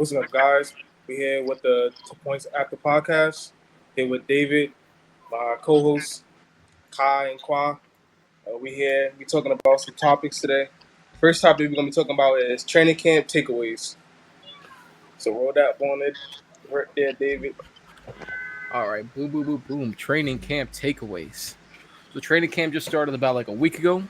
What's up, guys? We here with the 2 Points After podcast. Here with David, my co-host Kai and Kwa. We here. We talking about some topics today. First topic we're gonna be talking about is training camp takeaways. So roll that on it right there, David. All right, boom, boom, boom, boom. Training camp takeaways. So training camp just started about like a week ago.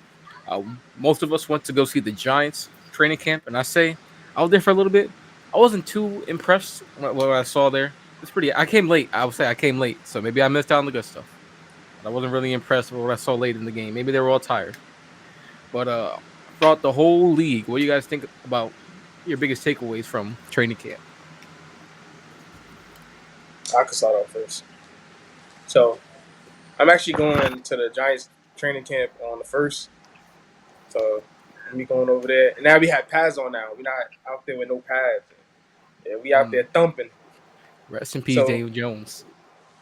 Most of us went to go see the Giants training camp, and I was there for a little bit. I wasn't too impressed with what I saw there. It's pretty. I came late. I would say I came late, so maybe I missed out on the good stuff. I wasn't really impressed with what I saw late in the game. Maybe they were all tired. But throughout the whole league, what do you guys think about your biggest takeaways from training camp? I can start off first. So I'm actually going to the Giants training camp on the first. So we going over there. And now we have pads on now. We're not out there with no pads. Yeah, we out there thumping. Rest in peace, So Daniel Jones.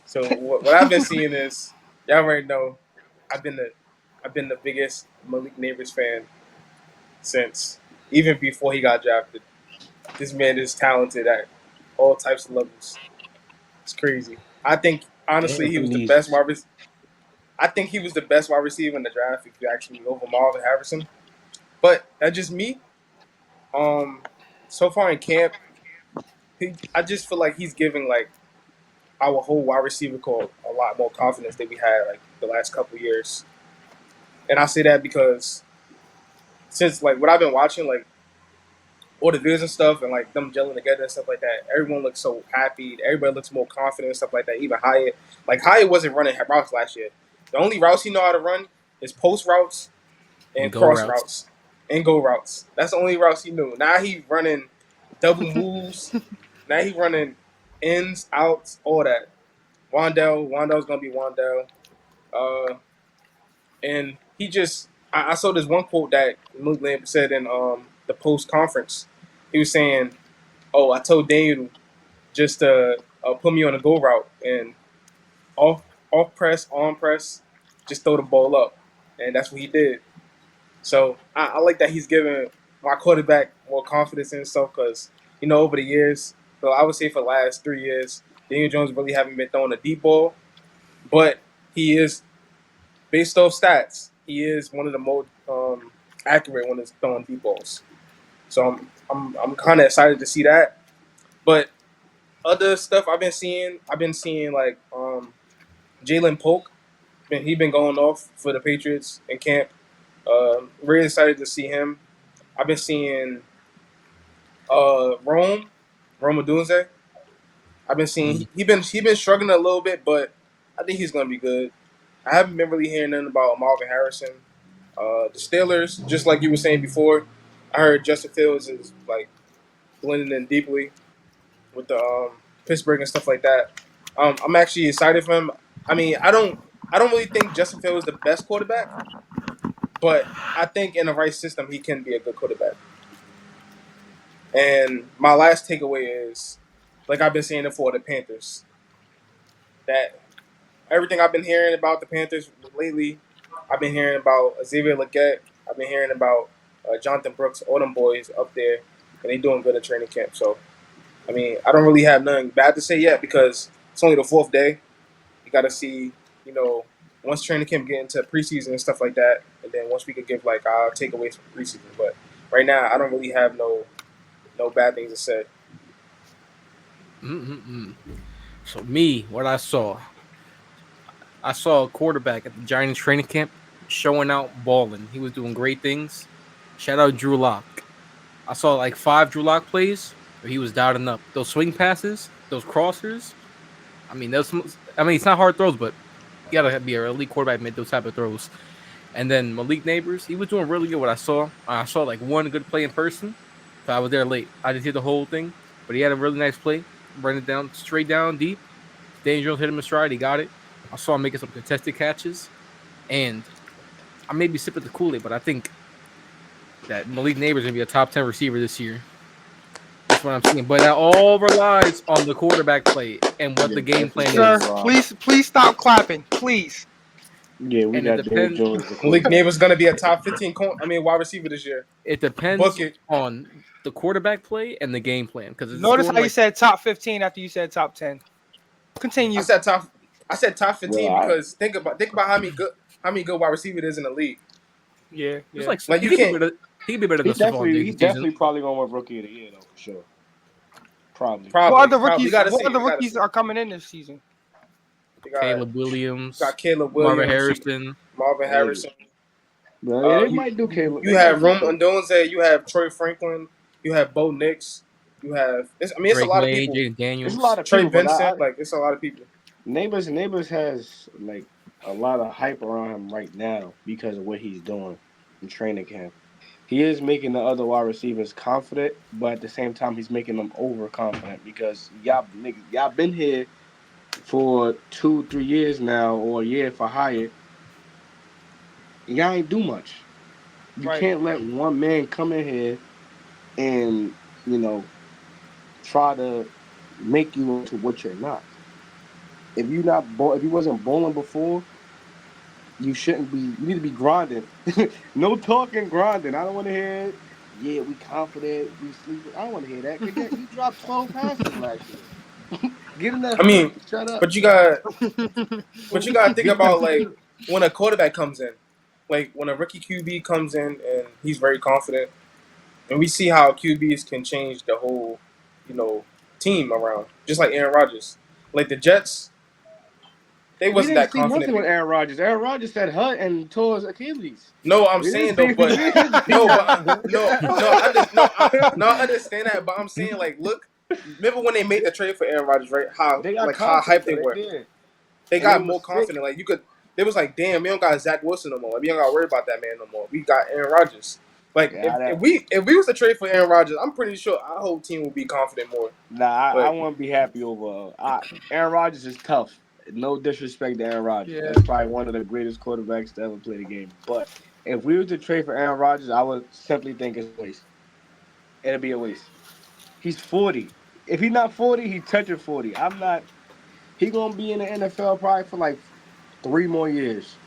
So what I've been seeing is y'all already know I've been the biggest Malik Neighbors fan since even before he got drafted. This man is talented at all types of levels. It's crazy. I think honestly he was the best wide receiver. I think he was the best wide receiver in the draft if you actually over Marvin Harrison. But that's just me. So far in camp, I just feel like he's giving like our whole wide receiver core a lot more confidence than we had like the last couple years. And I say that because since like what I've been watching, like all the videos and stuff, and like them gelling together and stuff like that, everyone looks so happy. Everybody looks more confident and stuff like that. Even Hyatt, like Hyatt wasn't running routes last year. The only routes he know how to run is post routes and cross routes and go routes. That's the only routes he knew. Now he running double moves. Now he running ins, outs, all that. Wandell's gonna be Wandell. And he just, I saw this one quote that Luke Lamb said in the post conference. He was saying, "Oh, I told Daniel just to put me on a go route and off press, on press, just throw the ball up," and that's what he did. So I like that he's giving my quarterback more confidence in himself because over the years, so I would say for the last 3 years, Daniel Jones really haven't been throwing a deep ball, but he is. Based off stats, he is one of the most accurate when it's throwing deep balls. So I'm kind of excited to see that. But other stuff I've been seeing like Jalen Polk. He been going off for the Patriots in camp. Really excited to see him. I've been seeing Rome Odunze. I've been seeing he been struggling a little bit, but I think he's gonna be good. I haven't been really hearing nothing about Marvin Harrison. The Steelers, just like you were saying before, I heard Justin Fields is like blending in deeply with the Pittsburgh and stuff like that. I'm actually excited for him. I mean, I don't really think Justin Fields is the best quarterback, but I think in the right system he can be a good quarterback. And my last takeaway is, like I've been saying it for the Panthers, that everything I've been hearing about the Panthers lately, I've been hearing about Xavier Legette. I've been hearing about Jonathan Brooks, all them boys up there, and they doing good at training camp. So, I mean, I don't really have nothing bad to say yet because it's only the 4th day. You got to see, once training camp get into preseason and stuff like that, and then once we could give like our takeaways from preseason. But right now, I don't really have no bad things to say. So me, what I saw a quarterback at the Giants training camp showing out, balling. He was doing great things. Shout out Drew Lock. I saw like 5 Drew Lock plays where he was dialing up. Those swing passes, those crossers. I mean, it's not hard throws, but you gotta be an elite quarterback to make those type of throws. And then Malik Neighbors, he was doing really good. What I saw like one good play in person. So I was there late. I didn't hear the whole thing, but he had a really nice play. Bring it down, straight down, deep. Daniel Jones hit him in stride. He got it. I saw him making some contested catches. And I may be sipping the Kool-Aid, but I think that Malik Neighbors is going to be a top 10 receiver this year. That's what I'm seeing. But that all relies on the quarterback play and what the game plan is. Please stop clapping. Please. Yeah, we got Daniel Jones. Malik Neighbors going to be a top 15 wide receiver this year. It depends on the quarterback play and the game plan because it's Notice going how you like said top 15 after you said top 10. Continue. I said top 15 Well, because think about how many good wide receivers is in the league. Yeah, it's yeah. like Like he you could be can't. better. He could be better than Stephon Diggs he this season. definitely probably gonna win Rookie of the Year though for sure. Probably. Probably. We gotta What see. other We gotta rookies see. are coming in this season? You Caleb Williams, got Caleb Marvin Williams, Harrison. Marvin Hey, Harrison. well, yeah, they You might do Caleb. you They might have do Rome Caleb. Odunze. You have Troy Franklin. You have Bo Nix. You have. It's a Drake lot of May, people. Jaden It's a Daniels. lot of Trey people, but Benson. Like it's a lot of people. Neighbors has like a lot of hype around him right now because of what he's doing in training camp. He is making the other wide receivers confident, but at the same time, he's making them overconfident because y'all been here for 2-3 years now, or a year for higher. Y'all ain't do much. You Right. can't let one man come in here and you know try to make you into what you're not. If you wasn't bowling before, you shouldn't be. You need to be grinding. No talking, grinding. I don't want to hear it. Yeah, we confident. We sleeping. I don't want to hear that. Cause you dropped 12 passes last year. Get in that I field. mean, Shut up. but you got to think Get in that about like field. when a quarterback comes in, like when a rookie QB comes in and he's very confident, and we see how QBs can change the whole, you know, team around. Just like Aaron Rodgers, like the Jets, they We wasn't didn't that see nothing confident. with Aaron Rodgers. Aaron Rodgers said hut and tore his Achilles. No, I'm We didn't saying though, see. We but didn't see no, but that. I understand that, but I'm saying like, look, remember when they made the trade for Aaron Rodgers, right? They got How hyped confident they though. They were. did, They and they got was more sick. confident. Like you could, they was like, damn, we don't got Zach Wilson no more. Like, we don't got to worry about that man no more. We got Aaron Rodgers. Like Yeah, if we was to trade for Aaron Rodgers, I'm pretty sure our whole team would be confident more. Nah, I But want to be happy over. Aaron Rodgers is tough. No disrespect to Aaron Rodgers. Yeah. That's probably one of the greatest quarterbacks to ever play the game. But if we were to trade for Aaron Rodgers, I would simply think it's a waste. It'd be a waste. He's 40. If he's not 40, he's touching 40. I'm not. He gonna be in the NFL probably for like 3 more years.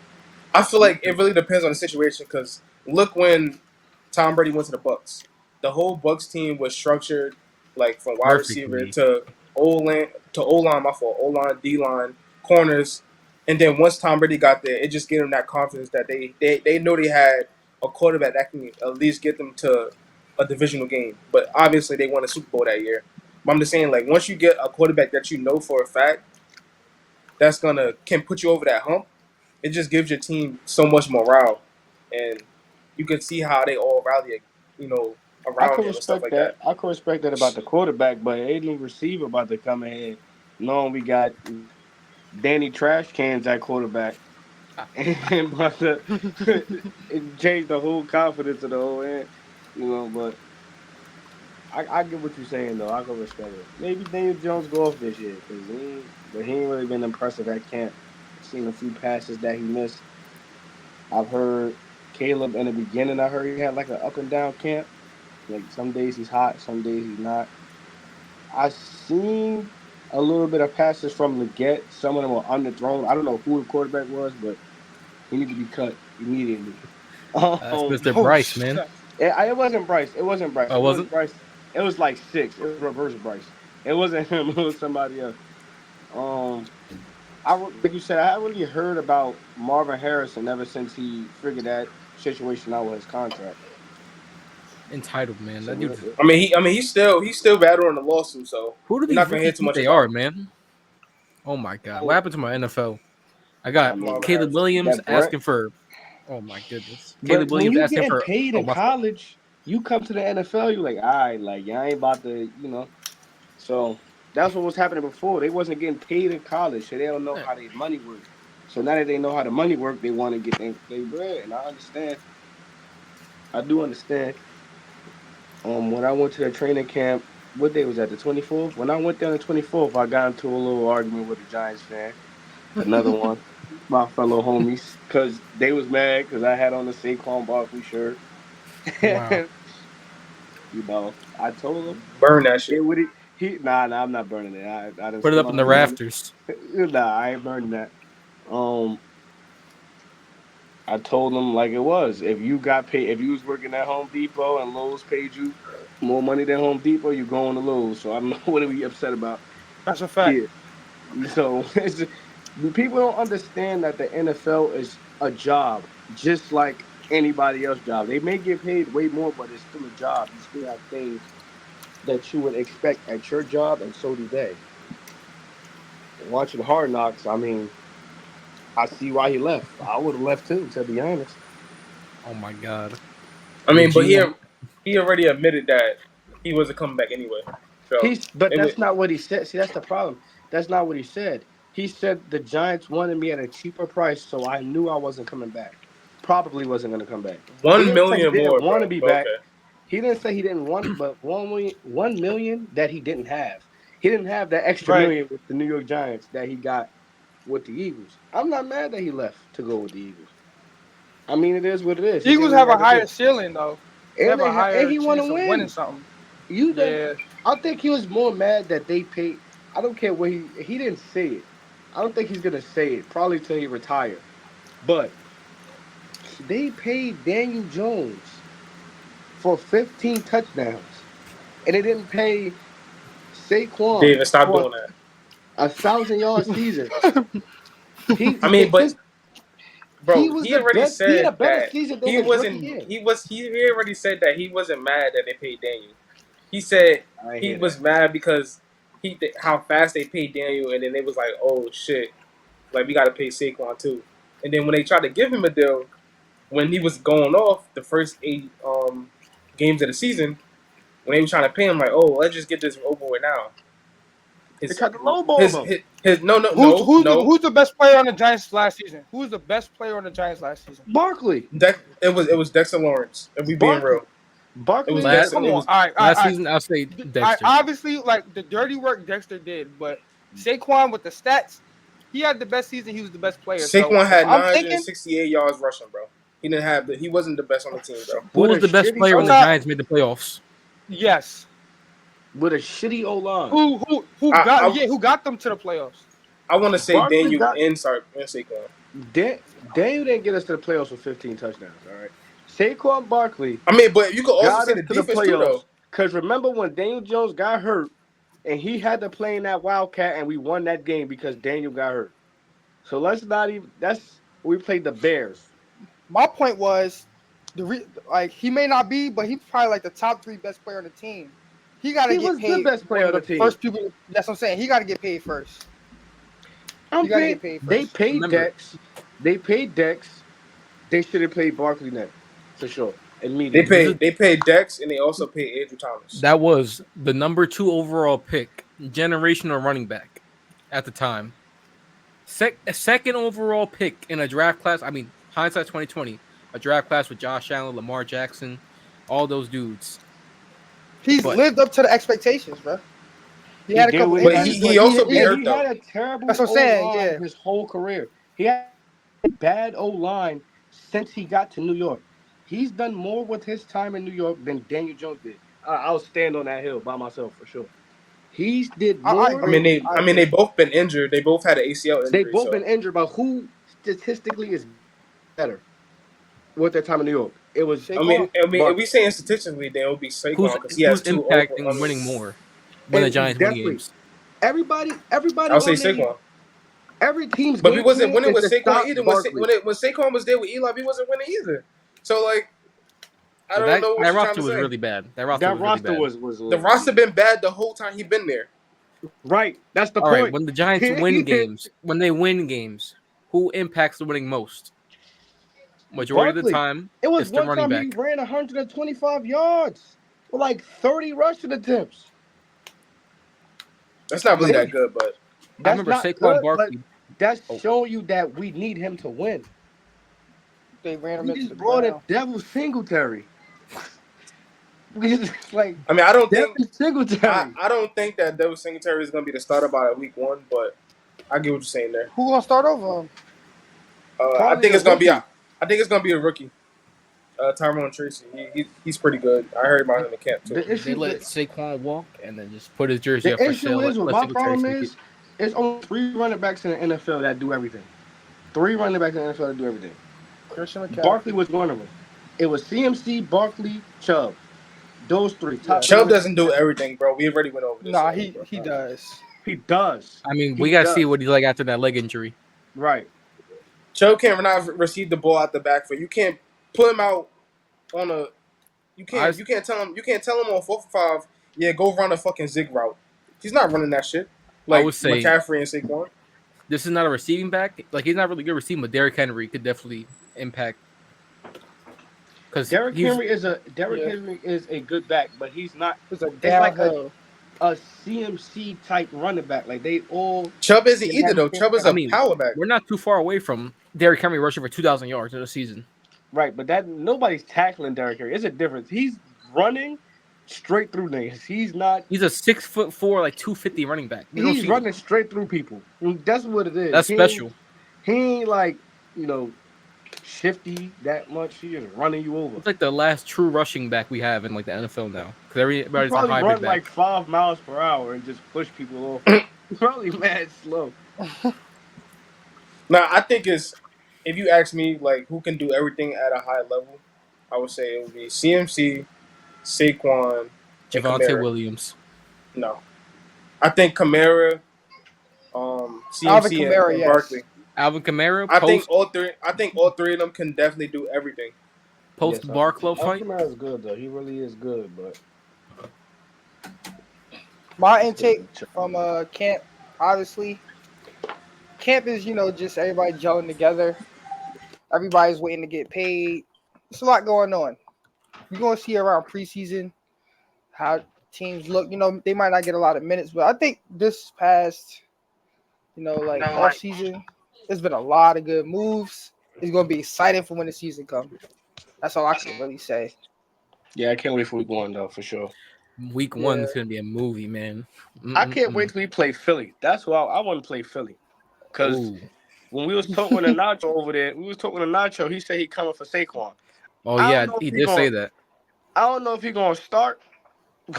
I feel like it really depends on the situation. Because look, when Tom Brady went to the Bucks, the whole Bucks team was structured like from wide receiver Perfectly. to O line, my fault, O line, D line, corners, and then once Tom Brady got there, it just gave them that confidence that they know they had a quarterback that can at least get them to a divisional game. But obviously, they won a Super Bowl that year. But I'm just saying, like once you get a quarterback that you know for a fact that's gonna can put you over that hump, it just gives your team so much morale, and you can see how they all rally, you know, I around could him and stuff respect like that. that. I could respect that about the quarterback, but ain't no receiver about to come in here knowing we got Danny Trash Cans at quarterback. And about to it changed the whole confidence of the whole end, But I get what you're saying though. I can respect it. Maybe Daniel Jones go off this year because he ain't really been impressive at camp. Seen a few passes that he missed. I've heard Caleb in the beginning. I heard he had like an up and down camp. Like some days he's hot, some days he's not. I seen a little bit of passes from Leggett. Some of them were underthrown. I don't know who the quarterback was, but he needed to be cut immediately. That's Um, Mr. Oh, Bryce, man. shit. it wasn't Bryce. It wasn't Bryce. Oh, It was wasn't? Bryce. It was like six. It was reverse Bryce. It wasn't him. It was somebody else. Um, like you said, I haven't really heard about Marvin Harrison ever since he figured that situation out with his contract. Entitled, man. So That dude's. He's still battling the lawsuit, so Who do we're these not gonna hear rookies too think much they about are, man? Oh my god, what oh, happened to my NFL? I I got mean Marvin Caleb Harrison. Williams that Brett. asking for. Oh my goodness, But Caleb when Williams you asking getting for. paid Oh in my fault. college, you come to the NFL, you like, all right, like y'all ain't about to. So that's what was happening before. They wasn't getting paid in college, so they don't know Yeah. how their money work. So now that they know how the money work, they want to get their bread, and I understand. I do understand. When I went to the training camp, what day was that? The 24th. When I went there on the 24th, I got into a little argument with a Giants fan. Another one, my fellow homies, because they was mad because I had on the Saquon Barkley shirt. Wow. I told him Burn that shit. get with it. Nah, I'm not burning it. I done Put it stood up in on the it long. rafters. Nah, I ain't burning that. Um, I told him like it was. If you got paid, if you was working at Home Depot and Lowe's paid you More money than Home Depot, you're going to lose. So I don't know what are we upset about That's a fact. here. So people don't understand that the NFL is a job, just like anybody else job. They may get paid way more, but it's still a job. You still have things that you would expect at your job, and so do they. Watching Hard Knocks, I mean, I see why he left. I would have left too, to be honest. Oh my god. I mean, but Gino- he already admitted that he wasn't coming back anyway. So But it that's was, not what he said. See, that's the problem. That's not what he said. He said the Giants wanted me at a cheaper price, so I knew I wasn't coming back. Probably wasn't going to come back. He 1 didn't say he million didn't more, want to bro. be But back. okay. He didn't say he didn't want it, but 1 million that he didn't have. He didn't have that extra Right. million with the New York Giants that he got with the Eagles. I'm not mad that he left to go with the Eagles. I mean, it is what it is. He did Eagles what he have a had to higher do. ceiling though. They have a And higher he want chance to of winning win. something. You think? Yeah. I think he was more mad that they paid. I don't care what he didn't say it. I don't think he's gonna say it. Probably till he retire. But they paid Daniel Jones for 15 touchdowns, and they didn't pay Saquon David, stop for doing that. 1,000-yard season. I mean, but His bro, he was he the already best. He had a said better that season than he his rookie wasn't. year. He already said that he wasn't mad that they paid Daniel. He said I he hear was that. mad because how fast they paid Daniel, and then they was like, oh shit, like we got to pay Saquon too. And then when they tried to give him a deal, when he was going off the first 8 games of the season, when they were trying to pay him, like, oh, let's just get this over with now. They His tried to lowball him. his no Who's the best player on the Giants last season? Who's the best player on the Giants last season? Barkley. It was Dexter Lawrence. If we being real, Barkley. It was Last- Dexter. Come It on. was All right. Last season, I'll say Dexter. Obviously, like the dirty work Dexter did, but Saquon with the stats, he had the best season. He was the best player. Saquon had I'm thinking 968 yards rushing, bro. He didn't have he wasn't the best on the team, bro. Who was the best player when the sometimes- Giants made the playoffs? yes. With a shitty O line. Who got them to the playoffs? I want to say Barkley Daniel got- and Saquon. Daniel didn't get us to the playoffs with 15 touchdowns. All right. Saquon Barkley I mean, but you could also got say us the to the defense too, though. playoffs. Because remember when Daniel Jones got hurt and he had to play in that Wildcat and we won that game because Daniel got hurt. So let's not even. That's we played the Bears. My point was, he may not be, but he's probably like the top 3 best player on the team. He got to He get was paid. the best player on the team. First people. That's what I'm saying. He got to get paid first. I'm You gotta paying- get paid They first. paid Remember- Dex. They paid Dex. They should have paid Barkley next for sure. Immediately. They paid Dex and they also paid Andrew Thomas. That was the number 2 overall pick, generational running back at the time. Second overall pick in a draft class. I mean, hindsight 2020, a draft class with Josh Allen, Lamar Jackson, all those dudes. He's But- lived up to the expectations, bro. He had a did couple what But injuries, he also be hurt, he though. had a terrible That's what I'm saying, O-line yeah. his whole career. He had a bad O-line since he got to New York. He's done more with his time in New York than Daniel Jones did. I'll stand on that hill by myself for sure. He's did I more. agree. I mean, they both been injured. They both had an ACL injury. They both so. been injured, but who statistically is better with their time in New York? It was. I mean, Barkley. if we saying statistically, then it would be Saquon because he has Who's 2 impacting over. winning more when the And Giants win definitely- games? Everybody. I'll say Saquon. Every team's But we game wasn't plan winning is with to Saquon stop either. Barkley. When Saquon was there with Eli, we wasn't winning either. So like, I don't That know what that you're trying roster to was say. really bad. That That roster roster was really bad. was The roster been bad the whole time he been there. right. That's the All point. right, when the Giants win games, who impacts the winning most? Majority of the Barkley. time, It was it's the one running time he back. ran 125 yards with like 30 rushing attempts. That's not really that good, but I That's remember not Saquon good, Barkley. but that's Oh. showing you that we need him to win. They ran him We into just the brought in ground. Devin Singletary. We just like I mean, I don't think Devin Singletary. I don't think that Devin Singletary is going to be the starter by week 1, but I get what you're saying there. Who gonna start over him? I Probably think a it's going to be rookie. I think it's going to be a rookie. Tyrone Tracy. He's pretty good. I heard about him in the camp too. The They issue, let Saquon walk and then just put his jersey up the for issue sale. is, what Let my Singletary problem take is, it. it's only 3 running backs in the NFL that do everything. 3 running backs in the NFL that do everything. Christian McCaffrey. Barkley was one of them. It was CMC, Barkley, Chubb. Those three. Yeah. Chubb doesn't do everything, bro. We already went over this. Nah, already, bro. he does. He does. I mean, He we gotta does. see what he's like after that leg injury. Right. Chubb can't not receive the ball out the backfield. You can't put him out on a. You can't tell him. You can't tell him on 4 for 5. Yeah, go run a fucking zig route. He's not running that shit. Like would say- McCaffrey and Saquon. This is not a receiving back. Like he's not really good receiving, but Derrick Henry could definitely impact. Because Derrick Henry is a good back, but he's not It's a like a- downhill. a CMC type running back. Like they all Chubb isn't Yeah, either though. Chubb is a I mean, power back. we're not too far away from Derrick Henry rushing for 2,000 yards in a season. right, but that nobody's tackling Derrick Henry. It's a difference. He's running straight through niggas. He's not. He's a 6'4", like 250 running back. You don't He's see running straight through people. And that's what it is. That's special. He ain't like shifty that much. He just running you over. It's like the last true rushing back we have in like the NFL now. Because He everybody's a probably hybrid run back. like 5 miles per hour and just push people off. He's probably mad slow. Now I think it's if you ask me like who can do everything at a high level, I would say it would be CMC, Saquon, and Javonte Kamara. Williams. No, I think Kamara, Alvin CMC, Kamara, and yes. Barkley. Alvin Kamara, I think post all three. I think all three of them can definitely do everything. Barclow fight. Kamara is good though. He really is good, but My intake from camp, obviously, camp is just everybody gelling together. Everybody's waiting to get paid. There's a lot going on. You're gonna see around preseason how teams look. They might not get a lot of minutes, but I think this past, off season, there's been a lot of good moves. It's gonna be exciting for when the season comes. That's all I can really say. yeah, I can't wait for week 1 though for sure. Week 1 is gonna be a movie, man. I can't wait till we play Philly. That's why I want to play Philly. Because Ooh. when we was talking to Nacho over there, we was talking to Nacho. He said he coming for Saquon. Oh I yeah, don't know he if he did say gonna- that. I don't know if he's gonna start.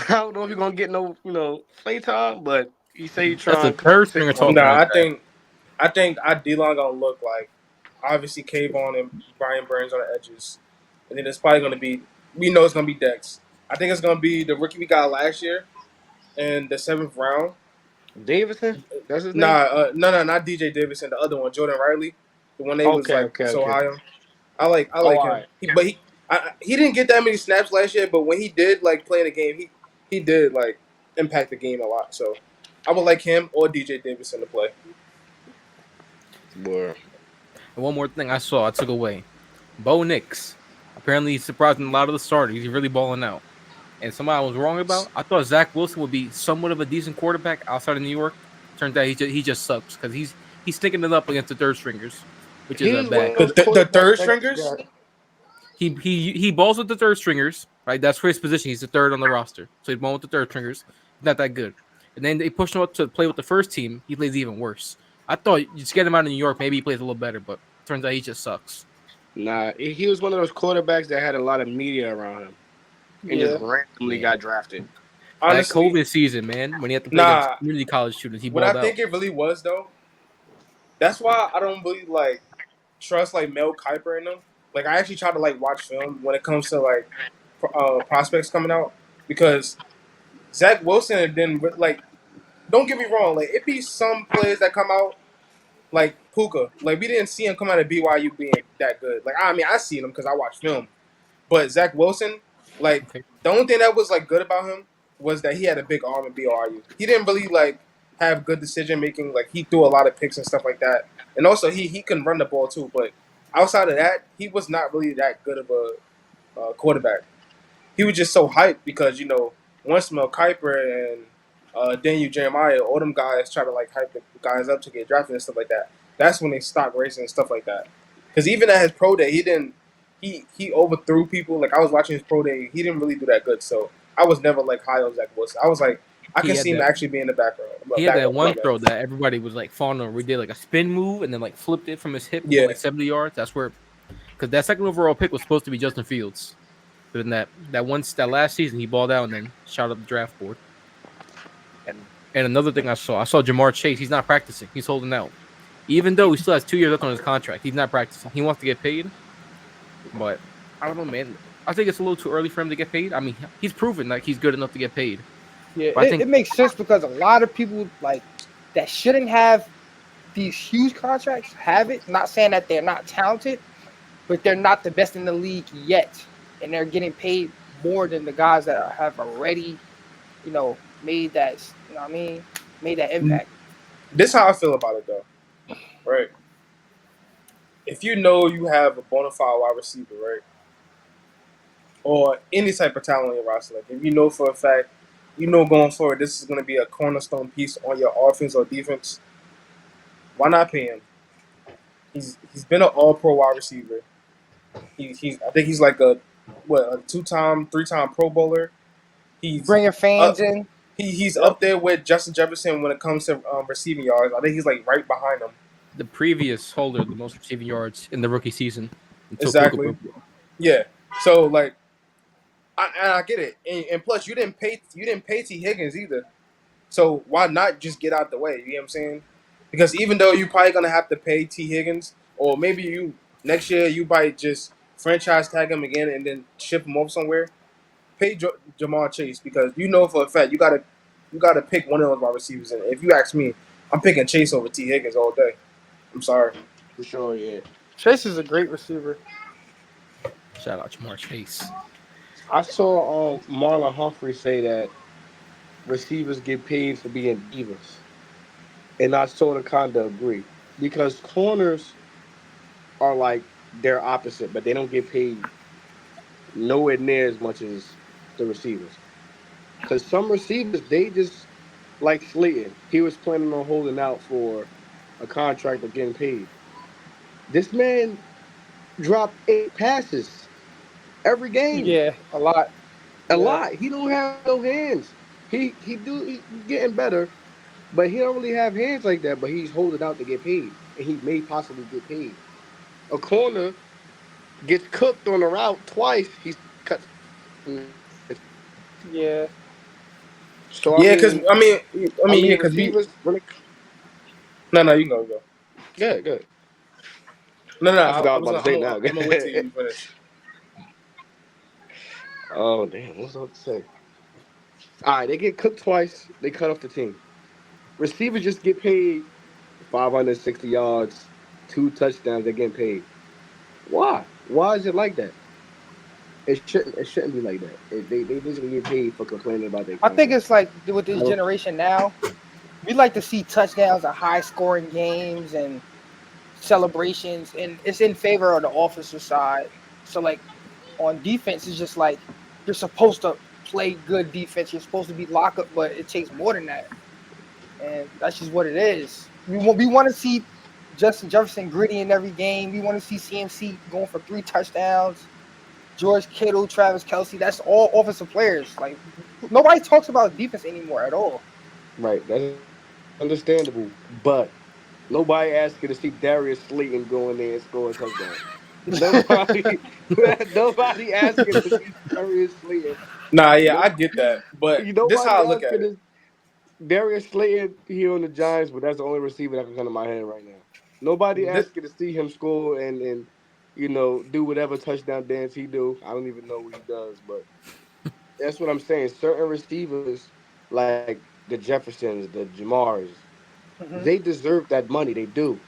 I don't know if he's gonna get no play time, but he say he That's trying. the third stringer talking No, about that. I think our D-line gonna look like obviously Kayvon and Brian Burns on the edges, and then it's probably gonna be we know it's gonna be Dex. I think it's gonna be the rookie we got last year in the 7th round. Davison. That's his name. No, not DJ Davidson. The other one, Jordan Riley, the one they was Okay. high on. I like him. alright. He didn't get that many snaps last year, but when he did play in the game, he did impact the game a lot. So I would like him or DJ Davidson to play. Word. And one more thing I took away. Bo Nix. Apparently he's surprising a lot of the starters. He's really balling out. And something I was wrong about, I thought Zach Wilson would be somewhat of a decent quarterback outside of New York. Turns out he just sucks because he's sticking it up against the third stringers, which is a bad. The third stringers? He balls with the third stringers, right? That's for his position. He's the third on the roster. So he's balling with the third stringers. Not that good. And then they push him up to play with the first team. He plays even worse. I thought you just get him out of New York, maybe he plays a little better, but turns out he just sucks. Nah, he was one of those quarterbacks that had a lot of media around him, and just randomly got drafted. Honestly, That COVID season, man, when he had to play Nah. against community college students, he what balled I out. think it really was though, that's why I don't really trust Mel Kiper in them. I actually try to watch film when it comes to prospects coming out because Zach Wilson didn't don't get me wrong, it be some players that come out like Puka. We didn't see him come out of BYU being that good. I seen him because I watch film. But Zach Wilson, the only thing that was good about him was that he had a big arm in BYU. He didn't really have good decision making. He threw a lot of picks and stuff like that. And also he can run the ball too. But outside of that, he was not really that good of a quarterback. He was just so hyped because once Mel Kiper and Daniel Jeremiah, all them guys try to hype the guys up to get drafted and stuff like that. That's when they stopped racing and stuff like that. Because even at his pro day, he overthrew people. I was watching his pro day, he didn't really do that good. So I was never high on Zach Wilson. I was I He can had see him that- actually being in the background. He had that one throw that everybody was falling over. He did a spin move and then flipped it from his hip Yeah. 70 yards. That's where, because that second overall pick was supposed to be Justin Fields. But then that last season he balled out and then shot up the draft board. And another thing I saw Jamar Chase. He's not practicing. He's holding out. Even though he still has 2 years left on his contract, he's not practicing. He wants to get paid. But I don't know, man. I think it's a little too early for him to get paid. I mean, he's proven like he's good enough to get paid. Yeah, But I think it makes sense because a lot of people like that shouldn't have these huge contracts have it. Not saying that they're not talented, but they're not the best in the league yet, and they're getting paid more than the guys that have already, made that. You know what I mean? Made that impact. This how I feel about it though, right? If you know you have a bona fide wide receiver, right, or any type of talent on your roster, like if you know for a fact, going forward, this is going to be a cornerstone piece on your offense or defense. Why not pay him? He's been an All Pro wide receiver. He's I think he's like a 2-time, 3-time Pro Bowler. He's Bringing fans up, in. he's Yep. up there with Justin Jefferson when it comes to receiving yards. I think he's like right behind him. the previous holder of the most receiving yards in the rookie season until Puka Exactly. broke it. Yeah. So like, I get it, and plus you didn't pay T Higgins either. So why not just get out the way? You know what I'm saying? Because even though you're probably gonna have to pay T Higgins, or maybe you next year you might just franchise tag him again and then ship him off somewhere. Pay Jamar Chase because you know for a fact you gotta pick one of those wide receivers. And if you ask me, I'm picking Chase over T Higgins all day. I'm sorry. For sure, yeah. Chase is a great receiver. Shout out Jamar Chase. I saw Marlon Humphrey say that receivers get paid for being divas, and I sort of kind of agree because corners are like their opposite, but they don't get paid nowhere near as much as the receivers. Because some receivers, they just like Slayton. He was planning on holding out for a contract of getting paid. This man dropped 8 passes every game. Yeah, a lot. A Yeah. lot. He don't have no hands. He's getting better, but he don't really have hands like that. But he's holding out to get paid, and he may possibly get paid. A corner gets cooked on the route twice. He's cut. Yeah. So Yeah, because yeah, because receivers. no, you can go. Good, good. No, I forgot I what I was was about to say I'm now. gonna wait till you finish. Oh damn, what's up to say? All right, they get cooked twice. They cut off the team. Receivers just get paid 560 yards, 2 touchdowns. They're getting paid. Why? Why is it like that? It shouldn't be like that. They basically get paid for complaining about their I think contract. it's like with this generation now, we like to see touchdowns and high scoring games and celebrations, and it's in favor of the offensive side. So like on defense, it's just like you're supposed to play good defense. You're supposed to be lock up, but it takes more than that, and that's just what it is. We want to see Justin Jefferson gritty in every game. We want to see CMC going for 3 touchdowns. George Kittle, Travis Kelce, that's all offensive players. Like nobody talks about defense anymore at all. Right, that's understandable. But nobody asked you to see Darius Slayton go in there and score a touchdown. Nobody, nobody asking to see Darius Slayton. Nah, yeah, No, I get that, but this nobody how I look at asking it. to Darius Slayton here on the Giants, but that's the only receiver that can come to my head right now. Nobody This, asking to see him score and do whatever touchdown dance he do. I don't even know what he does, but that's what I'm saying. Certain receivers like the Jeffersons, the Jamars, Mhm. they deserve that money. They do.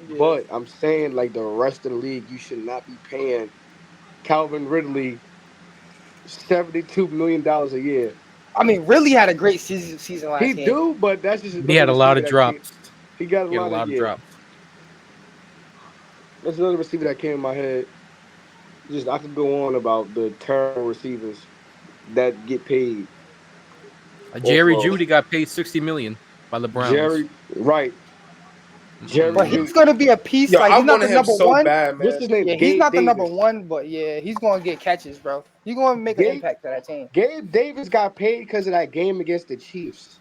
Yeah. But I'm saying like the rest of the league, you should not be paying Calvin Ridley $72 million a year. I mean, really had a great season He last game. do, but that's just He another had a lot receiver of that came. drops. He got a He had a lot of lot of drops. That's another receiver that came in my head. Just I could go on about the terrible receivers that get paid. Jerry Off of Judy got paid $60 million by the Browns. Jerry, right? Jerry But Mm. he's Judy. gonna be a piece. yo, Like I he's not wanted the him number so one. bad, What's man. his name? Yeah, he's Gabe not the number Davis. one, but yeah, he's gonna get catches, bro. He's gonna make an Gabe impact to that team. Gabe Davis got paid because of that game against the Chiefs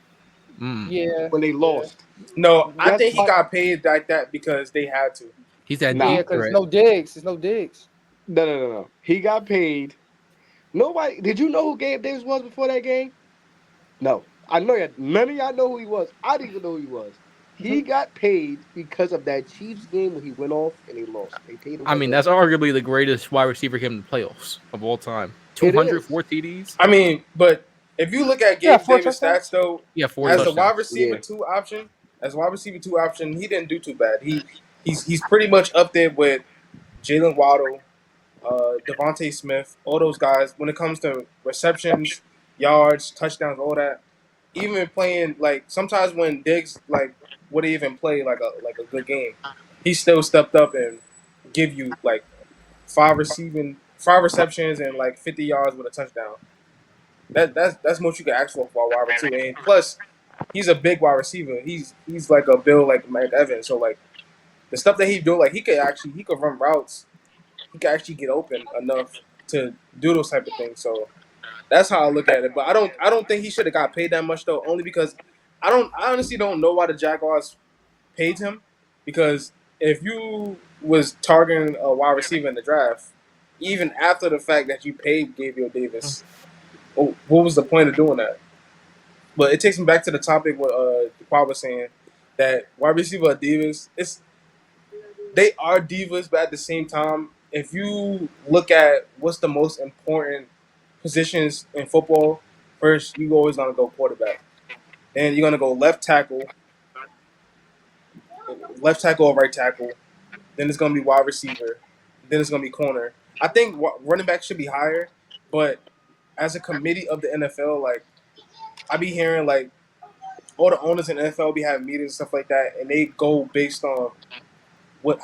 Mm. Yeah, when they yeah, lost. No, I hmm That's think he why. got paid like that because they had to. He's that yeah. Nah, deep Because threat. no digs. There's no digs. no. He got paid. Nobody. Did you know who Gabe Davis was before that game? No. I know you. None of y'all know who he was. I didn't even know who he was. He got paid because of that Chiefs game where he went off and he lost. They paid him. I mean, that's arguably the greatest wide receiver game in the playoffs of all time. It 204 TDs. I mean, but if you look at Yeah, Gabe 4 Davis' touchdowns. stats though, Yeah, 4 as a touchdowns. wide receiver Yeah. 2 option, he didn't do too bad. He's pretty much up there with Jalen Waddle, Devontae Smith, all those guys when it comes to receptions, yards, touchdowns, all that. Even playing like sometimes when Diggs like would even play like a good game, he still stepped up and give you like 5 receptions and like 50 yards with a touchdown. That's what you can ask for a wide receiver. And plus, he's a big wide receiver. He's like a Bill like Mike Evans. So like the stuff that he do, like he could run routes. He could actually get open enough to do those type of things. So that's how I look at it. But I don't think he should have got paid that much though. Only because I honestly don't know why the Jaguars paid him. Because if you was targeting a wide receiver in the draft, even after the fact that you paid Gabriel Davis, what was the point of doing that? But it takes me back to the topic what Paul was saying that wide receiver are divas. They are divas, but at the same time, if you look at what's the most important positions in football, first you always gonna go quarterback. Then you're gonna go left tackle or right tackle. Then it's gonna be wide receiver. Then it's gonna be corner. I think running back should be higher, but as a committee of the NFL, like I be hearing like all the owners in the NFL be having meetings and stuff like that, and they go based on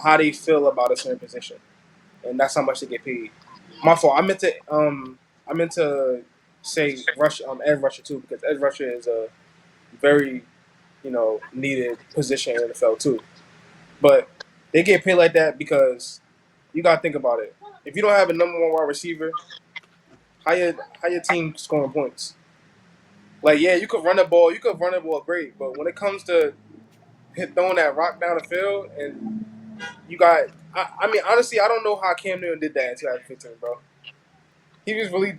how they feel about a certain position, and that's how much they get paid. My fault. I meant to say edge rusher too, because edge rusher is a very needed position in the NFL too. But they get paid like that because you gotta think about it. If you don't have a number 1 wide receiver, how your team scoring points? Like you could run the ball great, but when it comes to throwing that rock down the field and you got, I mean honestly, I don't know how Cam Newton did that in 2015, bro. He was really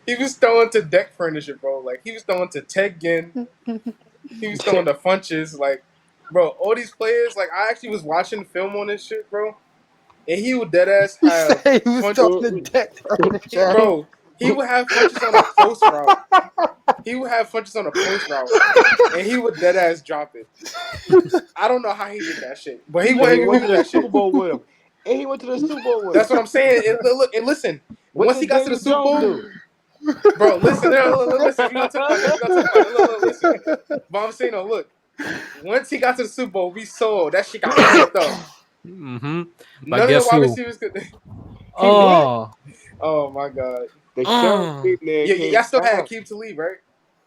he was throwing to deck furniture, bro. Like he was throwing to Ted Ginn. He was throwing to Funches, like, bro. All these players, like, I actually was watching film on this shit, bro, and he would dead ass He have said he was Funches, throwing the deck furniture. bro. He would have Funches on a post route. He would have Funches on a post route, and he would dead ass drop it. I don't know how he did that shit, but he And went he went to the that Super shit. Bowl with him. And he went to the Super Bowl with him. That's what I'm saying. Look, and listen. What Once did he got to the Daniel Super Bowl, Jones do? bro, listen. Listen. You gotta talk about it. Look, listen. But I'm saying, look. Once he got to the Super Bowl, we saw that shit got ramped up. Mm-hmm. None of the wide receivers could. Oh, Oh my god. The sheriff came there. Yeah, y'all still had out. Keep to leave, right?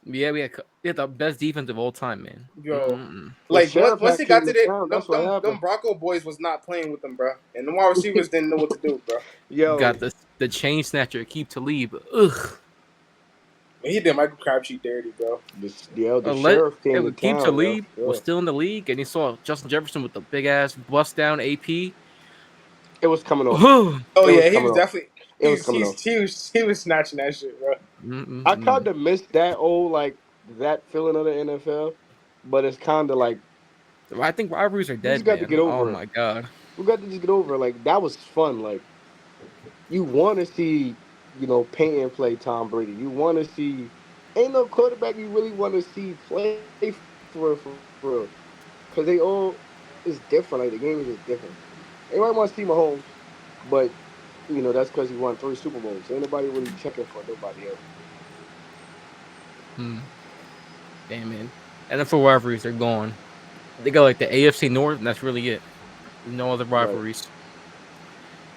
yeah, we had the best defense of all time, man. Yo, Mm-mm. like Sheriff once had he got came to to that, town, that's what them happened. Bronco boys was not playing with them, bro, and the wide receivers didn't know what to do, bro. Yo, Got the chain snatcher, keep to leave. Ugh. Man, he did Michael Crabtree dirty, bro. the sheriff came to Keep town. to leave Yo. was still in the league, and he saw Justin Jefferson with the big ass bust down AP. It was coming off. Oh yeah, he was off. definitely. It was coming off. He was snatching that shit, bro. I kind of miss that that feeling of the NFL, but it's kind of like I think rivalries are dead. just got to man. get over Oh it. my god, we got to just get over it. Like that was fun. Like you want to see, Peyton play Tom Brady. You want to see. Ain't no quarterback you really want to see play for real. Because they all is different. Like the game is just different. Everybody wants to see Mahomes, but that's because he won 3 Super Bowls. Ain't nobody really checking for nobody else. damn man. NFL rivalries are gone. They got like the AFC North, and that's really it. No other rivalries.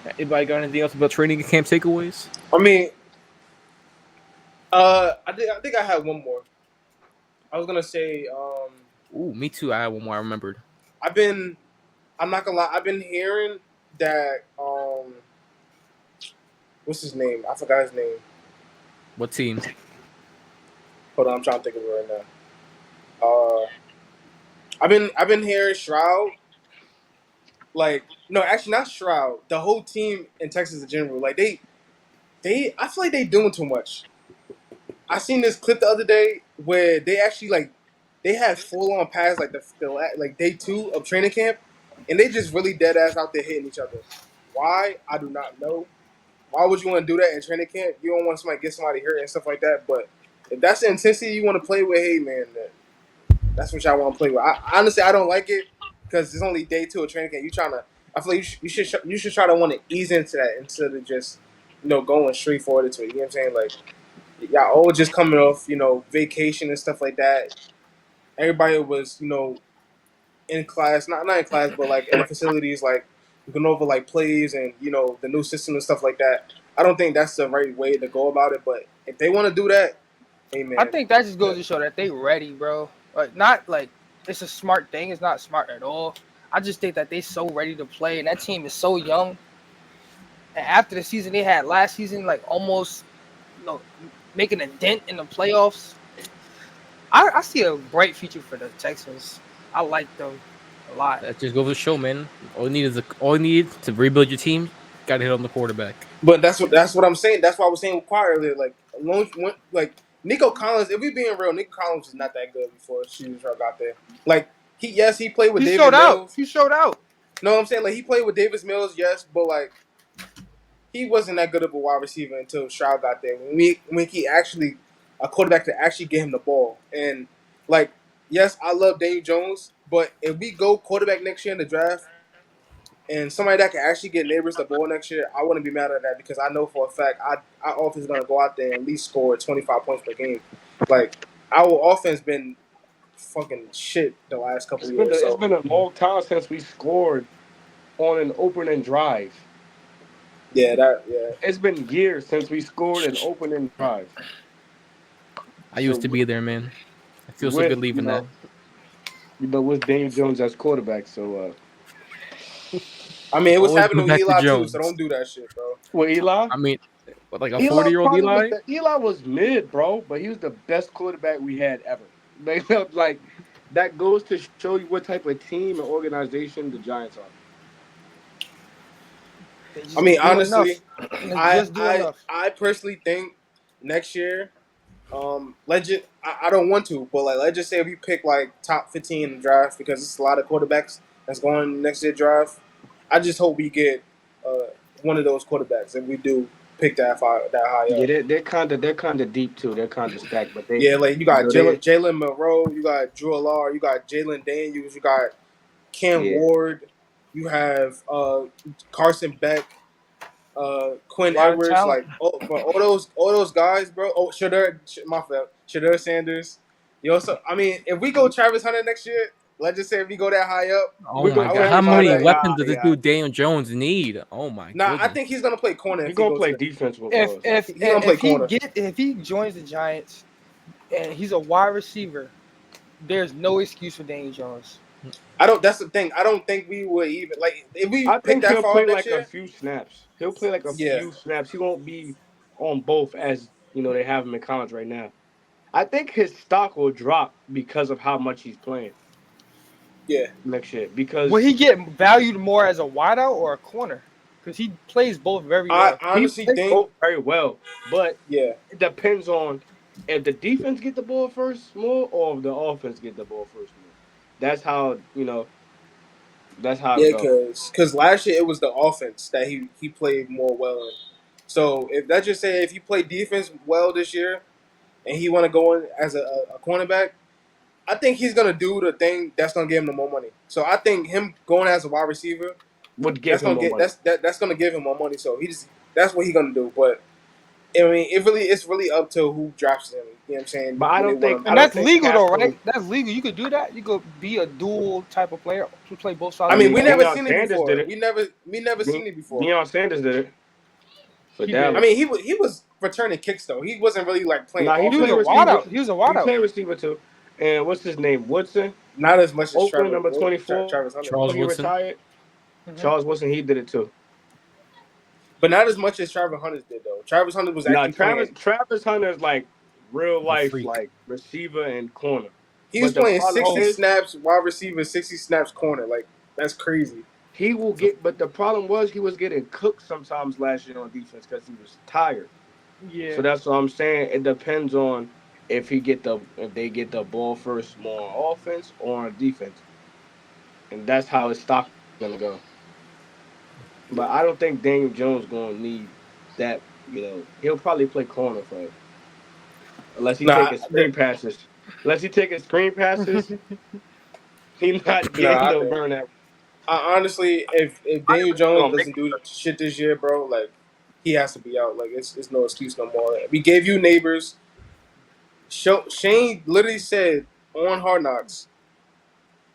Right. Anybody got anything else about training camp takeaways? I mean, I think I had one more. I was gonna say, Ooh, me too. I had one more. I remembered. I'm not gonna lie, I've been hearing that, what's his name? I forgot his name. What team? Hold on, I'm trying to think of it right now. I've been hearing Shroud, like, no, actually not Shroud. The whole team in Texas in general, like I feel like they doing too much. I seen this clip the other day where they actually they had full on pads like like day 2 of training camp, and they just really dead ass out there hitting each other. Why? I do not know. Why would you want to do that in training camp? You don't want somebody to get somebody hurt and stuff like that. But if that's the intensity you want to play with, hey man, that's what y'all want to play with. Honestly, I don't like it because it's only day 2 of training camp. You trying to? I feel like you should try to want to ease into that instead of just going straight forward into it. You know what I'm saying? Like y'all all just coming off vacation and stuff like that. Everybody was in class, not in class, but like in the facilities, like going over like plays and the new system and stuff like that. I don't think that's the right way to go about it. But if they want to do that, hey man, I think that just goes to show that they ready, bro. Like not like it's a smart thing. It's not smart at all. I just think that they so ready to play, and that team is so young. And after the season they had last season, like almost, making a dent in the playoffs. I see a bright future for the Texans. I like them a lot. That just goes to show, man. All you need to rebuild your team. Got to hit on the quarterback. But that's what I'm saying. That's what I was saying with Choir earlier. Like, like Nico Collins. If we being real, Nico Collins was not that good before Shooter got there. Like he played with Davis Mills. He showed out. No, I'm saying like he played with Davis Mills, yes, but like he wasn't that good of a wide receiver until Stroud got there. When he actually a quarterback to actually get him the ball. And like, yes, I love Daniel Jones, but if we go quarterback next year in the draft and somebody that can actually get Neighbors the ball next year, I wouldn't be mad at that because I know for a fact our offense is gonna go out there and at least score 25 points per game. Like our offense been fucking shit the last couple of years. It's been a long time since we scored on an opening drive. Yeah. It's been years since we scored an opening drive. I used to be there, man. I feel so good leaving that. But with Daniel Jones as quarterback, so I mean, it was Always happening go with back to Eli too, Jones. so don't do that shit, bro. with Eli. I mean, like a 40-year-old Eli. Eli was mid, bro, but he was the best quarterback we had ever. Like that goes to show you what type of team and organization the Giants are. I mean, honestly, I personally think next year, I don't want to, but like let's just say if we pick like top 15 in the draft because it's a lot of quarterbacks that's going next year draft. I just hope we get one of those quarterbacks if we do pick that high up. Yeah, they're kind of deep too. They're kind of stacked, but they like you got Jalen Monroe, you got Drew Allar, you got Jalen Daniels, you got Cam Ward, you have Carson Beck, Quinn Edwards, like all those guys, bro. Oh, Shadur Sanders. You also, I mean, if we go Travis Hunter next year, let's just say if we go that high up, oh my god, how many weapons does this dude Daniel Jones need? Oh my god. I think he's gonna play corner. He's gonna play defense with us. If he joins the Giants and he's a wide receiver, there's no excuse for Daniel Jones. That's the thing. I don't think we would even like if we. I think he'll play like year, a few snaps. He'll play like a few snaps. He won't be on both as they have him in college right now. I think his stock will drop because of how much he's playing. Yeah, next year because will he get valued more as a wideout or a corner? Because he plays both very well. I honestly think both very well, but it depends on if the defense get the ball first more or if the offense get the ball first more. That's how That's how. Because last year it was the offense that he played more well in. So if let's just say if he played defense well this year, and he want to go in as a cornerback, I think he's gonna do the thing that's gonna give him the more money. So I think him going as a wide receiver that's gonna give him more money. So that's what he's gonna do. But I mean, it's really up to who drafts him. You know what I'm saying? But I don't think, and that's legal though, right? That's legal. You could do that. You could be a dual type of player to play both sides. I mean, we never seen it before. We never seen it before. Deion Sanders did it. I mean, he was returning kicks though. He wasn't really like playing. He was a wideout. He was a wideout. He played receiver too. And what's his name? Woodson. Not as much as Oakland number 24. Travis Hunter. Charles he Woodson. Retired. Mm-hmm. Charles Woodson, he did it too. But not as much as Travis Hunter did though. Travis Hunter was actually Travis Hunter's like real life like receiver and corner. He was playing 60 snaps wide receiver, 60 snaps corner. Like that's crazy. He will get, but the problem was he was getting cooked sometimes last year on defense because he was tired. Yeah. So that's what I'm saying. It depends on if they get the ball first more on offense or on defense, and that's how his stock gonna go. But I don't think Daniel Jones gonna need that. He'll probably play corner for it, unless he Nah, taking screen passes. Unless he taking screen passes, he's not getting nah. no burn at. Honestly, if Daniel Jones doesn't do shit this year, bro, like he has to be out. Like it's no excuse no more. We gave you neighbors. Shane literally said on Hard Knocks,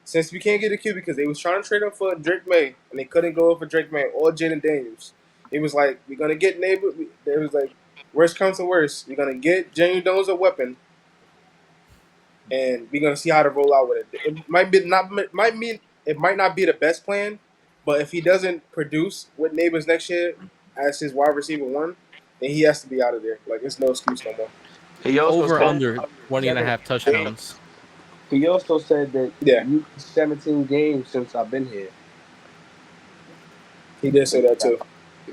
since we can't get a QB because they was trying to trade up for Drake May and they couldn't go for Drake May or Jaden Daniels. It was like we're gonna get neighbor. There was like worst comes to worst, you're gonna get Daniel Jones a weapon, and we're gonna see how to roll out with it. It might not be the best plan, but if he doesn't produce with neighbors next year as his wide receiver one, then he has to be out of there. Like it's no excuse no more. He also Over said under 20 and a half touchdowns. he also said that Yeah, you 17 games since I've been here. he did say that too.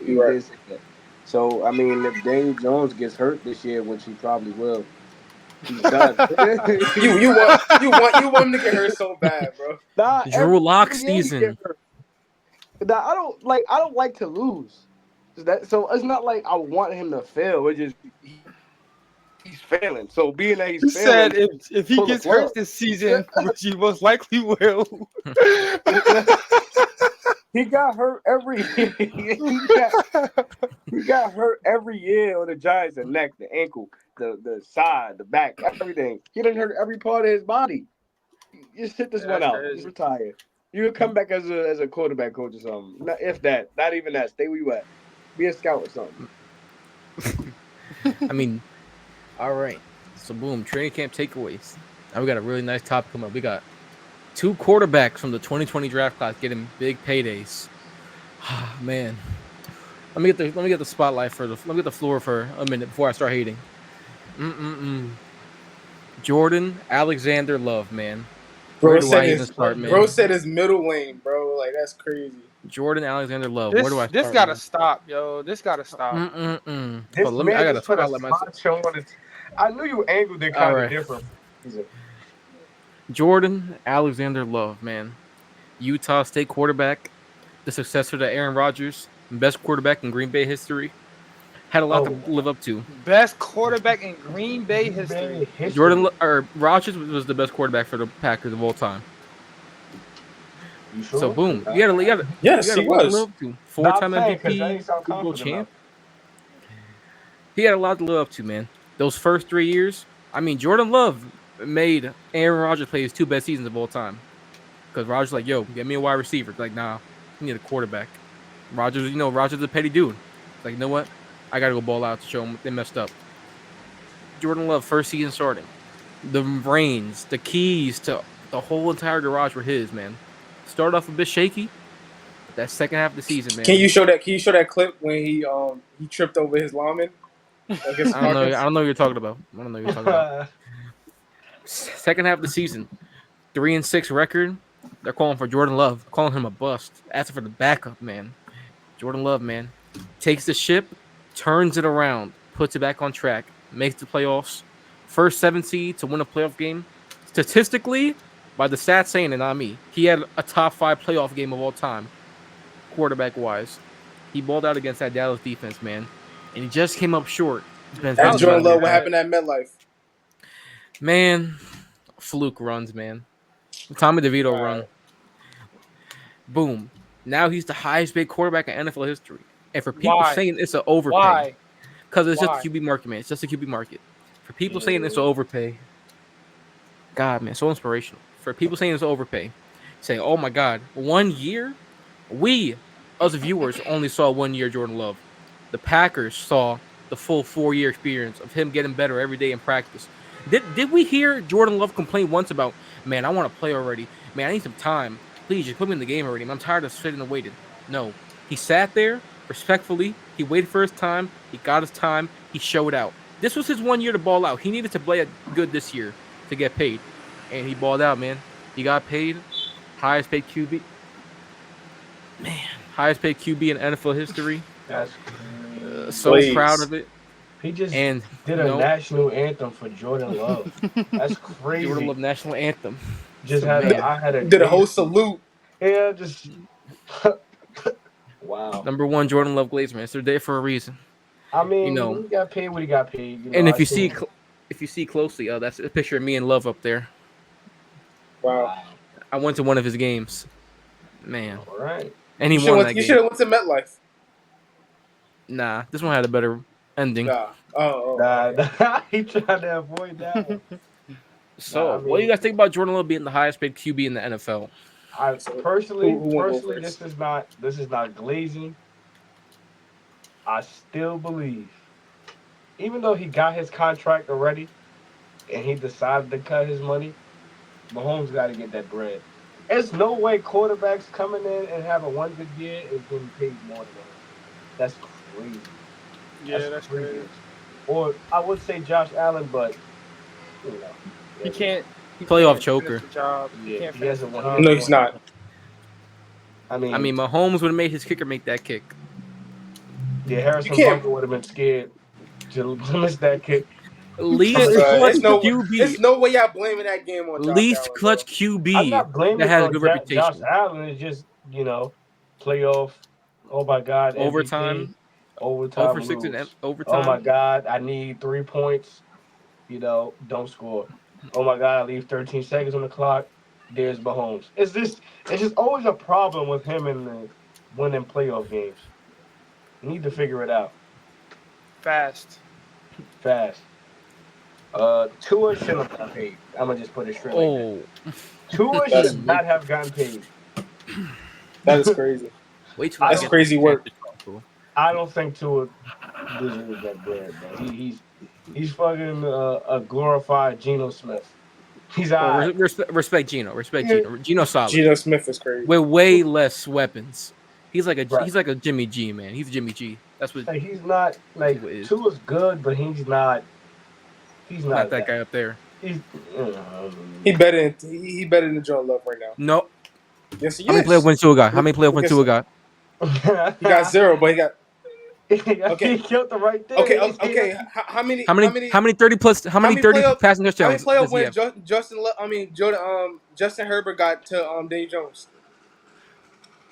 He You're right. did say that. So I mean, if Daniel Jones gets hurt this year, which he probably will, he's done. You want him to get hurt so bad, bro. Nah, Drew Lock every year he season. get hurt. Nah, I don't like to lose. So it's not like I want him to fail. It's just he's failing. So being that he's He failing, said if he pull the gets hurt plug. this season, which he most likely will. He got hurt every he got hurt every year on the Giants, the neck, the ankle, the side, the back, everything. He done hurt every part of his body. Just sit this one That's out. crazy. Just retire. You can come back as a quarterback coach or something. If that, not even that. Stay where you at. Be a scout or something. I mean, all right. So boom, training camp takeaways. Now we got a really nice topic coming up. We got 2 quarterbacks from the 2020 draft class getting big paydays. Man, let me get the spotlight let me get the floor for a minute before I start hating. Jordan Alexander Love, man. Where do I even start, man? Bro said his middle lane, bro. Like that's crazy. Jordan Alexander Love. Where do I start? This gotta man? stop, yo. This gotta stop. But I gotta spotlight myself. I knew you angled it kind of different. Jordan Alexander Love, man. Utah State quarterback, the successor to Aaron Rodgers, best quarterback in Green Bay history. Had a lot to live up to. Best quarterback in Green Bay history. Rodgers was the best quarterback for the Packers of all time. You sure? So boom, you gotta Yes, he was. live up to. 4-time MVP, Super Bowl champ. He had a lot to live up to, man. Those first 3 years, I mean, Jordan Love made Aaron Rodgers play his 2 best seasons of all time. Because Rodgers like, yo, get me a wide receiver. Like, nah, you need a quarterback. Rodgers is a petty dude. Like, you know what? I gotta go ball out to show them they messed up. Jordan Love, first season starting. The reins, the keys to the whole entire garage were his, man. Started off a bit shaky. But that second half of the season, man. Can you show that clip when he tripped over his lineman? I don't know what you're talking about. Second half of the season, 3-6 record. They're calling for Jordan Love, calling him a bust. Asking for the backup, man. Jordan Love, man, takes the ship, turns it around, puts it back on track, makes the playoffs. First 7 seed to win a playoff game. Statistically, by the stats saying it, not me, he had a top 5 playoff game of all time, quarterback-wise. He balled out against that Dallas defense, man. And he just came up short. That's Jordan Love. What happened at MetLife? Man, fluke runs, man. Tommy DeVito run. Boom. Now he's the highest paid quarterback in NFL history. And for people saying it's an overpay, because it's just a QB market, man. It's just a QB market. For people saying it's an overpay, God, man, so inspirational. For people saying it's an overpay, saying, oh my God, 1 year? We, as viewers, only saw 1 year Jordan Love. The Packers saw the full 4-year experience of him getting better every day in practice. Did we hear Jordan Love complain once about, man, I want to play already. Man, I need some time. Please, just put me in the game already. I'm tired of sitting and waiting. No. He sat there respectfully. He waited for his time. He got his time. He showed out. This was his 1 year to ball out. He needed to play good this year to get paid. And he balled out, man. He got paid. Highest paid QB. Man, highest paid QB in NFL history. So proud of it. He just And did a national anthem for Jordan Love. That's crazy. Jordan Love national anthem. Just So, had man. I had a Did a whole daze. salute. Yeah, just wow. Number one, Jordan Love Glazers. They're there for a reason. I mean, You know. he got paid what he got paid. You know, And if I you seen- see closely, that's a picture of me and Love up there. Wow. I went to one of his games. Man. All right. And he You won that should game. have went to MetLife. Nah, this one had a better ending. Nah. Oh. Nah, he tried to avoid that one. So, I what do you mean- guys think about Jordan Love being the highest paid QB in the NFL? I personally, who won't go this first? is not glazing. I still believe, even though he got his contract already, and he decided to cut his money, Mahomes got to get that bread. There's no way quarterbacks coming in and having one good year is getting paid more than him. That's crazy. Yeah, that's crazy. Or I would say Josh Allen, but you know, He can't. He Playoff can't choker. finish the job. He Yeah, can't he finish hasn't the won. job. No, he's not. I mean, Mahomes would have made his kicker make that kick. yeah, Harrison You can't- Butker would have been scared to miss that kick. Least Bruh, clutch There's no QB. way y'all blaming that game on Josh Least Allen, clutch bro. I'm QB not blaming that has a on good Josh reputation. Allen. It's just, you know, playoff. Oh my God, MVP, Overtime. overtime, Over 6 lose. in Oh overtime. my God, I need 3 points. You know, don't score. Oh my God, I leave 13 seconds on the clock. There's Mahomes. It's just always a problem with him in the winning playoff games. You need to figure it out Fast. fast. Tua shouldn't have gotten paid. I'm gonna just put it straight like Oh, that. Tua That's- should not have gotten paid. That is crazy. wait till I That's get crazy to work. I don't think Tua deserves that bread, bro. He's fucking a glorified Geno Smith. He's Well, alright. respect Gino. Respect Yeah. Gino. Gino's solid. Geno Smith is crazy. With way less weapons. He's like Right. he's like a Jimmy G, man. He's Jimmy G. That's what Like, he's not like Tua is. Tua's good, but he's not. He's not, not that guy up there. He's, He better than Jordan Love right now. No. Yes, he How many is. playoff wins Tua got? How many playoff wins Yes. Tua got? He got 0, but he got okay. He killed the right thing. okay. How many 30 plus how many 30 playoff- passing How many touchdowns playoff does he wins have? Justin Herbert got to Daniel Jones?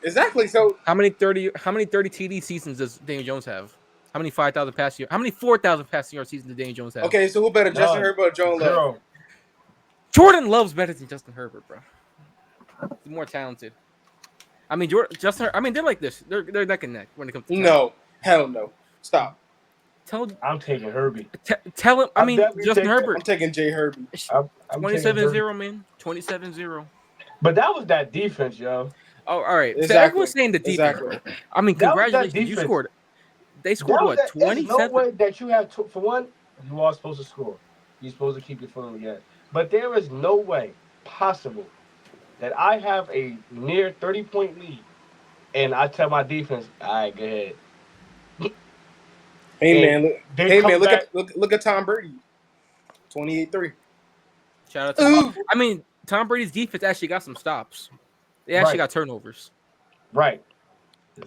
Exactly. So How many 30 TD seasons does Daniel Jones have? How many 5,000 passing yard? How many 4,000 passing yard seasons did Daniel Jones have? okay, so who better, Justin Herbert or Jordan Love? Zero. Jordan Love's better than Justin Herbert, bro. He's more talented. I mean, they're like this. They're neck and neck when it comes to talent. No, hell no. Stop. I'm taking Herbie. Tell him. I'm definitely Justin taking- I'm Herbert. taking Jay Herbie. I'm taking 27-0, man. 27-0. But that was that defense, yo. Oh, all right. So Exactly. everyone's saying the defense. Exactly. I mean, That was that congratulations. You defense. scored. They scored That what? was that- there's 27? no way that you have for one. You are supposed to score. You're supposed to keep your foot on the gas. But there is no way possible that I have a near 30-point lead, and I tell my defense, "All right, go ahead." Hey And man, they come back- look at Tom Brady. 28-3. Shout out to Ooh. I mean, Tom Brady's defense actually got some stops. They actually Right. got turnovers. Right.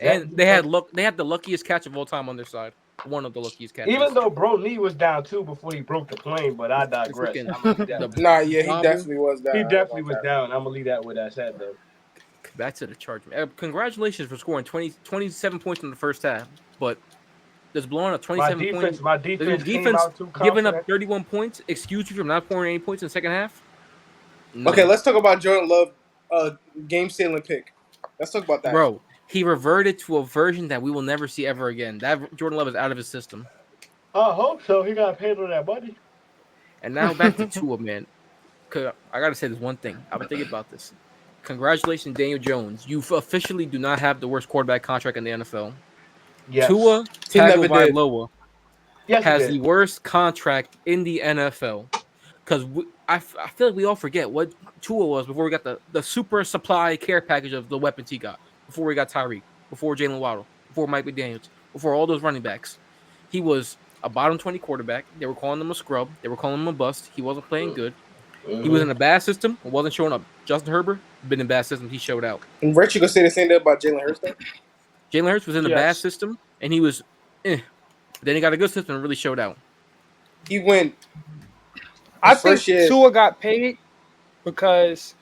And they had the luckiest catch of all time on their side. One of the luckiest catches. Even though Bro knee was down too before he broke the plane, but I digress. Freaking- I'm gonna leave that. the- Nah, yeah, he Bobble. definitely was down. He definitely was down. I'm gonna leave that where that's at, though. Back to the Chargers. Congratulations for scoring 27 points in the first half, but does blowing up 27 points, My does defense, your came defense out too giving up confident. 31 points excuse you from not scoring any points in the second half? No. Okay, let's talk about Jordan Love, game stealing pick. Let's talk about that. Bro, he reverted to a version that we will never see ever again. That Jordan Love is out of his system. I hope so. He got paid on that money. And now back to Tua, man. 'Cause I gotta say this one thing. I've been thinking about this. Congratulations, Daniel Jones. You officially do not have the worst quarterback contract in the NFL. Yes. Tua He never did. Tagovailoa yes, has he the did. worst contract in the NFL. Because I feel like we all forget what Tua was before we got the super supply care package of the weapons he got. Before we got Tyreek, before Jalen Waddle, before Mike McDaniels, before all those running backs. He was a bottom 20 quarterback. They were calling him a scrub. They were calling him a bust. He wasn't playing good. He was in a bad system and wasn't showing up. Justin Herbert been in bad system. He showed out. And Rich, you gonna say the same thing about Jalen Hurts? Though? Jalen Hurts was in a bad Yes. system and he was Then he got a good system and really showed out. He went. I His think first year- Tua got paid because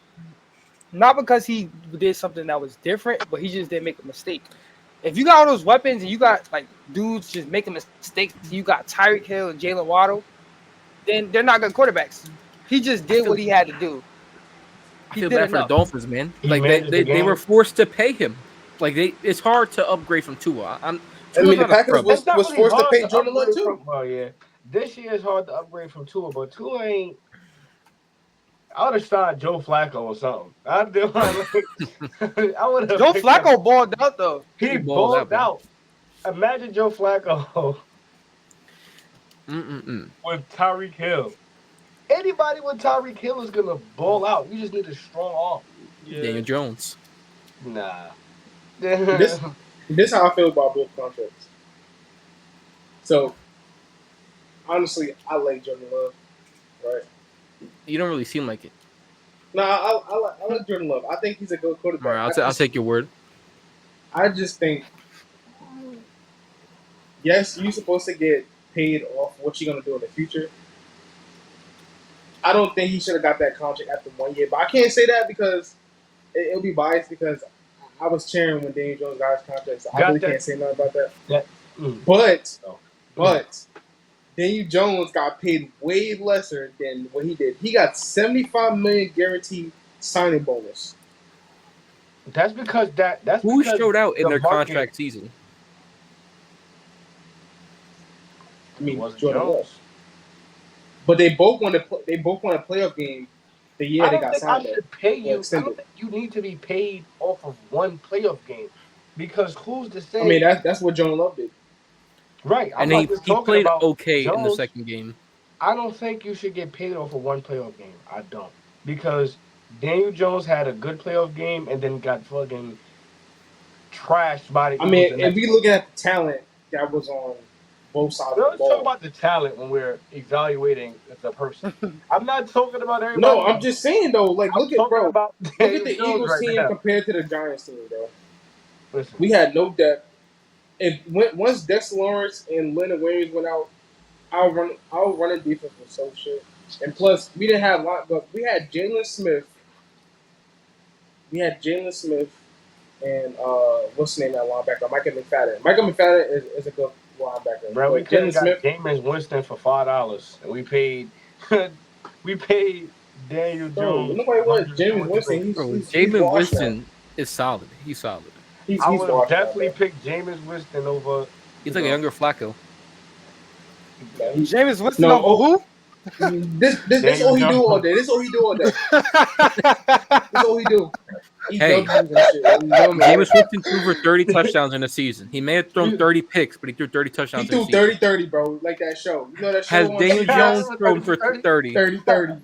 not because he did something that was different, but he just didn't make a mistake. If you got all those weapons and you got like dudes just making mistakes, you got Tyreek Hill and Jalen Waddle, then they're not good quarterbacks. He just did what he had to do. I He feel did bad for the enough. Dolphins, man. He Like managed the they were game. forced to pay him. Like it's hard to upgrade from Tua. I Tua's mean, the not a Packers scrub. was It's not really forced to hard pay Jordan Love upgrade too. from. Well, yeah, this year is hard to upgrade from Tua, but Tua ain't. I would have signed Joe Flacco or something. I'd do like, I would have. Joe Flacco balled out though. He He balled balled out, out. Imagine Joe Flacco with Tyreek Hill. Anybody with Tyreek Hill is gonna ball out. You just need a strong arm. Daniel Jones. Nah. This is how I feel about both contracts. So, honestly, I like Jordan Love, right? You don't really seem like it. No, I like Jordan Love. I think he's a good All quarterback. right, I'll take your word. I just think, yes, you're supposed to get paid off what you're gonna do in the future. I don't think he should have got that contract after 1 year, but I can't say that because it'll be biased because I was cheering when Daniel Jones got his contract, so I really can't say nothing about that. But Daniel Jones got paid way lesser than what he did. He got $75 million guaranteed signing bonus. That's because Who because showed out in the their market contract season? I mean, wasn't Jordan Jones. Love. But they both won a playoff game the year I they don't got think I signed. should pay you. I extended. don't think you need to be paid off of one playoff game because who's to say? I mean, that's what Jordan Love did. Right. I'm And not he just talking played about okay in the Jones. second game. I don't think you should get paid off of one playoff game. I don't. Because Daniel Jones had a good playoff game and then got fucking trashed by the I Eagles. mean, if we looking at the talent that was on both sides of the let's talk ball. about the talent when we're evaluating the person. I'm not talking about everybody. No, I'm just saying though. Like, I'm look at talking about look at Daniel the Jones Eagles right team now. compared to the Giants team, bro. Listen, We had no depth. Once Dexter Lawrence and Leonard Williams went out, our running defense was so shit. And plus, we didn't have a lot, but we had Jalen Smith. We had Jalen Smith and what's the name of that linebacker? Michael McFadden. Michael McFadden is a good linebacker. bro, we But could have Jalen got Smith. Jameis Winston for $5, and we paid Daniel Bro, Jones. nobody wanted James Winston. Bro, He's Jamin washed now. Winston is solid. He's solid. He's I would have washed now, definitely bro. picked Jameis Winston over. He's like a younger Flacco. Yeah, he's- Jameis Winston No, over who? This all he do all day. This all he do all day. This all he do. He Hey. W's and shit. Jameis Winston threw for 30 touchdowns in a season. He may have thrown 30 picks, but he threw 30 He touchdowns threw in a season. 30-30, bro. Like that show. You know that show Has on Daniel CBS? Jones thrown for 30? 30-30.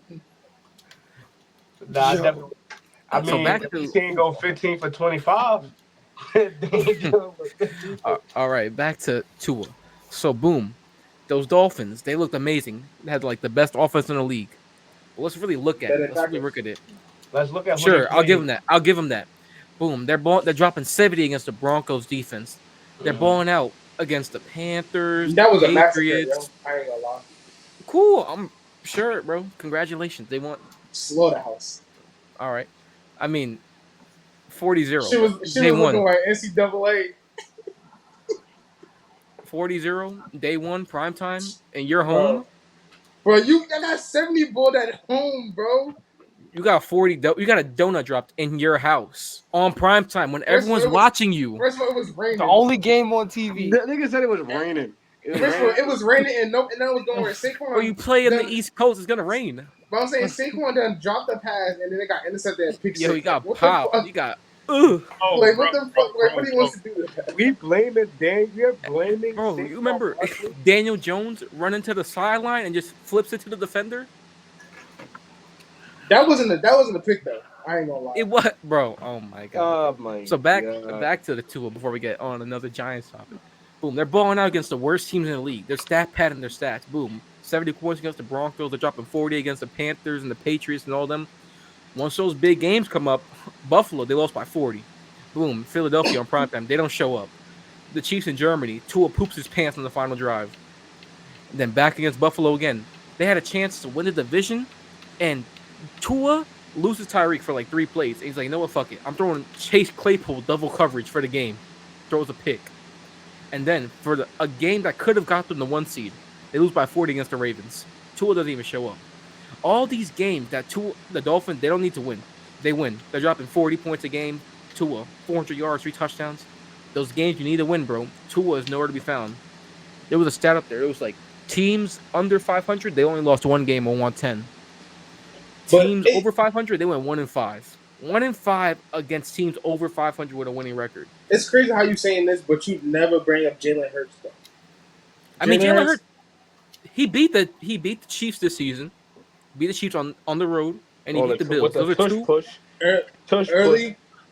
Nah, Yo. definitely. I So mean, back if to- he can't go 15 for 25. Daniel Jones was 15 for- All right, back to Tua. So boom, those Dolphins, they looked amazing. They had like the best offense in the league. Well, let's really look at Better it. Let's really Packers. look at it. Let's look at who Sure, they I'll give them played. that. I'll give them that. Boom, they're dropping 70 against the Broncos defense. They're Mhm. balling out against the Panthers. That was the a massacre, Patriots. yo. I ain't gonna lie. Cool. I'm sure, bro. Congratulations. They won. Slaughterhouse. All right. I mean, 40-0. She was Day one. looking like NCAA. 40-0. Day one. Prime time. And you're Bro. home. Bro, I got 70 ball at home, bro. You got 40. You got a donut dropped in your house on prime time when everyone's it was- watching you. First of all, it was raining. The only game on TV. The nigga said it was raining. First of all, it was raining and then it was going Saquon. Or you play in the done- East Coast, it's gonna rain. But I'm saying Saquon done dropped the pass and then it got intercepted and picked Yo, six. you got What the popped. fuck? You got Oh, Like, what the fuck? bro, Like, what he bro, wants to do with that? We blaming Dan. We're blaming. bro. Saquon You remember Barkley. Daniel Jones running to the sideline and just flips it to the defender? That wasn't a pick though. I ain't gonna lie. It was, bro. Oh my god. Oh my. So back God. to the Tua before we get on another Giants topic. Boom, they're balling out against the worst teams in the league. They're stat padding their stats. Boom, 70 points against the Broncos. They're dropping 40 against the Panthers and the Patriots and all them. Once those big games come up, Buffalo they lost by 40. Boom, Philadelphia on primetime they don't show up. the Chiefs in Germany, Tua poops his pants on the final drive. And then back against Buffalo again. They had a chance to win the division, and Tua loses Tyreek for like 3 plays. And he's like, you know what, fuck it. I'm throwing Chase Claypool double coverage for the game. Throws a pick. And then for a game that could have got them the 1 seed, they lose by 40 against the Ravens. Tua doesn't even show up. All these games that the Dolphins, they don't need to win. They win. They're dropping 40 points a game. Tua, 400 yards, 3 touchdowns. Those games you need to win, bro. Tua is nowhere to be found. There was a stat up there. It was like teams under 500, they only lost 1 game or 110. Teams over 500, they went 1-5. 1-5 against teams over 500 with a winning record. It's crazy how you saying this, but you never bring up Jalen Hurts though. I mean, Jalen Hurts, he beat the Chiefs this season. Beat the Chiefs on the road, and he beat the Bills. Those are 2 push.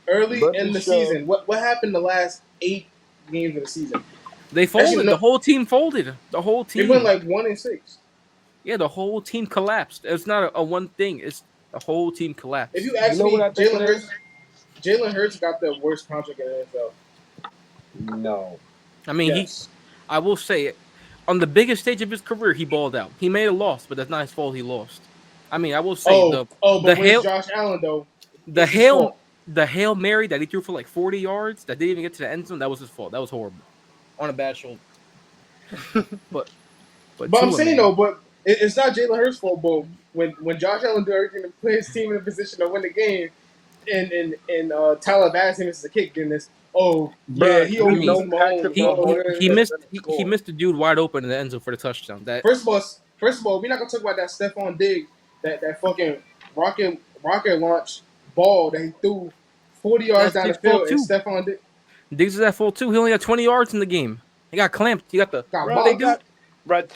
Early But in the sure. season. What happened the last 8 games of the season? They folded. Actually, no. The whole team folded. The whole team. They went like 1-6. Yeah, the whole team collapsed. It's not a one thing. It's the whole team collapsed. If you ask know me, what I think Jalen Hurts got the worst contract in the NFL. No. I mean, Yes. I will say it. On the biggest stage of his career, he balled out. He made a loss, but that's not his fault. He lost. I mean, I will say but the with Josh Allen though, the it's his fault. Hail Mary that he threw for like 40 yards that didn't even get to the end zone, that was his fault. That was horrible. On a bad shoulder. but But I'm Tua, saying man. though, but it's not Jalen Hurts' fault. But when Josh Allen do everything to put his team in a position to win the game, and Tyler Bass misses a kick, then this Bruh, he I mean, overused Mahomes. he missed the dude wide open in the end zone for the touchdown. That First of all, we're not gonna talk about that Stephon Diggs, that fucking rocket launch ball that he threw 40 yards That's down the Diggs' fault field, and too. Stephon Diggs Diggs is at full too. He only had 20 yards in the game. He got clamped. He got the got Bro, boxed.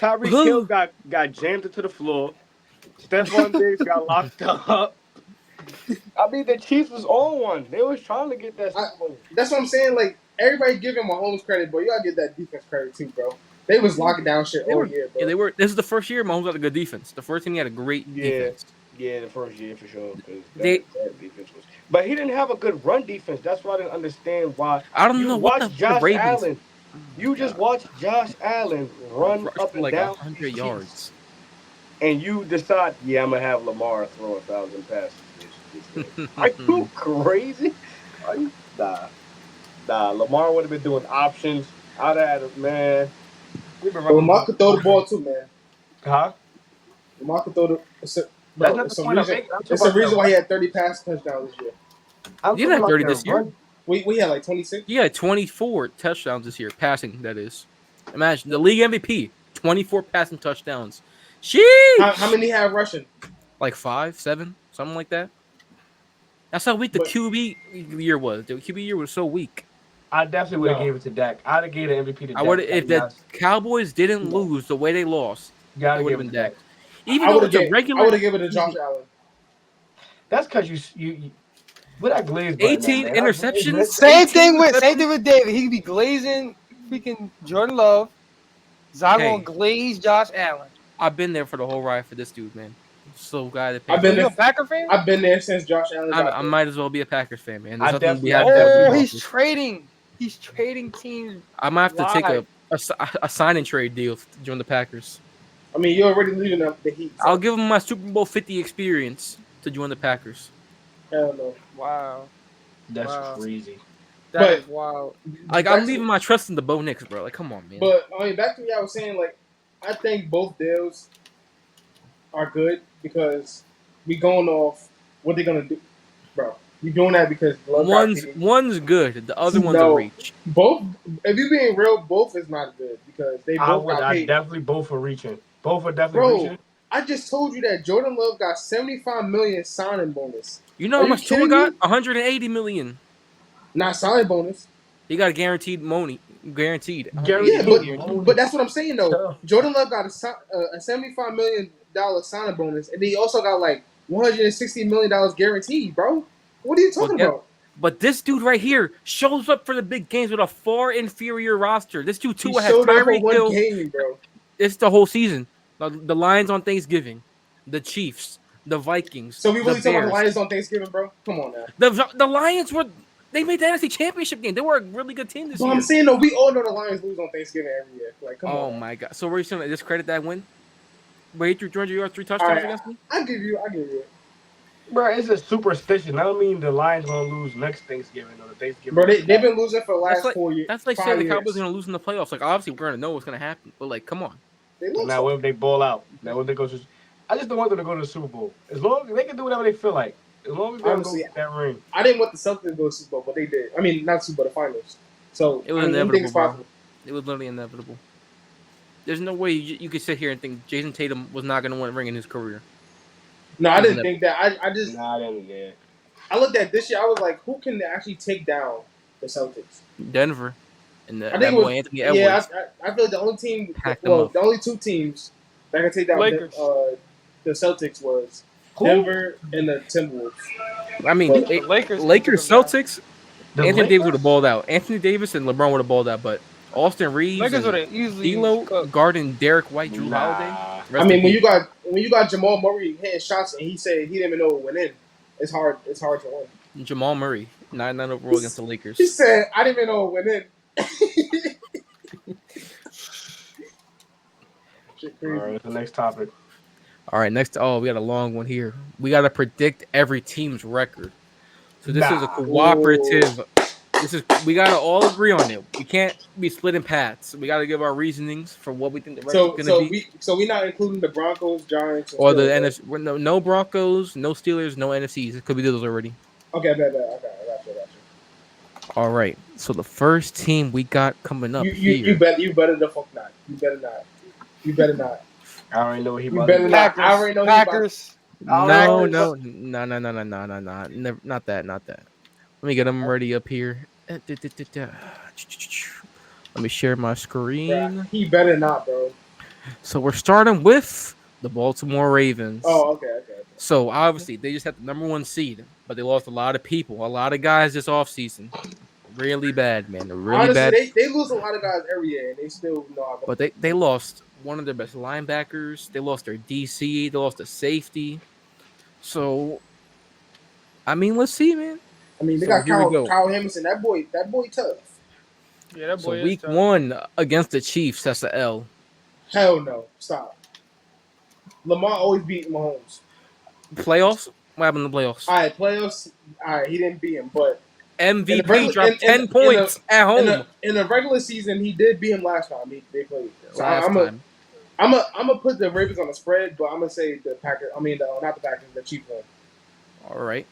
Tyreek Hill got jammed into the floor. Stephon Diggs got locked up. I mean, the Chiefs was on one. They was trying to get that Super Bowl. That's what I'm saying. Like everybody giving Mahomes credit, but you gotta give that defense credit too, bro. They was locking down shit all year, bro. Yeah, they were. This is the first year Mahomes had a good defense. The first team he had a great defense. Yeah, the first year for sure. 'Cause They- that defense was, but he didn't have a good run defense. That's why I didn't understand why. I don't You know what watch the Josh Ravens Allen. You just watch Josh Allen run rushed up for and like down 100 these yards. and you decide, yeah, I'm gonna have Lamar throw 1,000 passes. This game. Are you crazy? Are you nah? Lamar would have been doing options. I'd have had man. We've been But Lamar could throw the ball too, man. Huh? Lamar could throw the. It's That's not the point I'm making. I'm It's talking the reason about why he had 30 pass touchdowns this year. I'm He didn't have talking 30 about this their year. run. We had like 26. He had 24 touchdowns this year, passing. That is. Imagine the league MVP, 24 passing touchdowns. Sheesh. How many have rushing? Like 5, 7, something like that. That's how weak the But- QB year was. The QB year was so weak. I definitely would have No. gave it to Dak. I'd have gave the MVP to Dak. I would if the Yes. Cowboys didn't No. lose the way they lost, Gotta it would give have it been to Dak. Dak. Even I though would it's a have regular given it to Josh Allen. That's because you with that glaze button, 18 man. interceptions? Same thing with David. He could be glazing freaking Jordan Love. Zion Hey. gonna glaze Josh Allen. I've been there for the whole ride for this dude, man. I'm so glad that I've been You there. a Packer fan? I've been there since Josh Allen got I there. might as well be a Packers fan, man. I There's nothing to be definitely- had. Oh, there. he's trading. He's trading teams. I might have to take Why? a sign and trade deal to join the Packers. I mean, you're already leaving the Heat. So I'll give him my Super Bowl 50 experience to join the Packers. hell no. Wow, That's Wow. crazy. that But- is wild. Like Back I'm to- leaving my trust in the Bo Nix, bro. Like come on, man. But I mean, back to what I was saying, like I think both deals are good because we going off what they're gonna do, bro. We doing that because Love got paid. one's good, the other one's a No. reach. Both. If you being real, both is not good because they both got I paid. definitely both are reaching. Both are definitely Bro, reaching. I just told you that Jordan Love got $75 million signing bonus, You know Are how you much Tua kidding got? me? 180 million. not signing bonus. He got a guaranteed money, guaranteed. Yeah, Guaranteed. but that's what I'm saying though. Tough. Jordan Love got a $75 million signing bonus, and he also got like $160 million guaranteed, bro. What are you talking Well, about? But this dude right here shows up for the big games with a far inferior roster. This dude He Tua has showed up for Tyreek one Hill. game, bro. It's the whole season. The Lions on Thanksgiving, the Chiefs, the Vikings. So we really the talking about the Bears. Lions on Thanksgiving, bro? Come on now. The Lions were They made the NFC Championship game. They were a really good team this But year. I'm saying though, we all know the Lions lose on Thanksgiving every year. Like, come Oh on. my god! So we're just gonna discredit that win? Wait, threw 200 yards, 3 All touchdowns right, against me. I give you it. Bro, it's a superstition. I don't mean the Lions gonna lose next Thanksgiving or the Thanksgiving. Bro, they've been losing for the That's last like 4 years. that's like 5 saying the years. Cowboys are gonna lose in the playoffs. Like obviously we're gonna know what's gonna happen, but like come on. They look Now, so. what if they ball out? Now, what if they go to? I just don't want them to go to the Super Bowl. As long as they can do whatever they feel like. As long as they don't go Honestly, get that ring. I didn't want the Celtics to go to Super Bowl, but they did. I mean, not Super Bowl, the finals. So It was I mean, inevitable, anything's bro. possible. It was literally inevitable. There's no way you could sit here and think Jason Tatum was not gonna win a ring in his career. No, I It was didn't think that. I just Nah, then yeah. I looked at this year. I was like, who can actually take down the Celtics? Denver and I that think it boy was Anthony yeah. Edwards. I feel like the only team, Packed them well, up. the only 2 teams that can take down Lakers. the Celtics was Who? Denver and the Timberwolves. I mean, But- they- The Lakers. Lakers, took them Celtics. The Anthony Lakers? Davis would have balled out. Anthony Davis and LeBron would have balled out, but Austin down. Reeves, Lakers would and have easily D'Lo, cooked. Garden, Derek White, Drew Holiday. Nah. Rest I mean, in when peace. you got Jamal Murray hitting shots and he said he didn't even know it went in, it's hard to win. Jamal Murray, 99 overall against the Lakers. He said, I didn't even know it went in. Shit All crazy. right, the next topic. All right, next. Oh, we got a long one here. We got to predict every team's record. So this is a Nah. cooperative. We gotta all agree on it. We can't be splitting paths. We gotta give our reasonings for what we think the record's gonna be. We not including the Broncos, Giants, and Or the Steelers, NFC. No Broncos, no Steelers, no NFCs. It could be those already. Okay, bad. Okay, I got you. All right. So the first team we got coming up You here. better the fuck not. You better not. I already know what he You about better to do. not. Packers. I already know he about- Packers. No, Packers. no. Never, not that. Let me get them ready up here. Let me share my screen. Bruh, he better not, bro. So we're starting with the Baltimore Ravens. Oh, okay. So obviously they just had the number 1 seed, but they lost a lot of people, a lot of guys this offseason. Really bad, man. They're really Honestly, bad. they lose a lot of guys every year, and they still know how to. But they lost one of their best linebackers. They lost their DC. They lost a safety. So, I mean, let's see, man. I mean, they So got here we go. Kyle Hamilton. That boy tough. Yeah, that So boy week is tough. 1 against the Chiefs, that's the L. Hell no, stop. Lamar always beat Mahomes. Playoffs? What happened in the playoffs? All right, playoffs. All right, he didn't beat him, but MVP regular- dropped in- 10 in points at home in the regular season, he did beat him last time they played. So last time. I'm gonna put the Ravens on the spread, but I'm gonna say the Packers. I mean, not the Packers, the Chiefs won. All right.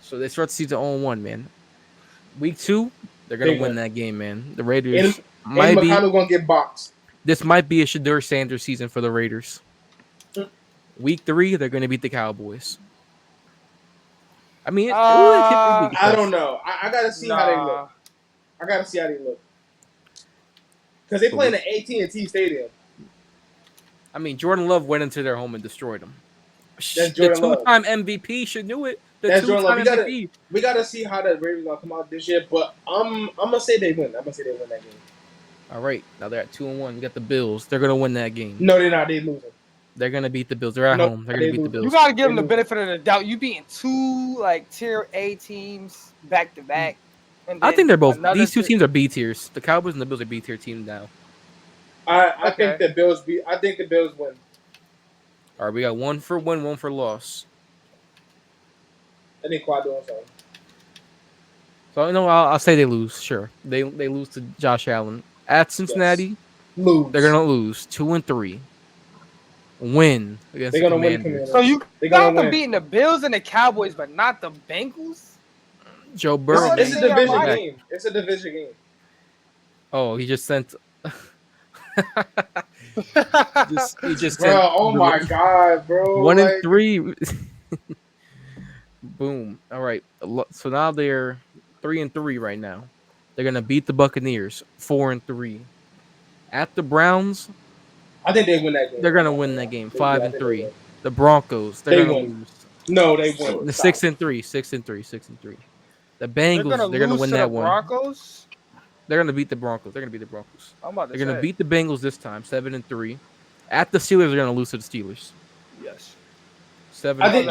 So they start the season 0-1, man. Week 2, they're gonna Big win win. that game, man. The Raiders And might be. McConnell gonna get boxed. This might be a Shadur Sanders season for the Raiders. Mm. Week 3, they're gonna beat the Cowboys. I mean, I don't know. I gotta see how they look. Nah. I gotta see how they look. Because they play in the AT&T Stadium. I mean, Jordan Love went into their home and destroyed them. That's The Jordan Love. two-time MVP should knew it. The That's Jordan Love. two-time MVP. We gotta see how the Ravens gonna come out this year, but I'm gonna say they win. I'm gonna say they win that game. All right, now they're at 2-1. We got the Bills. They're gonna win that game. No, they're not. They losing. They're gonna beat the Bills. They're at No, home. They're gonna they beat the lose. Bills. You gotta give them the They benefit of the doubt. You beating 2 like tier A teams back to back. and I then think they're both. another These two tier- teams are B tiers. The Cowboys and the Bills are B tier teams now. I Okay. think the Bills I think the Bills win. All right, we got 1 for win, 1 for loss. I think Quad doing something. So no, I'll say they lose. Sure, they lose to Josh Allen at Cincinnati. Lose. They're gonna lose 2-3. Win against They're the gonna win. Commanders. So you They're got gonna them win. beating the Bills and the Cowboys, but not the Bengals. Joe Burrow. It's a Burrow. division Back. game. It's a division game. Oh, he just sent. he just Bro, sent. oh my god, bro. 1 like, and 3. Boom. All right. So now they're 3-3 right now. They're gonna beat the Buccaneers 4-3. At the Browns, I think they win that game. they're gonna win that game Yeah, I think 5-3. they win. The Broncos, They they're gonna win. lose. No, they win. The Stop. 6-3. The Bengals, they're gonna lose win to that the one. Broncos. They're gonna beat the Broncos. I'm about to They're They're gonna beat the Bengals this time, 7-3. At the Steelers, they're gonna lose to the Steelers. Yes. 7. I think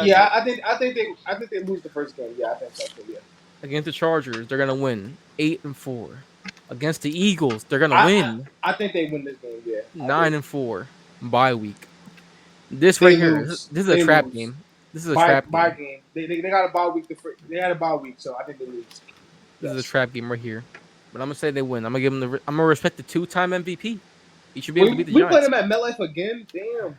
they lose the first game. Yeah, I think so too. Yeah. Against the Chargers, they're gonna win 8-4. Against the Eagles, they're gonna I, win I think they win this game. Yeah, I do. 9-4. Bye week. This They right here, lose. this is a They trap lose. game. This is a By trap by game. game. They got a bye week. They had a bye week, so I think they lose. This is a Yes. trap game right here. But I'm gonna say they win. I'm gonna give them the. I'm gonna respect the 2-time MVP. He should be able to beat the We played Giants. them at MetLife again. Damn.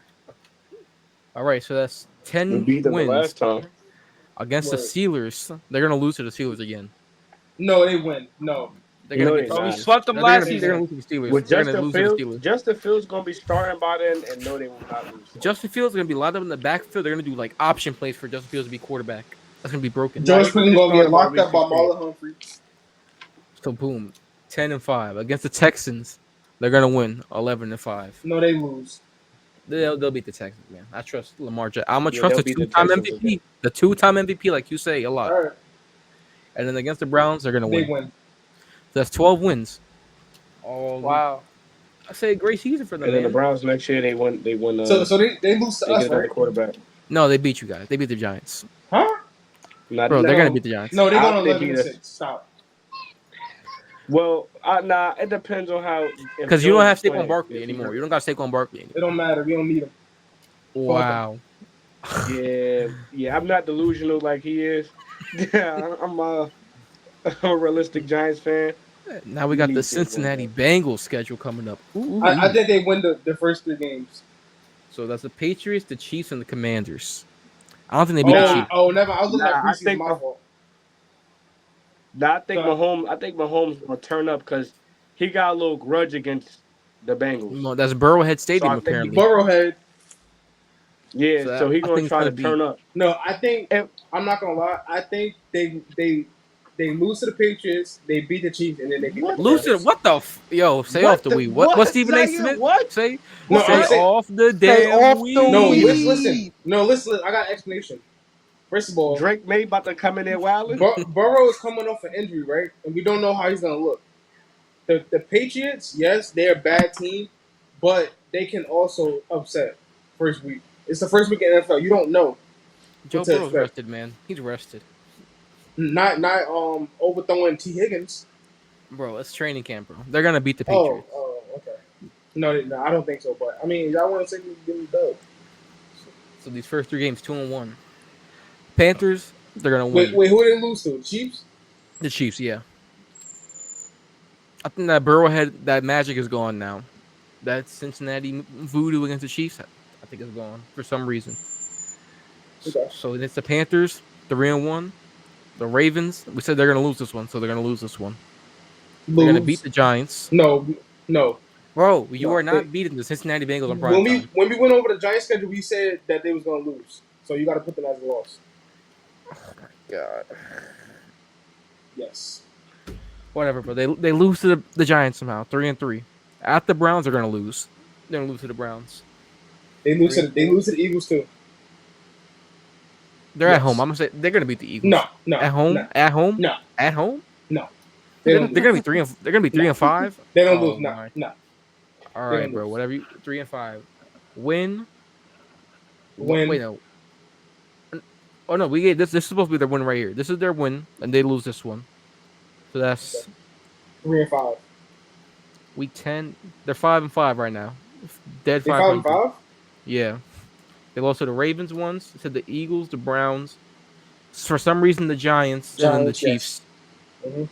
All right, so that's We 10 beat them the wins last time. against the Right. Steelers. They're gonna lose to the Steelers again. No, they win. No. They're No, gonna they beat the not. We Steelers. swept them No, last they're season. gonna lose to the Steelers. With They're gonna Justin lose to the Fields, Steelers. Justin Fields gonna be starting by then, and no, they will not lose. Justin Fields is gonna be lined up in the backfield. They're gonna do like option plays for Justin Fields to be quarterback. That's gonna be broken. Nah, George he gonna Clinton get gonna get started by locked up by week 16. Marlon Humphrey. So boom, 10-5 against the Texans. They're gonna win 11-5. No, they lose. They'll beat the Texans, man. I trust Lamar Jackson. I'm gonna Yeah, trust they'll the beat the 2-time Texans MVP. again. The 2-time MVP, like you say, a lot. All right. And then against the Browns, they're gonna They win. win. So that's 12 wins. All Wow. I say a great season for them, And then the man. Browns next year they win. They win. So they lose to they us, get another right? quarterback. No, they beat you guys. They beat the Giants. Huh? Not Bro, they're No. gonna beat the Giants. No, they're How going they 11 beat and us? 6. Stop. Well, nah. It depends on how. Because you don't have Fields is Saquon Barkley playing. anymore. You don't got Saquon Barkley anymore. It don't matter. We don't need them. Wow. Yeah. I'm not delusional like he is. Yeah, I'm a realistic Giants fan. Now we got Need the Saquon Cincinnati Bengals schedule coming up. Ooh, I think they win the first 3 games. So that's the Patriots, the Chiefs, and the Commanders. I don't think they beat the Chiefs. Never. I was looking Nah, at I preseason. think- My fault. Nah, I think So- Mahomes will turn up because he got a little grudge against the Bengals. No, that's Burrowhead Stadium, So I think apparently. Burrowhead. Yeah, So so I he's gonna think it's try gonna to be- turn up. No, I think If- I'm not gonna lie. I think they lose to the Patriots. They beat the Chiefs, and then they beat What? the Lucid, Commanders. what the yo? Say What off the the- weed. What what? Stephen A. Say it, Smith? what? Say No, say I'm saying- off the damn off the weed. No, weed. listen. No, listen. I got an explanation. First of all, Drake May about to come in there wilding. Burrow is coming off an injury, right? And we don't know how he's gonna look. The Patriots, yes, they're a bad team, but they can also upset first week. It's the first week in the NFL. You don't know. Joe What's that Burrow's expect? rested, man. He's rested, Not overthrowing T. Higgins. bro. It's training camp, bro. They're gonna beat the Oh, Patriots. okay. No, I don't think so. But I mean, y'all want to say give me dub. So these first 3 games, 2-1. Panthers, they're gonna win. Wait, who did they lose to? Chiefs? The Chiefs, yeah. I think that Burrowhead, that magic is gone now. That Cincinnati voodoo against the Chiefs, I think is gone for some reason. Okay. So it's the Panthers, 3-1. The Ravens, we said they're gonna lose this one, so they're gonna lose this one. They're gonna Lose. beat the Giants. No. Bro, you No, are not they- beating the Cincinnati Bengals on prime When time. we went over the Giants schedule, we said that they was gonna lose. So you got to put them as a loss. God. Yes. Whatever, bro. They lose to the Giants somehow, 3-3. At the Browns, they're gonna lose. They're gonna lose to the Browns. They lose to the Eagles too. They're Yes. at home. I'm gonna say they're gonna beat the Eagles. No. At home? No. At home? No. At home? They They're don't gonna lose. be 3 and they're gonna be 3 and 5. They don't Oh, lose. No. my. No. All They right, don't bro. lose. Whatever. 3 and 5. Win. Win. Wait, no. Oh no, we gave this. This is supposed to be their win right here. This is their win, and they lose this one. So that's 3 and 5. week 10. They're 5-5 right now. Dead They 5 and 500. 5. Yeah. They lost to the Ravens once, to the Eagles, the Browns, for some reason the Giants, and then the Giants, yes. Chiefs. Mhm.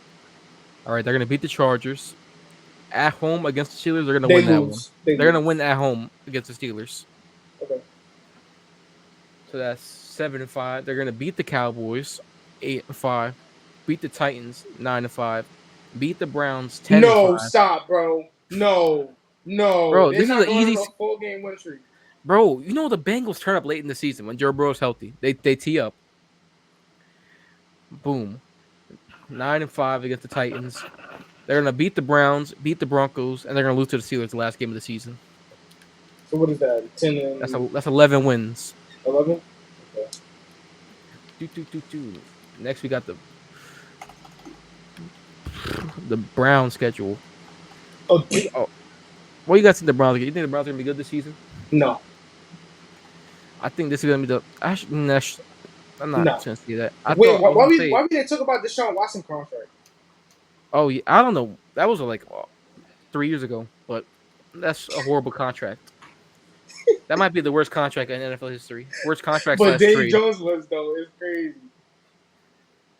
All right, they're gonna beat the Chargers at home against the Steelers. They're gonna They win that one. lose. They're gonna win at home against the Steelers. Okay. So that's 7-5. They're gonna beat the Cowboys 8-5. Beat the Titans 9-5. Beat the Browns 10-5. No, stop, bro. No. Bro, They're this is not an going easy on a 4-game win streak. Bro, you know the Bengals turn up late in the season when Joe Burrow's healthy. They tee up. Boom. 9-5 against the Titans. They're gonna beat the Browns, beat the Broncos, and they're gonna lose to the Steelers the last game of the season. So what is that? 10 and That's 11 wins. 11. Do. Next we got the Brown schedule. Oh, What you guys think the Browns? You think the Browns are gonna be good this season? no. I think this is gonna be the. I'm not No. gonna see that. I Wait, thought I was gonna say. why we didn't talk about Deshaun Watson contract? Oh yeah, I don't know. That was like 3 years ago, but that's a horrible contract. That might be the worst contract in NFL history. Worst contract But slash Dave trade Jones was though. It's crazy.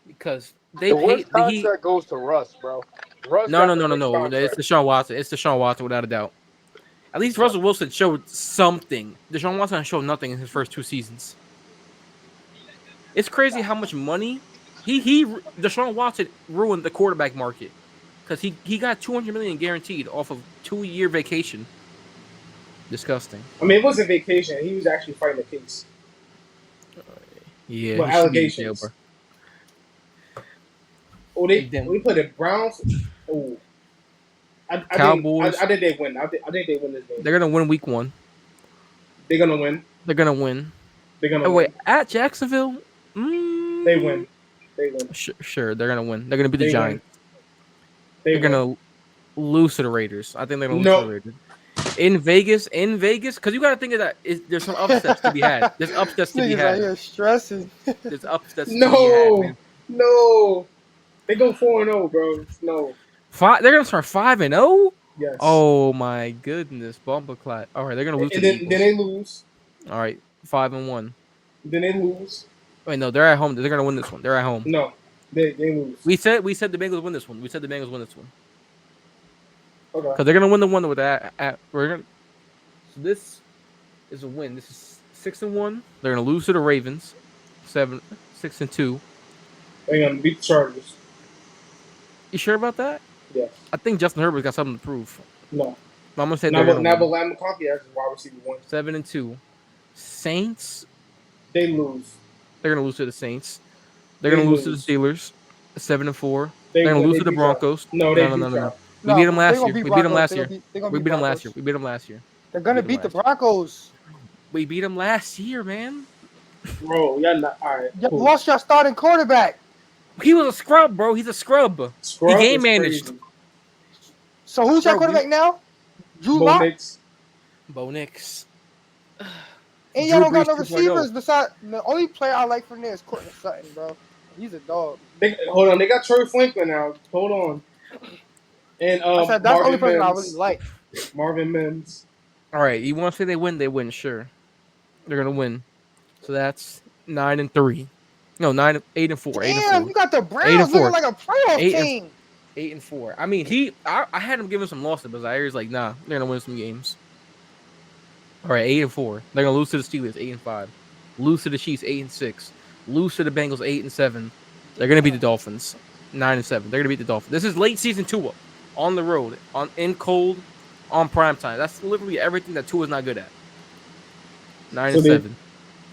because they The paid worst he. contract goes to Russ, bro. Russ No, got no, the no, no, worst no. It's contract. Deshaun Watson. It's Deshaun Watson without a doubt. At least Russell Wilson showed something. Deshaun Watson showed nothing in his first 2 seasons. It's crazy how much money Deshaun Watson ruined the quarterback market because he got $200 million guaranteed off of 2-year vacation. Disgusting. I mean, it wasn't vacation. He was actually fighting the case. Yeah, But he should be in jail, allegations. bro. Oh, And then we put the Browns. Oh, Cowboys. I think they win. I think they win this game. They're gonna win week 1. They're gonna win. They're gonna win. They're gonna Oh win. wait, at Jacksonville. They win. They win. Sure, they're gonna win. They're gonna beat the They win. Giants. They They're win. gonna lose to the Raiders. I think they're gonna lose No. to the Raiders. In Vegas, because you gotta think of that. There's some upsets to be had. There's upsets to be Niggas out had. here stressing. There's upsets to be No, had, man. no. They go 4-0, bro. No. They're gonna start 5-0. Yes. Oh my goodness, bumper clat. All right, they're gonna lose to and the then Eagles. they lose. All right, 5-1. Then they lose. Wait, no, they're at home. They're gonna win this one. They're at home. No, they lose. We said the Bengals win this one. We said the Bengals win this one Okay. because they're gonna win the one with that. We're gonna. So this is a win. This is 6-1. They're gonna lose to the Ravens, 6-2. They're gonna beat the Chargers. You sure about that? Yes. I think Justin Herbert's got something to prove. No. I'm gonna say Now, they're but gonna win. Lamb McConkey actually wide receiver 1. 7-2. Saints. They lose. They're gonna lose to the Saints. They're gonna lose to the Steelers. 7-4. They're gonna lose to the Broncos. No. We beat them last they gonna year. beat We beat them Broncos. last They year. gonna beat- they gonna We beat beat them last Broncos. year. We beat them last year. They're gonna beat beat them the last Broncos. We beat them last year, man. Bro, y'all not all right. You Cool. lost your starting quarterback. He was a scrub, bro. He's a scrub. Scrub he game is managed. crazy. So who's your Bro, quarterback now? Drew Bo Lock? Nix. Bo Nix. And y'all don't got Drew no Brees 2.0. receivers besides the only player I like from there is Courtney Sutton, bro. He's a dog. Hold on, they got Troy Franklin now. Hold on. And I said that's the only Marvin person I Mims. really like. Marvin Mims. All right, you want to say they win? They win, sure. They're gonna win. So that's 9-3. No, 8-4. Damn, you got the 8 and Browns 4. looking like a playoff 8 and- team. 8-4. I mean, I had him giving some losses, but Zaire's like, nah, they're gonna win some games. All right, 8-4. They're gonna lose to the Steelers, 8-5. Lose to the Chiefs, 8-6. Lose to the Bengals, 8-7. They're gonna beat the Dolphins, 9-7. They're gonna beat the Dolphins. This is late season Tua, on the road, in cold, on prime time. That's literally everything that Tua's not good at. 9-7,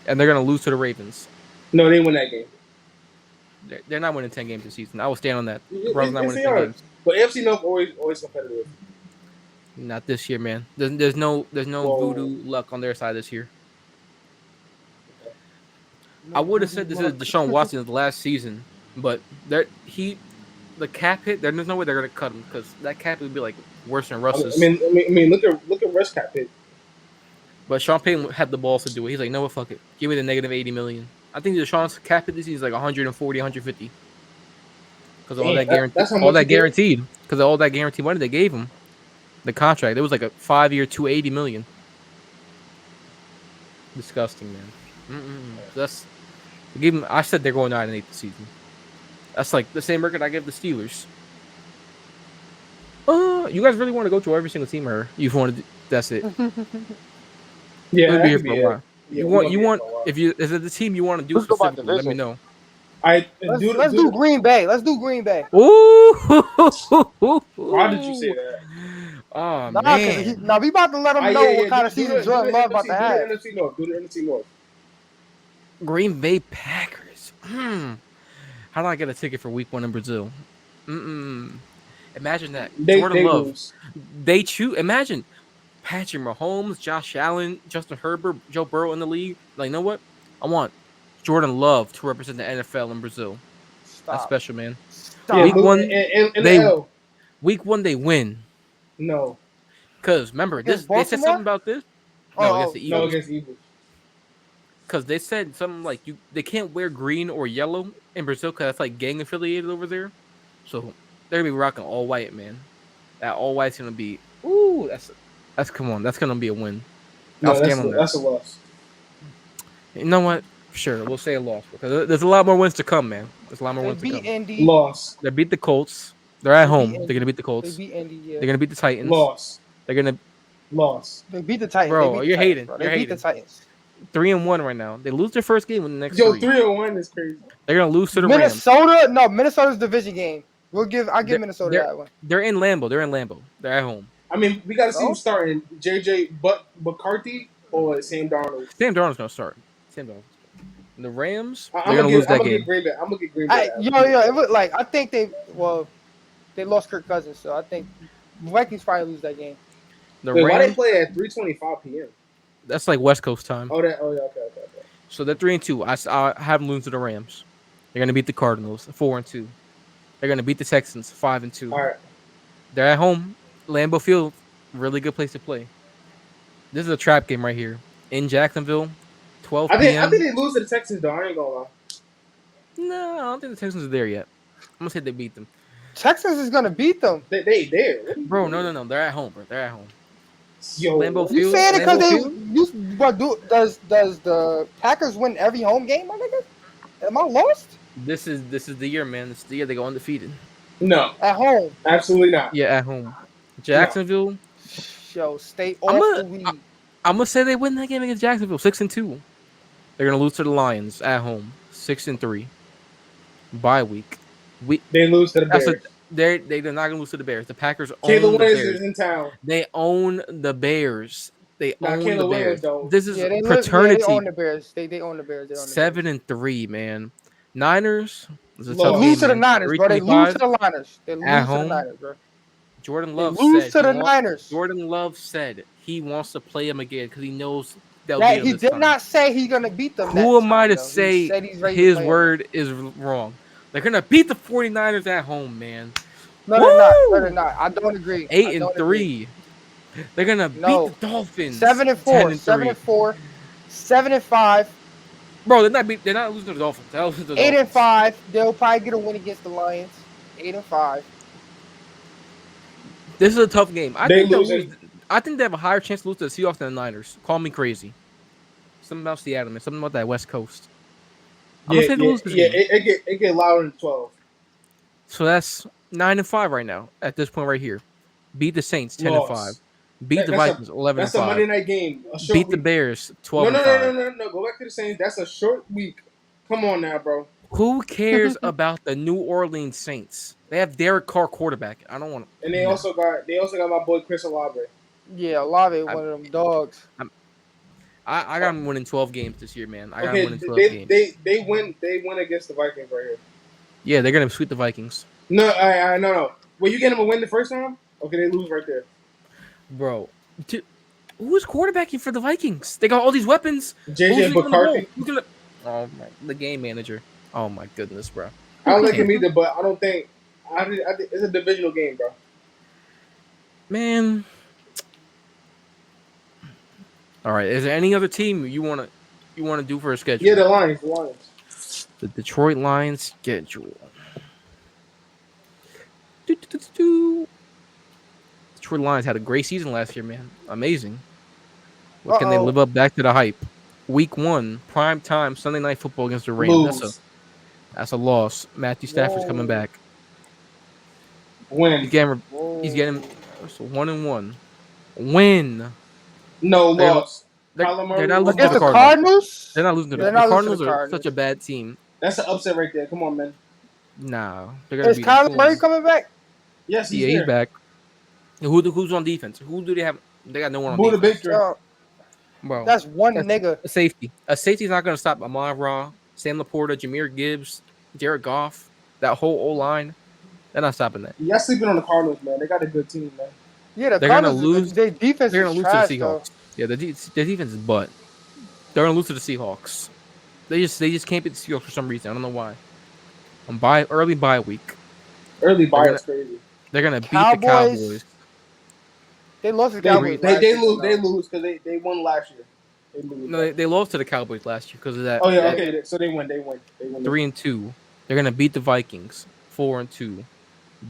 and they're gonna lose to the Ravens. No, they win that game. They're not winning 10 games this season. I will stand on that. Yes, Browns not yes, winning they 10 are. games. But AFC North always competitive. Not this year, man. There's no Whoa. voodoo luck on their side this year. I would have said this is Deshaun Watson the last season, but the cap hit. There's no way they're gonna cut him because that cap would be like worse than Russ's. I mean, look at Russ cap hit. But Sean Payton had the balls to do it. He's like, no, fuck it. Give me the negative $80 million. I think Deshaun's cap hit this season is like 140, 150. Because all that guaranteed, that's how all much that he gave? guaranteed, because all that guaranteed money they gave him, the contract. It was like a 5-year, $280 million. Disgusting, man. That's give him. I said they're going 9-8 this season. That's like the same record I gave the Steelers. You guys really want to go to every single team, or you want to? That's it. Yeah, We'll that be here could for be a it. while. Yeah, You we want? gonna You be here want? for a while. If you is it the team you want to do Let's go by specifically? Let me division. know. Let's do Green Bay. Let's do Green Bay. Ooh! Why did you say that? Oh Nah, man! now we about to let them know what kind of season Jordan Love about to have. Do the NFC North. Do the NFC North. Green Bay Packers. How do I get a ticket for Week 1 in Brazil? Imagine that. They Jordan Love. lose. They choose. Imagine Patrick Mahomes, Josh Allen, Justin Herbert, Joe Burrow in the league. Like, you know what? I want Jordan Love to represent the NFL in Brazil. That's Stop. special, man. Stop. Yeah, Week look, 1, and they- the L. Week 1 they win. No, Cause remember Against they said Baltimore? something about this. No, against the no Eagles. against the Eagles. because they said something like they can't wear green or yellow in Brazil because that's like gang affiliated over there. So they're gonna be rocking all white, man. That all white's gonna be that's come on, that's gonna be a win. I'll No, stand on that. that's a loss. You know what? Sure, we'll say a loss because there's a lot more wins to come, man. There's a lot more They wins to beat come. Indy. Loss. They beat the Colts. They're at They home. beat They're gonna beat the They Colts. beat Indy. Yeah. They're gonna beat the Titans. Loss. They're gonna Loss. They beat the Titans. Bro, They beat you're the Titans, hating. bro. You're They beat hating. the Titans. 3-1 right now. They lose their first game in the next Yo, three. 3-1 is crazy. They're gonna lose to the Rams. Minnesota? No, Minnesota's division game. I'll give They're- Minnesota that one. They're in Lambeau. They're at home. I mean, we got to see Oh. who's starting. JJ McCarthy or Sam Darnold. Sam Darnold's gonna start. Sam Darnold. The Rams, I'm they're gonna lose that I'm gonna game. get Green Bay. I'm gonna get Green Bay. It was like I think they lost Kirk Cousins, so I think Vikings probably lose that game. The Wait, why they Rams, play at 3:25 p.m.? that's like West Coast time. Oh, yeah, okay. So they're 3-2. I have them lose to the Rams. They're gonna beat the Cardinals 4-2. They're gonna beat the Texans 5-2. All right. They're at home. Lambeau Field, really good place to play. This is a trap game right here in Jacksonville. 12 I p.m. think they lose to the Texans, though. I ain't gonna lie. No, I don't think the Texans are there yet. I'm gonna say they beat them. Texas is gonna beat them. They there. What do you Bro, mean? no. They're at home, bro. They're at home. Yo, Lambeau You Field, saying it because Lambeau does the Packers win every home game, my nigga? Am I lost? This is the year, man. This is the year they go undefeated. No, At home. absolutely not. Yeah, at home. Jacksonville. Yo, stay I'm off a- the weed. I'm gonna say they win that game against Jacksonville, 6-2. They're gonna lose to the Lions at home, 6-3. Bye week. They lose to the That's Bears. they're not gonna lose to the Bears. The Packers own Caleb the Williams Bears. is in town. They own the Bears. They Nah, own the Caleb Williams Bears. don't. This is Yeah, they paternity. own the Bears. They own the Bears. They own the Bears. 7-3, man. Niners. This is a Lost. tough They lose game, to the man. Niners, bro. They lose 325. to the Niners. They lose to the home. Niners, bro. Jordan They Love lose said to he the wants- Niners. Jordan Love said he wants to play him again because he knows they'll That beat him he this did time. not say he's gonna beat them. Who that am I time, to though. He say said he's ready to his play 'em. word is wrong? They're gonna beat the 49ers at home, man. No, they're not. No, Woo! they're not. I don't agree. I 8-3. They're gonna No. beat the Dolphins. 7-4. 10-3. 7-4. 7-5. Bro, they're not losing to the Dolphins. They're losing to the Dolphins. 8-5. They'll probably get a win against the Lions. 8-5. This is a tough game. I They think they'll losing. lose. I think they have a higher chance to lose to the Seahawks than the Niners. Call me crazy. Something about Seattle, man. Something about that West Coast. I'm gonna say they lose this game. It get louder than 12. So that's 9-5 right now at this point right here. Beat the Saints 10-5. Loss. Beat the That's a- Vikings That's a 11-5. Monday night game. A short Beat the week. Bears No. 12-5. Go back to the Saints. That's a short week. Come on now, bro. Who cares about the New Orleans Saints? They have Derek Carr quarterback. I don't want to. And they also got my boy Chris Olave. Yeah, Olave, one of them dogs. I got them winning 12 games this year, man. I got them Okay, winning 12 games. they win against the Vikings right here. Yeah, they're gonna sweep the Vikings, No, no. Well, you get them a win the first time. Okay, they lose right there. bro. Who's quarterbacking for the Vikings? They got all these weapons. JJ Who's gonna McCarthy. roll? Who's gonna? Oh my, the game manager. Oh my goodness, bro. I don't like him either, but I don't think. I think it's a divisional game, bro. Man. All right. Is there any other team you wanna do for a schedule? Yeah, the Lions. The Detroit Lions schedule. Detroit Lions had a great season last year, man. Amazing. What can they Uh-oh. live up back to the hype? Week 1, prime time, Sunday night football against the Rams. Lose. That's a loss. Matthew Stafford's coming Whoa. back. Win. He's getting Whoa. so 1-1. Win. No They're- loss. They're, Kyler Murray they're not was losing to Against the the Cardinals. Cardinals? They're not losing to They're the not losing to Cardinals. the Are Cardinals. such a bad team. That's an upset right there. Come on, man. Nah, they're gonna Is be. Kyler Murray coming back? Yes, he's Yeah, here. he's back. Who's on defense? Who do they have? They got no one on Buda defense. Baker. Yo, Bro, that's one That's- nigga. a safety. A safety's not going to stop Amon Ra, Sam Laporta, Jameer Gibbs, Jared Goff. That whole O line, they're not stopping that. Y'all sleeping on the Cardinals, man. They got a good team, man. Yeah, the They're gonna Cardinals. lose- Their defense They're going is to lose trash, to the though. Seahawks. Yeah, the defense is butt. They're going to lose to the Seahawks. They just can't beat the Seahawks for some reason. I don't know why. Early bye week. Early buy They're is crazy. They're going to beat the Cowboys. Cowboys. They lost to the They Cowboys. they last year, lose. though. They lose because they won last year. They lose. No, they lost to the Cowboys last year because of that. Oh yeah, that okay. So they win. They win. 3-2. They're gonna beat the Vikings 4-2.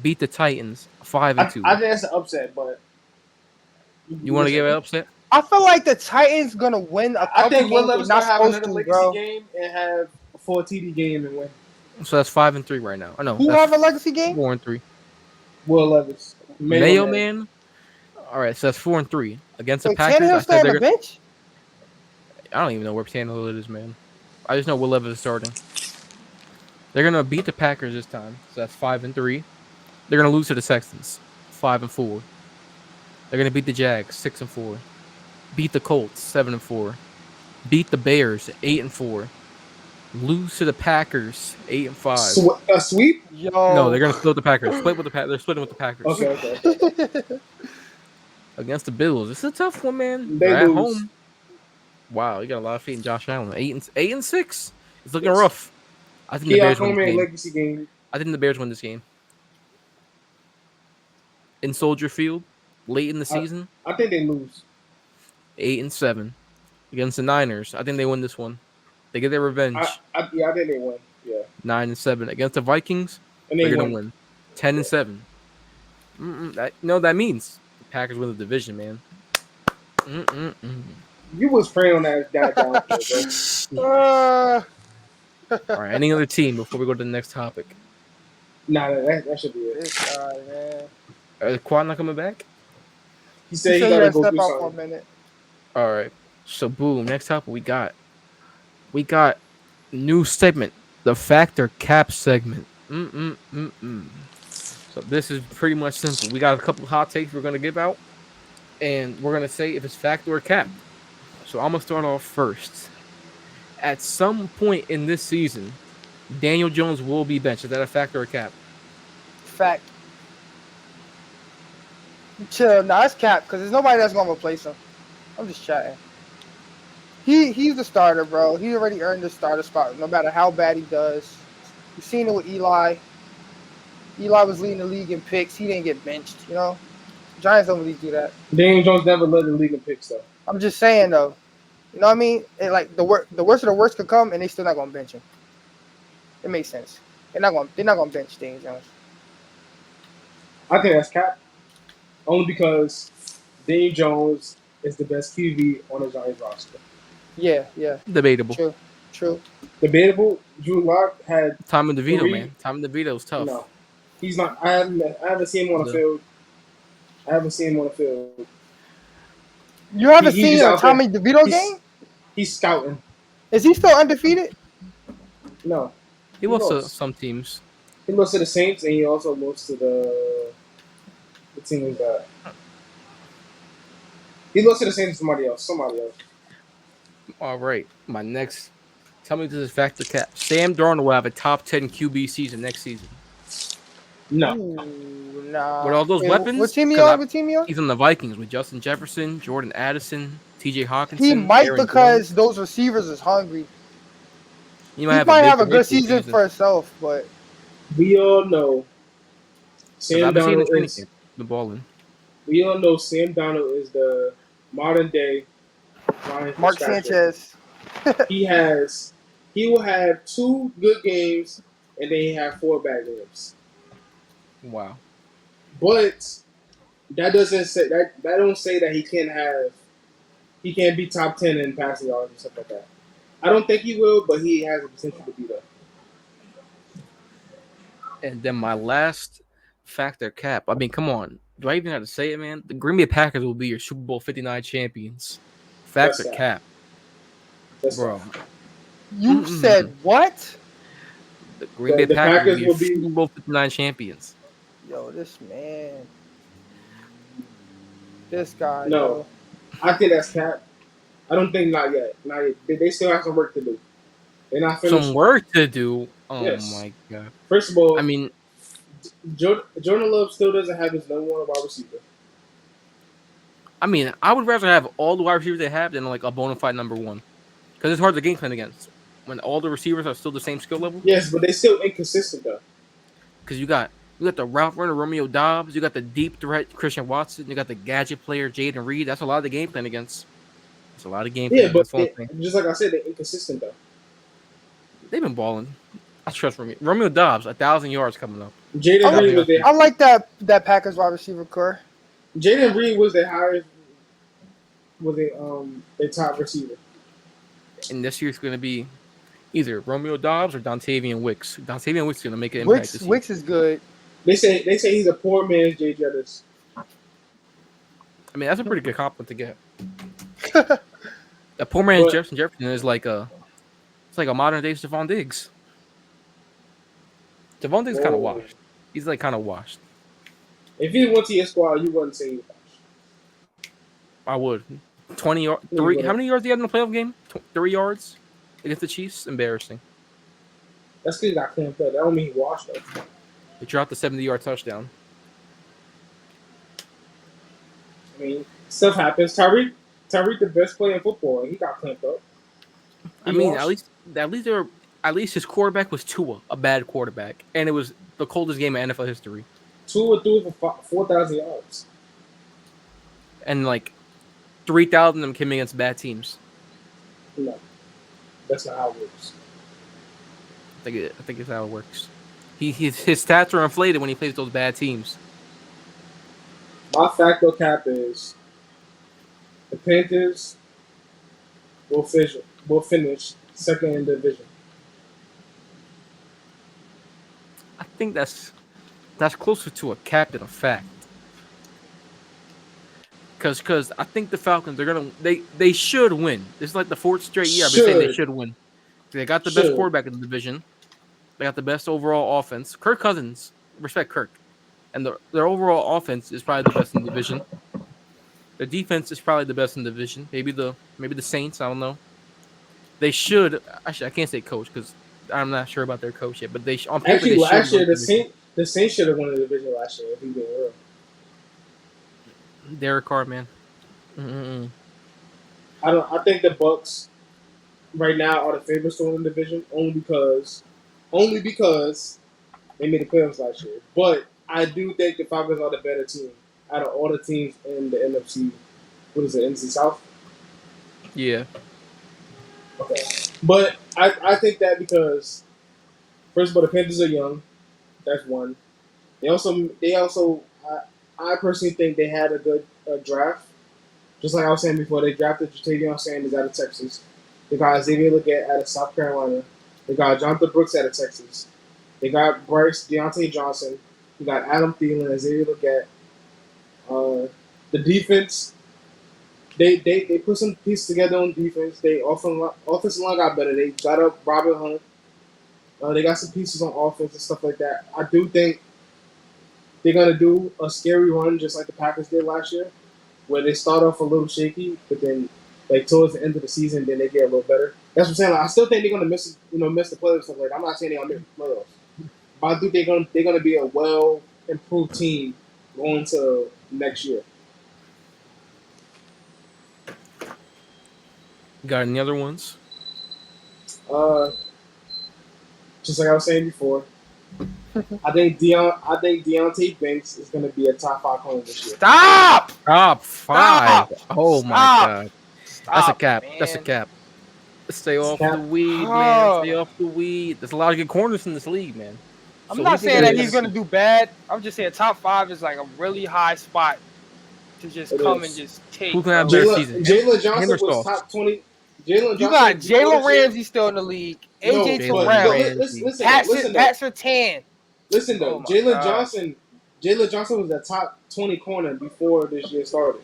Beat the Titans I 5-2. think that's an upset, but You want to give it upset? I feel like the Titans gonna win a I couple think Will games they're Levis not gonna have supposed another to, legacy bro. game and have a full TD game and win. So that's 5-3 right now. I know. Who That's have a legacy game? 4-3. Will Levis, Mayo man. All right, so that's 4-3 against the Wait, Packers. I Tannehill's still said on they're the gonna. bench? I don't even know where Tannehill is, man. I just know Will Levis is starting. They're gonna beat the Packers this time, so that's 5-3. They're gonna lose to the Texans, 5-4. They're gonna beat the Jags, 6-4. Beat the Colts, 7-4. Beat the Bears, 8-4. Lose to the Packers, 8-5. A sweep? Yo. No, they're gonna split the Packers. Split with the They're splitting with the Packers. Okay. Against the Bills, this is a tough one, man. They They're at lose. home. Wow, you got a lot of faith in Josh Allen. 8-6. It's looking Yes. rough. I think the Keon Bears win this Coleman game. legacy game. I think the Bears win this game. In Soldier Field, late in the season, I think they lose. 8-7 against the Niners. I think they win this one. They get their revenge. I think they win. Yeah, 9-7 against the Vikings. and They're they gonna win. win. 10-7. That means the Packers win the division, man. You was praying on that downfield, bro. All right, any other team before we go to the next topic? Nah, that should be it. This guy, man. Is Quad not coming back? He said he He gotta gotta go step do out for a something. minute. All right. So boom, next topic we got new segment, the Factor Cap segment. So this is pretty much simple. We got a couple hot takes we're gonna give out, and we're gonna say if it's fact or cap. So I'm gonna start off first. At some point in this season, Daniel Jones will be benched. Is that a fact or a cap? Fact. Chill. Nah, it's cap because there's nobody that's gonna replace him. I'm just chatting. He's the starter, bro. He already earned the starter spot, no matter how bad he does. You've seen it with Eli. Eli was leading the league in picks. He didn't get benched, you know? Giants don't really do that. Daniel Jones never led the league in picks, though. I'm just saying, though. You know what I mean? Like the worst of the worst could come, and they still not gonna bench him. It makes sense. They're not gonna bench Daniel Jones. I think that's cap. Only because Daniel Jones is the best QB on the Giants roster. Yeah, Debatable. true. Debatable. Drew Lock had Tommy DeVito, Three. man. Tommy DeVito's tough. no. He's not. I haven't seen him on the No. field. I haven't seen him on the field. You haven't He's seen just a out there. Tommy DeVito He's- game? He's scouting. Is he still undefeated? No, He lost to lost. some teams. he lost to the Saints, and he also lost to the team we got. He lost to the Saints to somebody else. All right. My next. Tell me if this is fact or cap. Sam Darnold will have a top 10 QB season next season. No, Ooh, nah. With all those weapons? What team he 'Cause on? What team he on? He's on the Vikings with Justin Jefferson, Jordan Addison, TJ Hawkinson. He might Aaron because Jones. those receivers is hungry. He He might might have a Baker good Mayfield season for himself, but we all know 'Cause Sam I've been seeing the Darnold training is. camp, the balling. We all know Sam Darnold is the modern day Ryan Mark Fitzpatrick. Sanchez. He will have 2 good games, and then he have 4 bad games. Wow. But that doesn't say that don't say that he can't be top 10 in passing yards and stuff like that. I don't think he will, but he has the potential to be there. And then my last factor cap. I mean, come on. Do I even have to say it, man? The Green Bay Packers will be your Super Bowl 59 champions. Factor That's cap, That's bro. You said what? The Green Bay The Packers will Packers be will your be- Super Bowl 59 champions. Yo, this man. This guy. No. Yo. I think that's cap. I don't think not yet. Not yet. They still have some work to do. They're not finished. Some work to do. Oh Yes. my god. First of all, I mean, Jordan Love still doesn't have his number 1 wide receiver. I would rather have all the wide receivers they have than like a bona fide number 1, because it's hard to game plan against when all the receivers are still the same skill level. Yes, but they still inconsistent though. Because you got the route runner Romeo Dobbs, you got the deep threat Christian Watson, you got the gadget player Jaden Reed. That's a lot of the game plan against. It's a lot of game Yeah, plan. but That's one thing. just like I said, they're inconsistent though. They've been balling. I trust Romeo Dobbs, 1,000 yards coming up. Jaden Reed was their I like that Packers wide receiver core. Jaden Reed was their highest was their top receiver. And this year's going to be either Romeo Dobbs or Dontavian Wicks. Dontavian Wicks is going to make an impact this year. Wicks is good. They say he's a poor man's Jay Jettis. I mean, that's a pretty good compliment to get. That poor man's Jefferson is like it's like a modern day Stephon Diggs. Stephon Diggs kind of washed. He's like kind of washed. If he went to your squad, you wouldn't say he washed. I would. 20 yards. 3. How many yards did he have in the playoff game? 3 yards against the Chiefs. Embarrassing. That's because he got clamped up. That don't mean he washed though. He dropped the 70-yard touchdown. I mean, stuff happens. Tyreek, the best player in football, and he got clamped up. I mean, at least his quarterback was Tua, a bad quarterback, and it was the coldest game in NFL history. Tua threw for 4,000 yards, and like 3,000 of them came against bad teams. No, that's not how it works. I think it's how it works. His stats are inflated when he plays those bad teams. My facto cap is the Panthers will finish second in the division. I think that's closer to a cap than a fact. Because I think the Falcons they should win. This is like the 4th straight year I've been saying they should win. They got the best quarterback in the division. They got the best overall offense. Kirk Cousins, respect Kirk, and their overall offense is probably the best in the division. Their defense is probably the best in the division. Maybe the Saints. I don't know. They should. Actually, I can't say coach because I'm not sure about their coach yet. But on paper, actually, last year the Saints should have won the division last year if we being real. Derek Carr, man. Mm-mm. I think the Bucks right now are the favorites to win the division only because they made the playoffs last year. But I do think the Falcons are the better team out of all the teams in the NFC. What is it, NFC South? Yeah. Okay. But I think that because, first of all, the Panthers are young. That's one. They also I personally think they had a good draft. Just like I was saying before, they drafted Jatavion Sanders out of Texas. They got Xavier Legette out of South Carolina. They got Jonathan Brooks out of Texas. They got Deontay Johnson. We got Adam Thielen and Xavier Legette. The defense, they put some pieces together on defense. They offensive line got better. They got up Robert Hunt. They got some pieces on offense and stuff like that. I do think they're gonna do a scary run just like the Packers did last year, where they start off a little shaky, but then like towards the end of the season, then they get a little better. That's what I'm saying. Like, I still think they're gonna miss the playoffs and stuff like that. I'm not saying they're gonna miss the playoffs, but I think they're gonna be a well improved team going to next year. Got any other ones? Just like I was saying before, I think Deontay Banks is going to be a top 5 corner this year. Stop! Top 5. Oh my God. Stop, That's a cap. man. That's a cap. Stay off cap. the weed, man. Stay off the weed. There's a lot of good corners in this league, man. I'm So not we can saying go that with he's going to do bad. I'm just saying top 5 is like a really high spot to just It come is. and just take. Who's gonna have bro. better season? Jalen Johnson was Henderson. top 20. Jalen You got Johnson. Jalen Ramsey still in the league. AJ Jalen Terrell. Ramsey. Listen, Pat Surtain. Listen though, Oh my Jalen gosh. Johnson was a top 20 corner before this year started.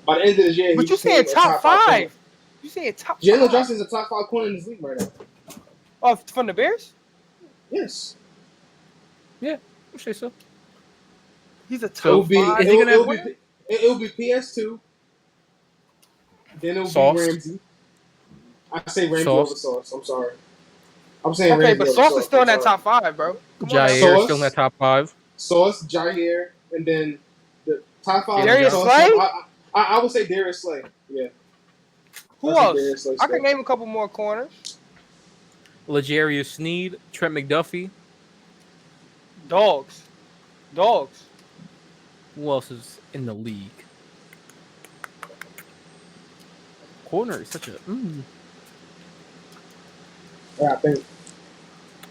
By the end of this year, But he you saying became a top corner. 5. You saying top 5. Jalen Johnson's a top 5 corner in this league right now. Oh, from the Bears? Yes. Yeah, I'll say so. He's a It'll top be 5. Is he gonna it'll have- it'll be PS2. Then it'll Sauce. be Ramsey. I say Ramsey Sauce. over Sauce. I'm sorry. I'm saying Okay, Ramsey but over Sauce is still in I'm that sorry. top 5, bro. Come on. now. Jair Sauce. still in that top 5. Sauce, Jair, and then the top 5. Darius Sauce, Slay? I would say Darius Slay. Yeah. Who I think else? Darius Slay I still. can name a couple more corners. L'Jarius Sneed, Trent McDuffie. Dogs. Who else is in the league? corner is such a. Yeah, I think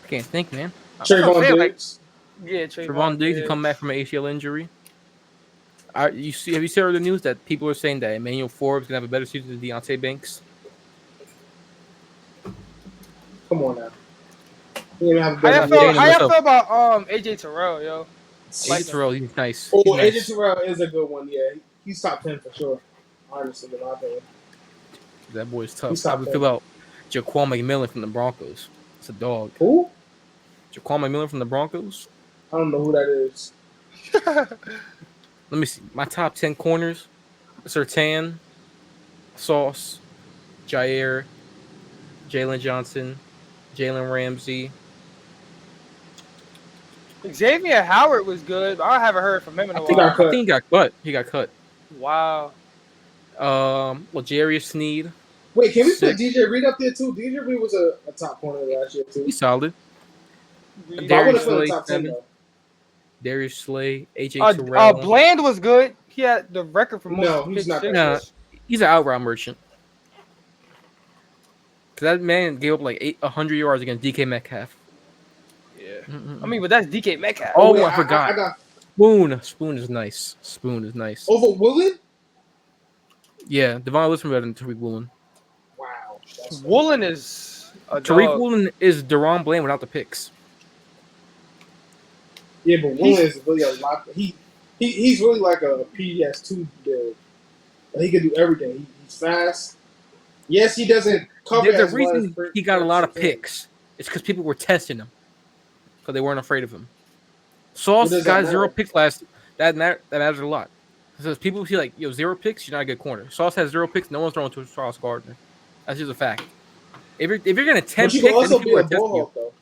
I can't think, man. Trayvon saying, like, Diggs. Yeah, Trevon Diggs can come back from an ACL injury. Have you seen the news that people are saying that Emmanuel Forbes gonna have a better season than Deontay Banks? Come on now. He didn't have a How y'all better feel- year. feel? How y'all myself. feel about AJ Terrell, yo? AJ Terrell, he's nice. Oh, He's AJ nice. Terrell is a good one. Yeah, he's top 10 for sure. Honestly, in my opinion. That boy's tough. He's How top we 10. feel about Jaquan McMillan from the Broncos? It's a dog. Who? Jaquan McMillan from the Broncos. I don't know who that is. Let me see. My top 10 corners: Sertan, Sauce, Jair, Jalen Johnson, Jalen Ramsey. Xavier Howard was good, but I haven't heard from him in a I think, while. got cut. I think he got cut. He got cut. Wow. Jarius Sneed. Wait, can we Sick. put DJ Reed up there too? DJ Reed was a top corner last year too. He's solid. But I Darius wouldn't put him Slay, top 10 7. though. Darius Slay, AJ Terrell. Bland was good. He had the record for most No, he's pick not sixes. that He's an out route merchant. Cause that man gave up like 100 yards against DK Metcalf. Yeah. Mm-mm. I mean, but that's DK Metcalf. Oh, wait, I forgot. I got Spoon is nice. Spoon is nice. over Woolen. Yeah, Devon Listen better than Tariq Woolen. Wow. That's Woolen is a Tariq dog. Woolen is Deron Bland without the picks. Yeah, but Woolen is really a lot. He's really like a PS2 build. He can do everything. He's fast. Yes, he doesn't cover The as well reason as he got a lot of Sertan. picks is because people were testing him because they weren't afraid of him. What Sauce does got that 0 matter? picks last. That matters a lot. Because people feel like 0 picks, you're not a good corner. Sauce has 0 picks. No one's throwing to Sauce Gardner. That's just a fact. If you're gonna 10 But you picks, can also then be people a are testing ball you. hawk though.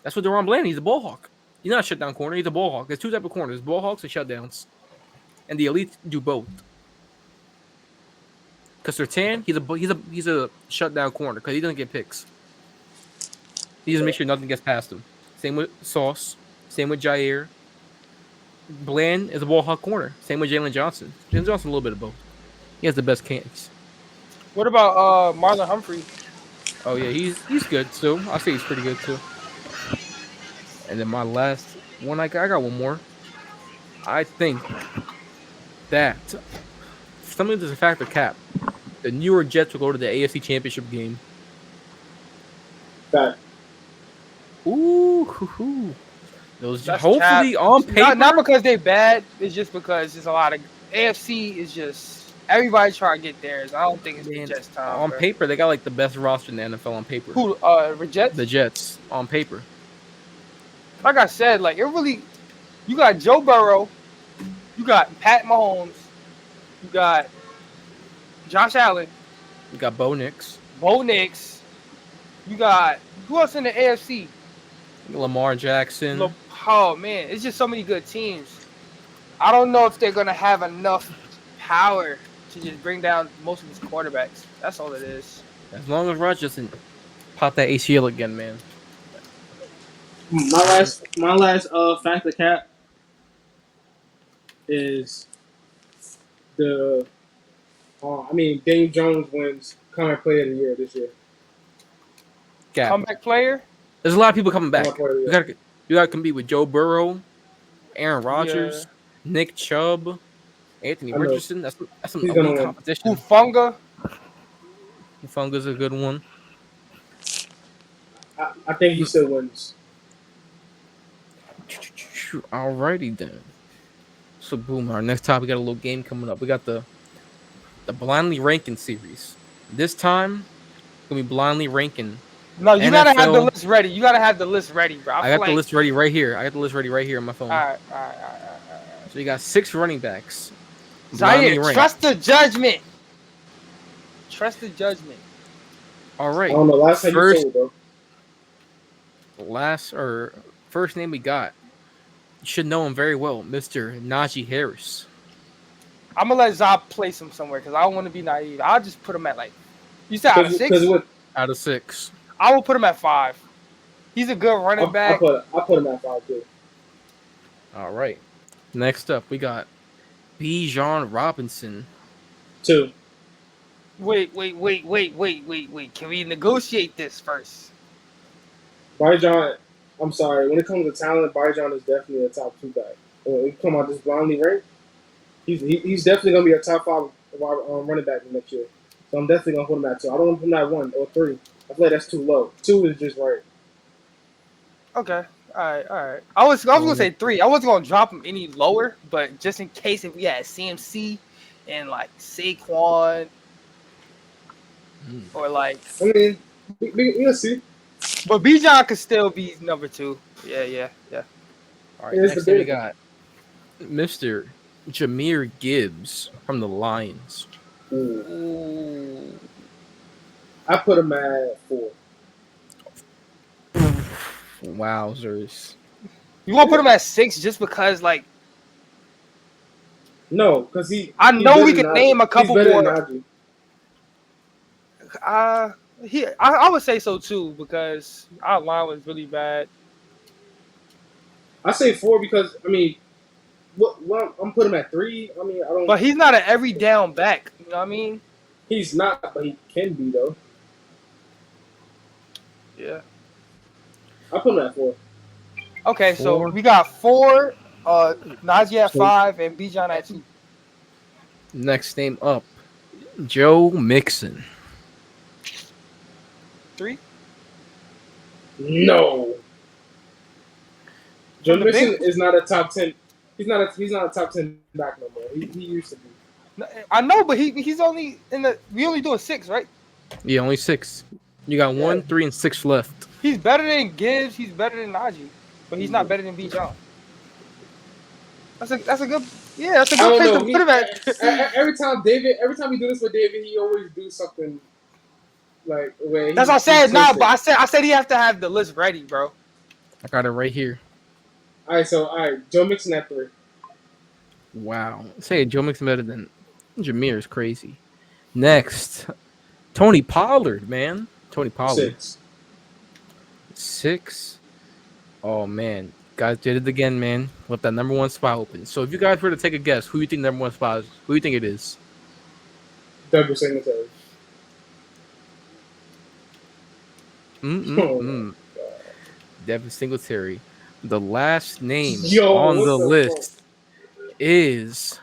That's what Deron Bland. He's a ball hawk. He's not a shutdown corner. He's a ball hawk. There's 2 types of corners: ball hawks and shutdowns. And the elite do both. Because Sertan, he's a shutdown corner because he doesn't get picks. He just makes sure nothing gets past him. Same with Sauce. Same with Jair. Bland is a ball hawk corner. Same with Jalen Johnson. Jalen Johnson a little bit of both. He has the best cans. What about Marlon Humphrey? Oh yeah, he's good too. I say he's pretty good too. And then my last one, I got one more. I think that something to the factor cap. The New York Jets will go to the AFC Championship game. Fact. Ooh, hoo-hoo. Those That's hopefully cap. on paper. Not because they bad. It's just because there's a lot of AFC is just everybody trying to get theirs. I don't think it's the Man, Jets time. on bro. paper, they got like the best roster in the NFL on paper. Who Jets? The Jets on paper. Like I said, like it really. You got Joe Burrow, you got Pat Mahomes, you got Josh Allen, We got Bo Nix, Bo Nix, you got who else in the AFC? Lamar Jackson. Oh man, it's just so many good teams. I don't know if they're gonna have enough power to just bring down most of these quarterbacks. That's all it is. As long as Rodgers doesn't pop that ACL again, man. My last factor cap is the Daniel Jones wins comeback player of the year this year. Gap. Comeback player. There's a lot of people coming back. Comeback player of the year. You gotta compete with Joe Burrow, Aaron Rodgers, Nick Chubb, Anthony I know. Richardson. That's some He's gonna elite win. competition. Hufunga. Funga's a good one. I think he still wins. Alrighty then. So boom, our next topic, we got a little game coming up. We got the blindly ranking series. This time, gonna be blindly ranking. No, you gotta have the NFL. list ready. You gotta have the list ready, bro. I got the list ready right here. I got the list ready right here on my phone. All right. So you got 6 running backs. blindly Zaire, ranked. trust the judgment. Trust the judgment. All I right. don't know. Last time First- you told, bro. First name we got. You should know him very well, Mr. Najee Harris. I'm gonna let Zab place him somewhere because I don't want to be naive. I'll just put him at like. You said out of 6. Because what? Out of 6. I will put him at 5. He's a good running I back. put him at 5 too. All right. Next up, we got Bijan Robinson. 2. Wait. Can we negotiate this first? Bijan, I'm sorry. When it comes to talent, Bijan is definitely a top 2 guy. When you come out this blindly ranked, he's definitely gonna be a top 5 running back next year. So I'm definitely gonna put him at 2. I don't want to put him at 1 or 3. I feel like that's too low. 2 is just right. Okay. All right. I was gonna say 3. I wasn't gonna drop him any lower, but just in case if we had CMC and like Saquon or like, I mean, we'll see. but Bijan could still be number 2. Yeah. All right, Here's next the thing we big- got Mr. Jameer Gibbs from the Lions. Ooh. Ooh. I put him at 4. Wowzers. You want to put him at 6 just because like No, because I he's know better we than could Najee. name a couple He's better more. than Najee. I would say so too because our line was really bad. I say 4 because I mean, what I'm putting him at 3. I mean, I don't. But he's not an every down back. You know what I mean? He's not, but he can be though. Yeah. I put him at 4. Okay, so 4. we got 4, Najee at So- 5, and Bijan at 2. Next name up, Joe Mixon. 3. No. Joe From the Mixon big- is not a top 10. He's not a top 10 back no more. He used to be. I know, but he's only in the. We only doing 6, right? Yeah, only 6. You got 1, Yeah. 3, and 6 left. He's better than Gibbs. He's better than Najee, but he's not better than Bijan. That's a good. Yeah, that's a I good don't place know. to put him at. Every time we do this with David, he always do something like where. That's what I said. Nah, but I said he have to have the list ready, bro. I got it right here. All right, Joe Mixon at 3. Wow. Say Joe Mixon better than Jameer is crazy. Next, Tony Pollard, man. Tony Pollard. 6. Oh, man. Guys did it again, man. Left that number 1 spot open. So if you guys were to take a guess, who you think number 1 spot is? Who you think it is? Double Singletary. Devin Singletary. The last name Yo, on what the the list is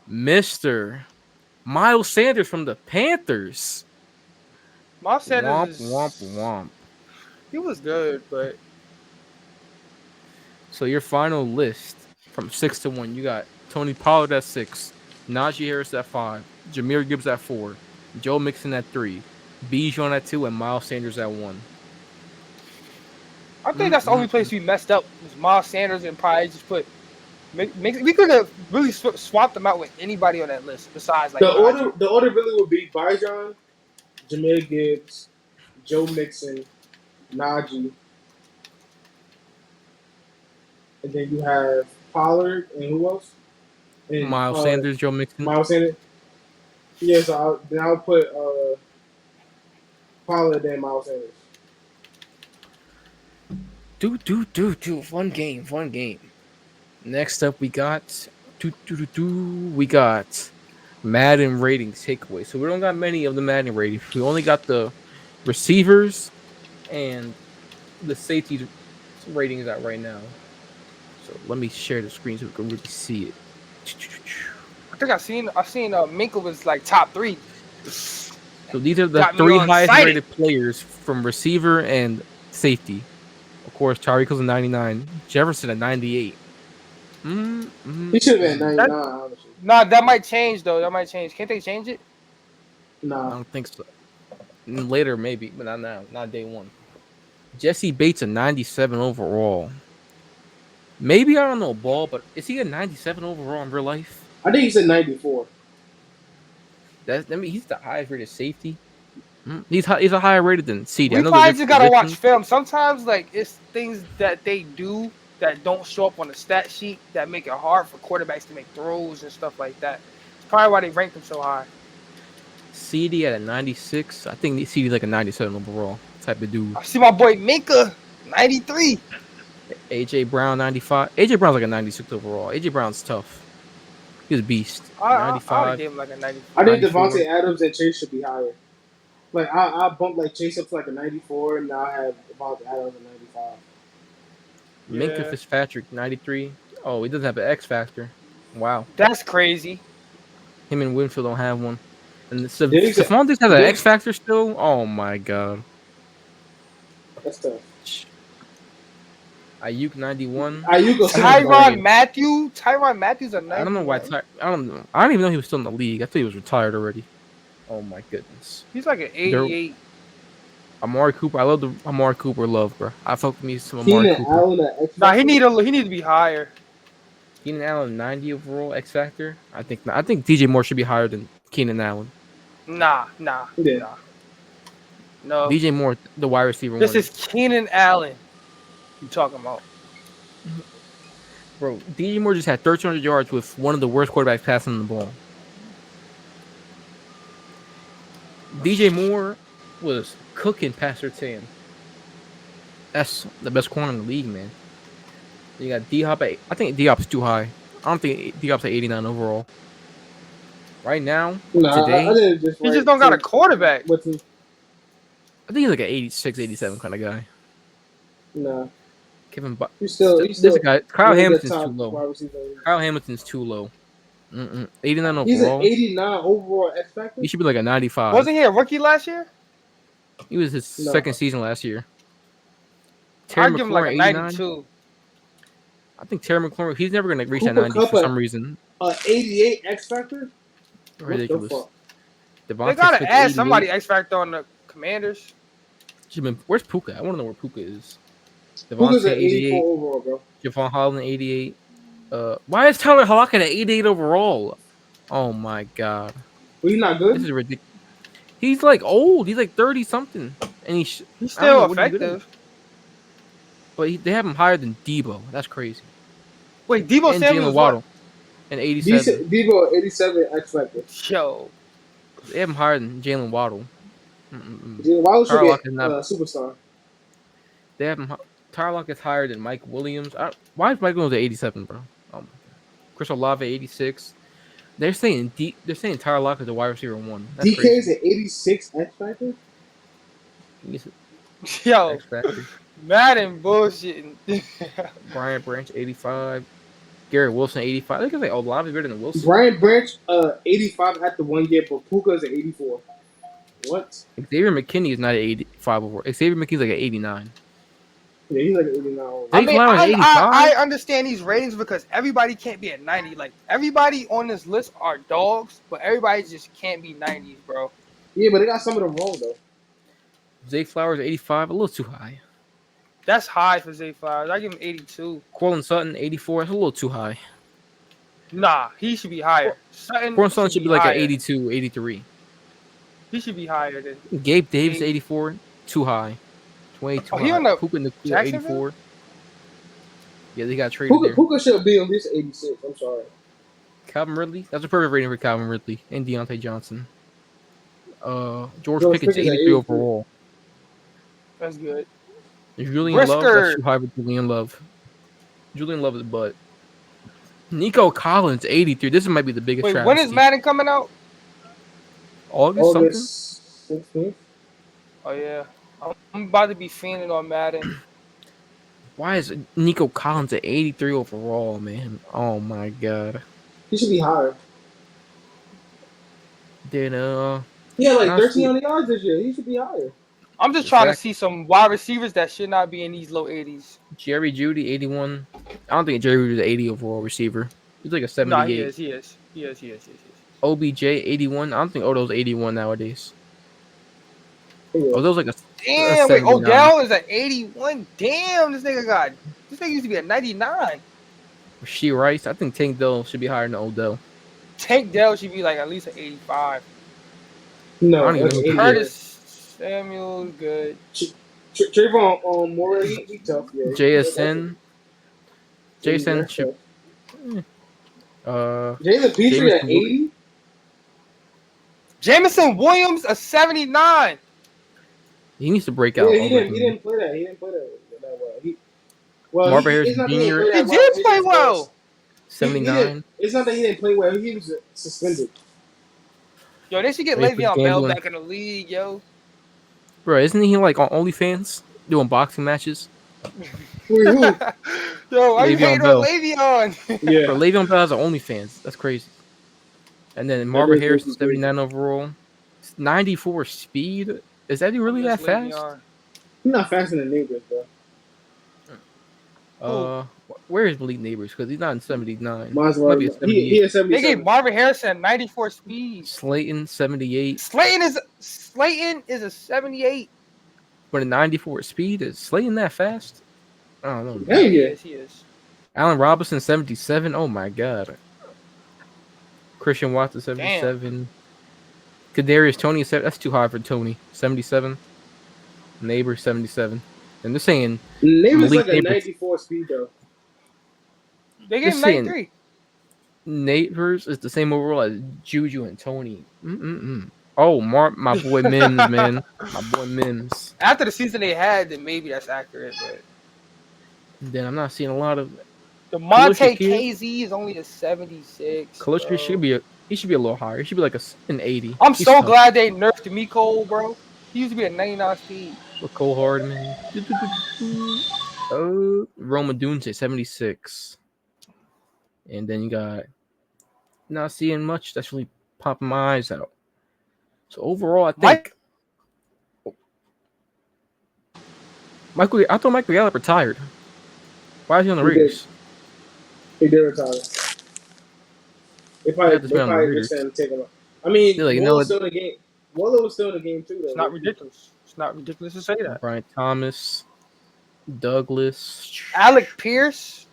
Mr. Miles Sanders from the Panthers. Miles Sanders Womp. He was good, but So your final list from 6 to 1, you got Tony Pollard at 6, Najee Harris at 5, Jameer Gibbs at 4, Joe Mixon at 3, Bijan at 2, and Miles Sanders at 1. I think that's the only place we messed up was Miles Sanders and probably just put. We could have really swapped them out with anybody on that list besides like The Najee. order really would be Bijan, Jameer Gibbs, Joe Mixon, Najee, and then you have Pollard and who else? And, Miles Sanders, Joe Mixon. Miles Sanders. Yeah, so I'll put Pollard and Miles Sanders. Fun game. Next up, we got we got Madden ratings takeaway. So we don't got many of the Madden ratings. We only got the receivers and the safety ratings out right now. So let me share the screen so we can really see it. I think I've seen Minkle was like top 3. So these are the Got me 3 all highest excited. rated players from receiver and safety. Of course, Tyreek Hill's at 99, Jefferson at 98. He should have been 99, honestly. Nah, that might change though. That might change. Can't they change it? I Nah. don't think so. Later, maybe, but not now. Not day 1. Jesse Bates a 97 overall. Maybe I don't know ball, but is he a 97 overall in real life? I think he said 94. He's the highest rated safety. He's a higher rated than CD. We probably just gotta watch film. Sometimes like it's things that they do that don't show up on the stat sheet that make it hard for quarterbacks to make throws and stuff like that. It's probably why they rank them so high. CD at a 96. I think CD's like a 97 overall type of dude. I see my boy Minka, 93. AJ Brown 95. AJ Brown's like a 96 overall. AJ Brown's tough. He's a beast. I would 95. give him like a 90. I think 94. Devontae Adams and Chase should be higher. Like I bumped like Chase up to like a 94, and now I have Devontae Adams at 95. Minka Yeah. Fitzpatrick, 93. Oh, he doesn't have an X factor. Wow. That's crazy. Him and Winfield don't have one. And Diggs- Stephon Diggs has an Diggs- X factor still? Oh my god. That's tough. Ayuk 91. Ayuk goes Tyrann Matthews a 90. I don't know why. I don't know. I don't even know he was still in the league. I thought he was retired already. Oh my goodness. He's like an 88. Amari Cooper. I love the Amari Cooper love, bro. I fuck with me some Amari Keenan Cooper. Allen at X. Nah, he need to be higher. Keenan Allen 90 overall X factor. I think DJ Moore should be higher than Keenan Allen. Nah. Yeah. No. DJ Moore, the wide receiver. This one. is Keenan Allen. You talking about? Bro, DJ Moore just had 1,300 yards with one of the worst quarterbacks passing the ball. DJ Moore was cooking past Surtain. That's the best corner in the league, man. You got D-Hop at, I think D-Hop's too high. I don't think D-Hop's at 89 overall. Right now, today, I didn't just. He just don't got a quarterback. What's his? I think he's like an 86, 87 kind of guy. Nah, Kevin Buck. he's still. This guy, Kyle one of the Hamilton's top too low. wide receivers. Kyle Hamilton's too low. 89 He's an overall. 89 overall X factor. He should be like a 95. Wasn't he a rookie last year? He was his No. second season last year. Terry I'd give him like a McLaurin, 89. 92. I think Terry McLaurin, he's never going to reach that Cooper 90 Kupp for at- some reason. 88 X factor. Ridiculous. What They Devontae gotta Smith, add 88. somebody X Factor on the Commanders. Where's Puka? I want to know where Puka is. Puka's Devontae, at 84 88. overall, bro. Javon Holland, 88. Why is Tyler Hallock at 88 overall? Oh my god. Well, he's not This good. is ridiculous. He's like old. He's like 30 something. And He's I don't know still what he's good at. effective. But they have him higher than Debo. That's crazy. Wait, Debo And Samuel Jalen was Waddle. And 87. Debo 87 X factor. Yo, They have him higher than Jalen Waddle. Jalen Waddle should Tarlock be is a not- superstar. They have him. Tarlock is higher than Mike Williams. Why is Mike Williams at 87, bro? Oh my god. Chris Olave 86. They're saying Tarlock is a wide receiver 1. That's DK crazy. is at 86 X factor. He's yo, X factor. Madden bullshitting. Brian Branch 85. Garrett Wilson 85. I think it's like Olave better than Wilson. Brian Branch 85 at the 1 year, but Puka's at 84. What? Xavier McKinney is not at 85 overall. Xavier McKinney's like at 89. Yeah, he's like an 89 overall. I Zay mean, Flowers, 85? I understand these ratings because everybody can't be at 90. Like everybody on this list are dogs, but everybody just can't be 90s, bro. Yeah, but they got some of them wrong though. Zay Flowers 85, a little too high. That's high for Zay Flowers. I give him 82. Cortland Sutton 84, that's a little too high. Nah, he should be higher. Cortland Sutton should be like higher. at 82, 83. He should be higher than. Gabe Davis 84, too high. 22 Oh, he high. on the Puka Nacua Jacksonville? 84. Yeah, they got traded there. Puka should be at least 86. I'm sorry. Calvin Ridley, that's a perfect rating for Calvin Ridley and Deontay Johnson. George George Pickett's Pickens at 83 83. overall. That's good. Julian Love, Brisker. that's too high for Julian Love. Julian Love is butt. Nico Collins 83. This might be the biggest. Wait, when is travesty. Madden coming out? August something? August 16th. Oh yeah, I'm about to be fiending on Madden. Why is Nico Collins at 83 overall, man? Oh my god. He should be higher. Then He had like Honestly- 1,300 yards this year. He should be higher. I'm just trying to Exactly. see some wide receivers that should not be in these low 80s. Jerry Judy 81. I don't think Jerry Judy is an 80 overall receiver. He's like a 78. No, he is. OBJ 81. I don't think Odo's 81 nowadays. Yeah. Odo's like a Damn, wait, 79. Odell is at 81. Damn, this nigga used to be at 99. Rasheed Rice. I think Tank Dell should be higher than Odell. Tank Dell should be like at least an 85. No, I don't even that's know who 88. Curtis Samuel, good. Trayvon Moore, he tough. Yeah. JSN. Jason That's should. tough. Jalen Petrie Jameson at 80. Jamison Williams, a 79. He needs to break out. Yeah, he over didn't play that. He didn't play that well. Marvin he's Harrison not Jr. gonna play He that did well. play well. 79. It's not that he didn't play well. He was suspended. Yo, they should get Wait for Le'Veon Bell gambling. back in the league, yo. Bro, isn't he like on OnlyFans doing boxing matches? Who? Yo, why you Le'Veon hating Bell. on Le'Veon? Yeah, Bro, Le'Veon Bell has an OnlyFans. That's crazy. And then that Marvin is Harrison, low-key crazy. 79 overall. 94 speed. Is that really that Miss fast? Le'Veon. He's not faster than neighbors, bro. Where is Malik Neighbors? Because he's not in 79. Might as well. Might be a He 78. is 77. They gave Marvin Harrison 94 speed. Slayton, 78. Slayton is a 78. But a 94 speed is Slayton that fast? I don't know. Hell He yeah. is. He is. Allen Robinson, 77. Oh my god. Christian Watson, 77. Kadarius Tony, that's too high for Tony. 77. Neighbor, 77. And they're saying Neighbors Malik like a Neighbors. 94 speed though. They gave him Just saying. 93. Neighbors is the same overall as Juju and Tony. Oh, my boy Mims, man. My boy Mims. After the season they had, then maybe that's accurate. But Then I'm not seeing a lot of the Monte Khalil Shakir? KZ is only a 76. Khalil bro. should be he should be a little higher. He should be like an 80. I'm He's so tough. glad they nerfed Miko, bro. He used to be a 99 speed. With Cole Hardman. Oh, Roma Dunze, 76. And then you got not seeing much that's really popping my eyes out. So overall, I think I thought Michael Gallup retired. Why is he on the He did. Raiders? He did retire. They probably have to spend on the Raiders. just saying to take him out. I mean, Yeah, like, you know Warlow what? was still in the game. Warlow was still in the game too, though. It's not ridiculous. It's not ridiculous to say that. Brian Thomas, Douglas, Alec Pierce.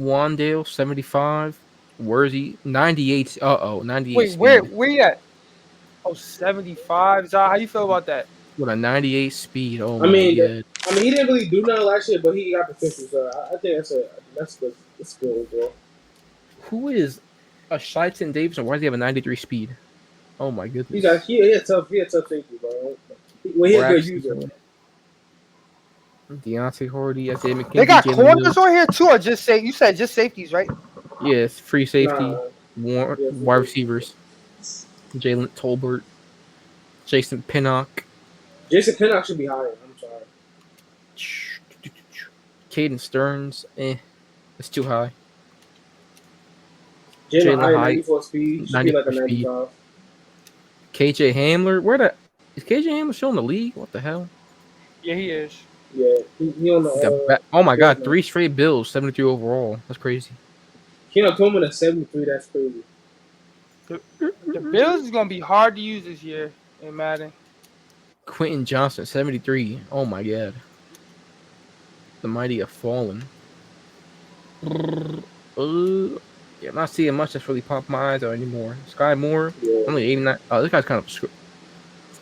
Wandale, 75. Worthy, 98. 98. Wait, speed. where you at? Oh, 75. Zah, how you feel about that? With a 98 speed. Oh, I mean, my God. I mean, he didn't really do nothing last year, but he got potential. So I think that's good. It's good overall. Who is a Shiton Davidson? Why does he have a 93 speed? Oh, my goodness. He a tough safety, bro. Well, he a good user. Deontay Hardy, Isaiah McKenzie. They got Jalen corners Mills. on here too, or just say you said just safeties, right? Yes, free safety. Nah, Wide yeah, receivers. Jalen Tolbert. Jason Pinnock. Jason Pinnock should be higher. I'm sorry. Caden Stearns. It's too high. Jalen Jalen Hyatt, Hyatt, 94 speed. Should be like a 94 speed. 95. KJ Hamler. Is KJ Hamler still in the league? What the hell? Yeah, he is. Yeah, he on the. Oh my God, yeah. 3 straight Bills, 73 overall. That's crazy. Keno Coleman at 73. That's crazy. The Bills is gonna be hard to use this year in Madden. Quentin Johnson, 73. Oh my God. The mighty have fallen. Yeah, I'm not seeing much that's really popped my eyes out anymore. Sky Moore, Yeah. only 89. Oh, this guy's kind of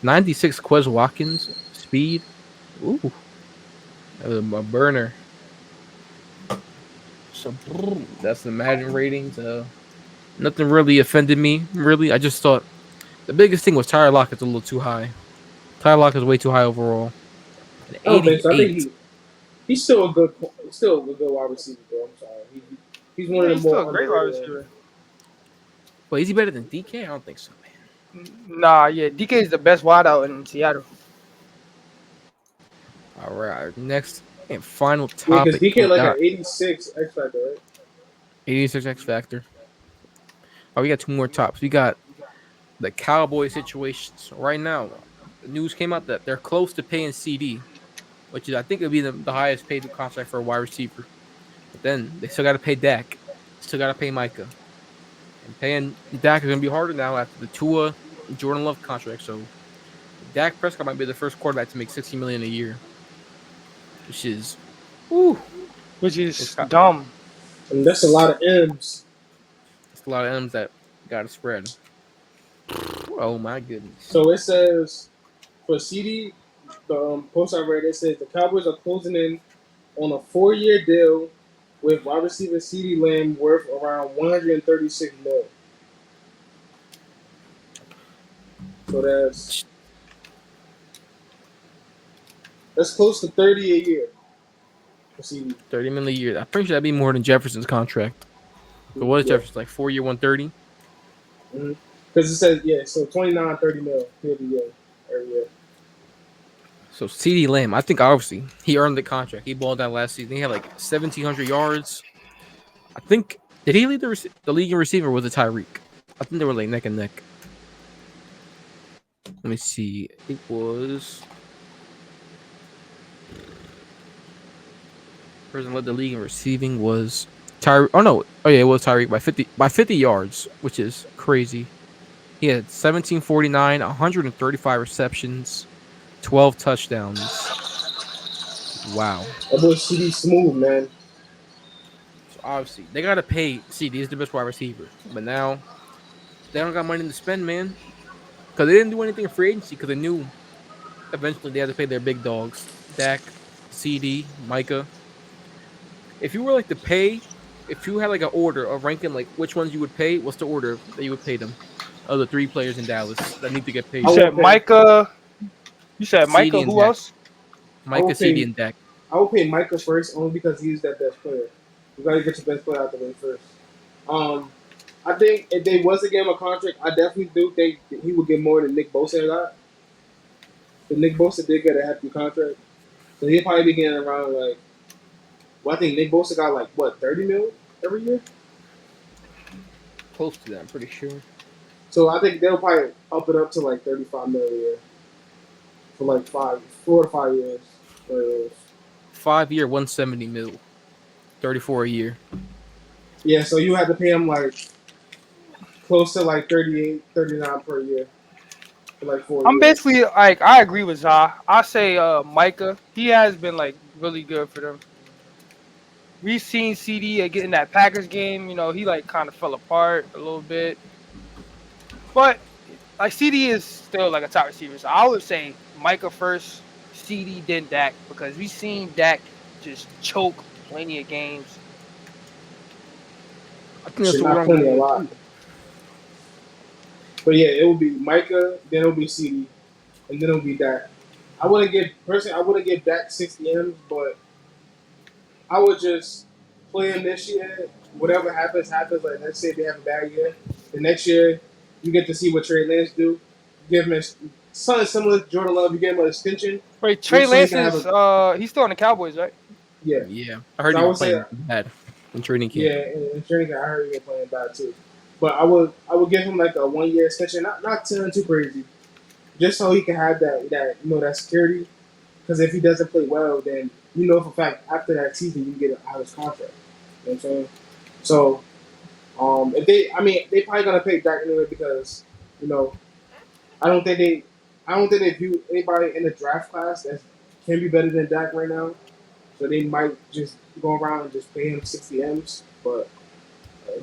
96 Quez Watkins speed. Ooh. A burner. So that's the Madden ratings. Nothing really offended me. Really, I just thought the biggest thing was Tyler Lockett's a little too high. Tyler Lockett's way too high overall. An I don't think so. I 88. think he's still a good wide receiver, bro. I'm sorry. He's one Yeah, of he's the still more a great wide underrated. receiver. But is he better than DK? I don't think so, man. Nah, yeah, DK is the best wideout in Seattle. All right, next and final Yeah, because topic. DK like an 86 X Factor, right? 86 X Factor. Oh, we got 2 more tops. We got the Cowboy situation. So right now, the news came out that they're close to paying CD, which is I think it'll be the highest paid contract for a wide receiver. But then they still got to pay Dak, still got to pay Micah, and paying Dak is gonna be harder now after the Tua and Jordan Love contract. So Dak Prescott might be the first quarterback to make $60 million a year, which is, Which is It's got- dumb. And that's a lot of M's. it's a lot of M's that got to spread. Oh my goodness. So it says for CD, the post I read, it says the Cowboys are closing in on a 4-year deal with wide receiver CD Lamb worth around $136 million. So that's close to $30 a year. for CD. $30 million a year. I'm pretty sure that'd be more than Jefferson's contract. But what is Yeah. Jefferson like 4-year 130? Because it says, yeah, so 29, 30 mil every year. Every year. So CD Lamb, I think obviously he earned the contract. He balled out last season. He had like 1,700 yards. I think did he lead the league in receiver with a Tyreek? I think they were like neck and neck. Let me see. It was person led the league in receiving was Tyreek. Oh no, oh yeah, it was Tyreek by 50 yards, which is crazy. He had 1749, 135 receptions, 12 touchdowns. Wow. That boy CD smooth, man. So obviously they gotta pay CD. He's the best wide receiver, but now they don't got money to spend, man. Because they didn't do anything in free agency because they knew eventually they had to pay their big dogs, Dak, CD, Micah. If you were like to pay, if you had like an order of ranking like which ones you would pay, what's the order that you would pay them? Of the 3 players in Dallas that need to get paid. You said Micah. You said CD Micah. and Who Dak. else? Micah, CD, and Dak. I would pay Micah first only because he's that best player. You gotta get your best player out the way first. I think if they was to give him a contract, I definitely do think that he would get more than Nick Bosa got. But Nick Bosa did get a hefty contract, so he'll probably be getting around like. Well, I think Nick Bosa got like what 30 mil every year. Close to that, I'm pretty sure. So I think they'll probably up it up to like 35 mil a year for like 4 to 5 years. 5-year, 170 mil, 34 a year. Yeah, so you have to pay him like close to like 38, 39 per year for like 4 I'm years. basically like I agree with Ja. I say Micah. He has been like really good for them. We've seen CD get in that Packers game. You know, he like kind of fell apart a little bit, but like CD is still like a top receiver. So I would say Micah first, CD then Dak because we've seen Dak just choke plenty of games. I think that's Shit, what not I'm plenty a going lot. But yeah, it would be Micah, then it'll be CD, and then it'll be Dak. I wouldn't give Dak 60 M's, but I would just play him this year. Whatever happens, happens. Like let's say they have a bad year, the next year you get to see what Trey Lance do. Give him something similar to Jordan Love. You give him an extension. Wait, Trey So he Lance can have is he's still on the Cowboys, right? Yeah, Yeah, I heard So I he would was say- playing bad in training camp. yeah, and training. I heard he was playing bad too. But I would give him like a 1 year extension, not too crazy, just so he can have that that security. Because if he doesn't play well, then you know for a fact after that season you can get out of his contract. You know what I'm saying? So, if they probably gonna pay Dak anyway because I don't think they view anybody in the draft class that can be better than Dak right now. So they might just go around and just pay him 60 M's, but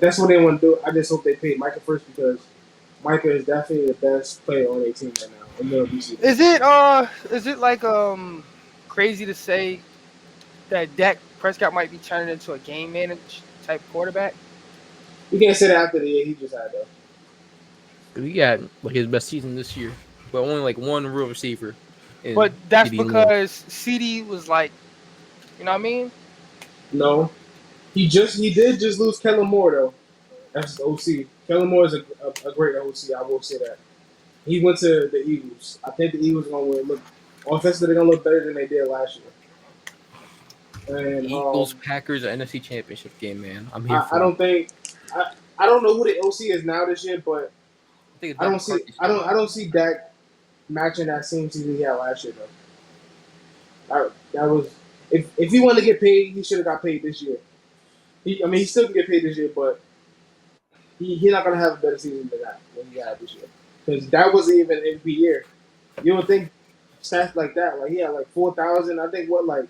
that's what they want to do. I just hope they pay Micah first because Micah is definitely the best player on their team right now in the BC. Is it like crazy to say that Dak Prescott might be turning into a game manager type quarterback? You can't say that after the year he just had though. He got like his best season this year, but only like one real receiver. in But that's CD Lamb. because CD was like, you know what I mean? No, he did just lose Kellen Moore though. That's his OC. Kellen Moore is a great OC. I will say that. He went to the Eagles. I think the Eagles are gonna win. Look, offensively they're gonna look better than they did last year. And Eagles, Packers, or NFC Championship game, man. I'm here for I it. don't think I don't know who the OC is now this year, but I think it's I don't Dak see McCarthy's I don't see Dak matching that same season he had last year though. That was if he wanted to get paid, he should have got paid this year. He still can get paid this year, but he's not gonna have a better season than that when he had this year because that wasn't even MVP year. You don't think stats like that? Like he had like 4,000. I think what like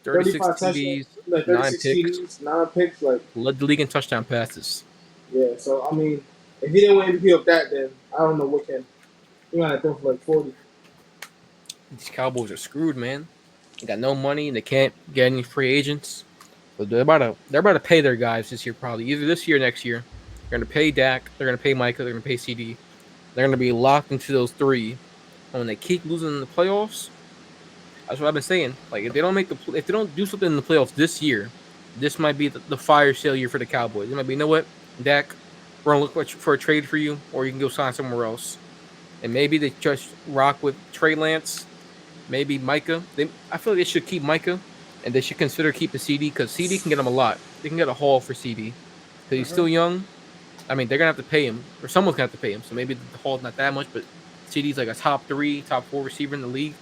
36 35 touchdowns, TDs, like 9 36 picks, TDs, 9 picks. Like led the league in touchdown passes. yeah. So I mean, if he didn't win MVP of that, then I don't know what can. He might have thrown for like 40. These Cowboys are screwed, man. They got no money. They can't get any free agents. But they're about to pay their guys this year, probably either this year or next year. They're gonna pay Dak. They're gonna pay Micah. They're gonna pay CD. They're gonna be locked into those 3. And when they keep losing in the playoffs, That's what I've been saying. Like if they don't do something in the playoffs this year, this might be the fire sale year for the Cowboys. It might be, you know what, Dak, we're gonna look for a trade for you, or you can go sign somewhere else. And maybe they just rock with Trey Lance, maybe Micah. I feel like they should keep Micah, and they should consider keeping CD because CD can get them a lot. They can get a haul for CD because he's still young. I mean, they're gonna have to pay him, or someone's gonna have to pay him. So maybe the haul's not that much, but CD's like a top 3, top 4 receiver in the league.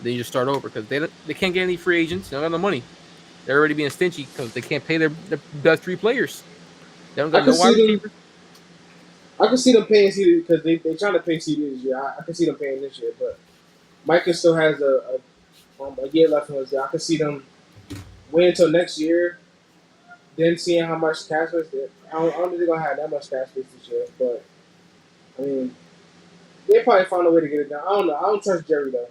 Then you just start over because they can't get any free agents. They don't got no money. They're already being stingy because they can't pay their best 3 players. They don't got no wide receiver. I can see them paying CD because they trying to pay CD this year. I can see them paying this year, but Micah still has a year left in his year. I can see them wait until next year, then seeing how much cash space. I don't think they're gonna have that much cash space this year, but I mean, they probably find a way to get it done. I don't know. I don't trust Jerry though.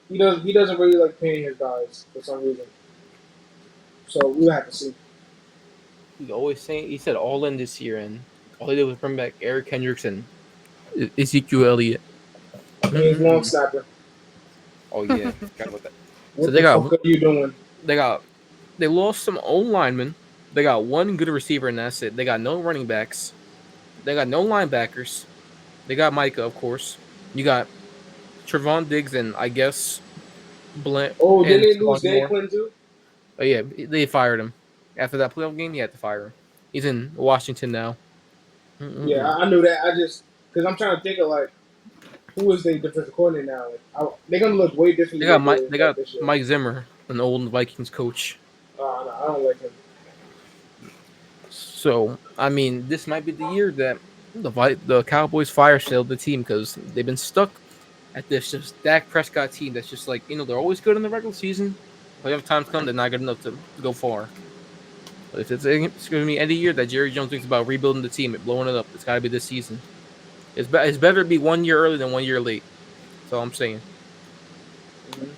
He doesn't really like paying his guys for some reason. So we'll have to see. He's always saying he said all in this year, and all he did was bring back Eric Hendricks and Ezekiel Elliott. He's long snapper. Oh yeah, forgot about that. What So they the got fuck are you doing? they lost some old linemen. They got one good receiver, and that's it. They got no running backs. They got no linebackers. They got Micah, of course. You got Trevon Diggs and I guess Blunt. Oh, and didn't they lose Stephon Dan Moore. Quinn too? Oh yeah, they fired him after that playoff game. He had to fire him. He's in Washington now. Yeah, I knew that. I just because I'm trying to think of like who is the defensive coordinator now. They're gonna look way different. They got Mike Zimmer, an old Vikings coach. No, I don't like him. So I mean, this might be the year that the Cowboys fire sale the team because they've been stuck at this just Dak Prescott team that's just like, they're always good in the regular season. Playoff times come, they're not good enough to go far. But if it's going to be any year that Jerry Jones thinks about rebuilding the team and blowing it up, it's got to be this season. It's better to be 1 year early than 1 year late. That's all I'm saying. Mm-hmm.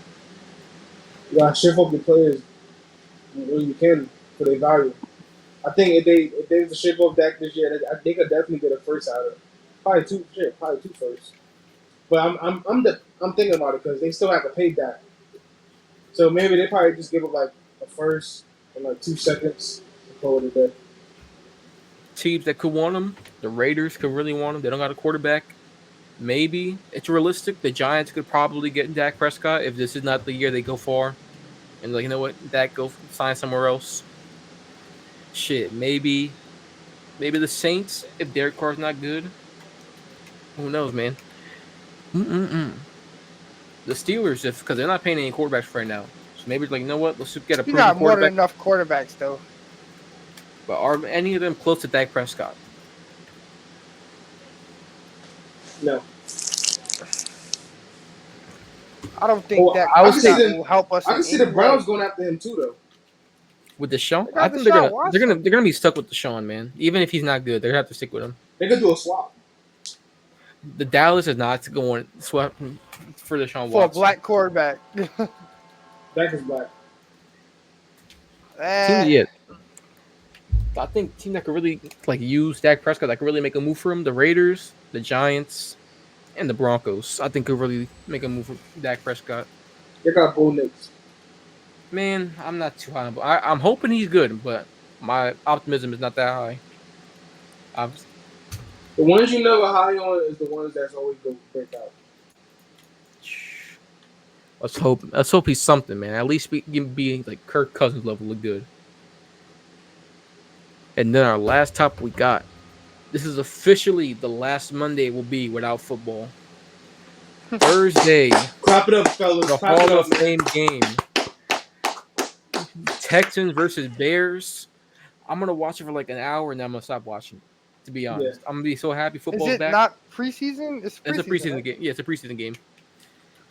You gotta shift up your players when you can for their value. I think if they was to ship up Dak this year, they could definitely get a first out of it. Probably two firsts. But I'm thinking about it because they still have to pay Dak. So maybe they probably just give up like a first and like 2 seconds to call it a day. Teams that could want him, the Raiders could really want him. They don't got a quarterback. Maybe it's realistic. The Giants could probably get Dak Prescott if this is not the year they go far. And like, you know what, Dak go sign somewhere else. Shit, maybe the Saints if Derek Carr's not good. Who knows, man? The Steelers, if because they're not paying any quarterbacks right now, so maybe like, you know what, let's just get a He proven got more than quarterback. enough quarterbacks though. But are any of them close to Dak Prescott? No. I don't think that I was Prescott will help us. I can see the Browns going after him too, though. With Deshaun, They got I think Deshaun they're gonna be stuck with Deshaun, man. Even if he's not good, they're gonna have to stick with him. They could do a swap. The Dallas is not going swap for Deshaun for a Watson. black quarterback. Dak is black. Yeah. I think team that could really like use Dak Prescott, that could really make a move for him. The Raiders, the Giants, and the Broncos. I think could really make a move for Dak Prescott. They got Bo Nix. Man, I'm not too high. I'm hoping he's good, but my optimism is not that high. The ones you never high on is the ones that's always going to break out. Let's hope he's something, man. At least we can be like Kirk Cousins level of good. And then our last topic we got. This is officially the last Monday will be without football. Thursday. Clap it up, fellas. The Hall of Fame game. Texans versus Bears. I'm gonna watch it for like an hour and then I'm gonna stop watching. To be honest, I'm gonna be so happy football's Is it back. not preseason? It's a preseason right? game. Yeah, it's a preseason game.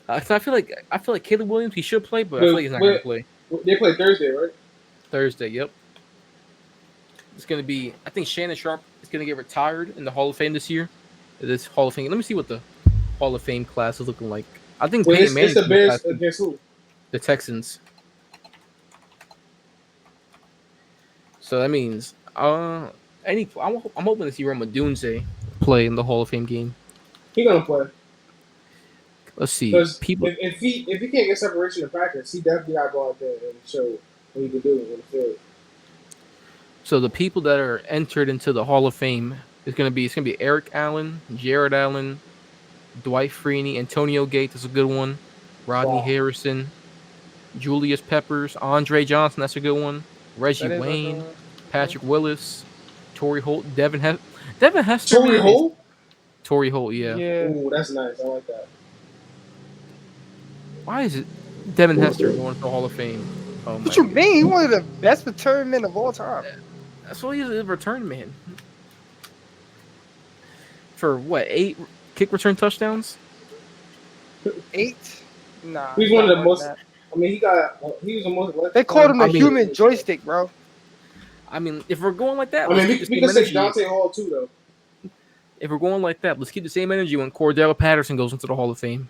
So I feel like Caleb Williams, he should play, but I feel like he's not gonna play. They play Thursday, right? Thursday, yep. It's gonna be. I think Shannon Sharp is gonna get retired in the Hall of Fame this year. This Hall of Fame. Let me see what the Hall of Fame class is looking like. I think Peyton Manning. It's the Bears against who? The Texans. So that means I'm hoping to see Roma Dunze play in the Hall of Fame game. He gonna play. Let's see. Because People. if he can't get separation in practice, he definitely got to go out there and show what he can do in the field. So the people that are entered into the Hall of Fame is gonna be Eric Allen, Jared Allen, Dwight Freeney, Antonio Gates is a good one, Rodney Wow. Harrison, Julius Peppers, Andre Johnson, that's a good one, Reggie That is Wayne, okay. Patrick Willis, Torrey Holt, Devin Hester, Torrey man, Holt? Torrey Holt, yeah. Ooh, that's nice. I like that. Why is it Devin Hester going to the Hall of Fame? Oh my What you God. mean? He's one of the best return men of all time. That's why he's a return man. For what, 8 kick return touchdowns? 8? Nah. He's one of the not most. that. I mean, he was the most. They called him the I mean- human joystick, bro. I mean, if we're going like that, I mean, let's keep we the can same say energy. Dante Hall too, though. If we're going like that, let's keep the same energy when Cordell Patterson goes into the Hall of Fame.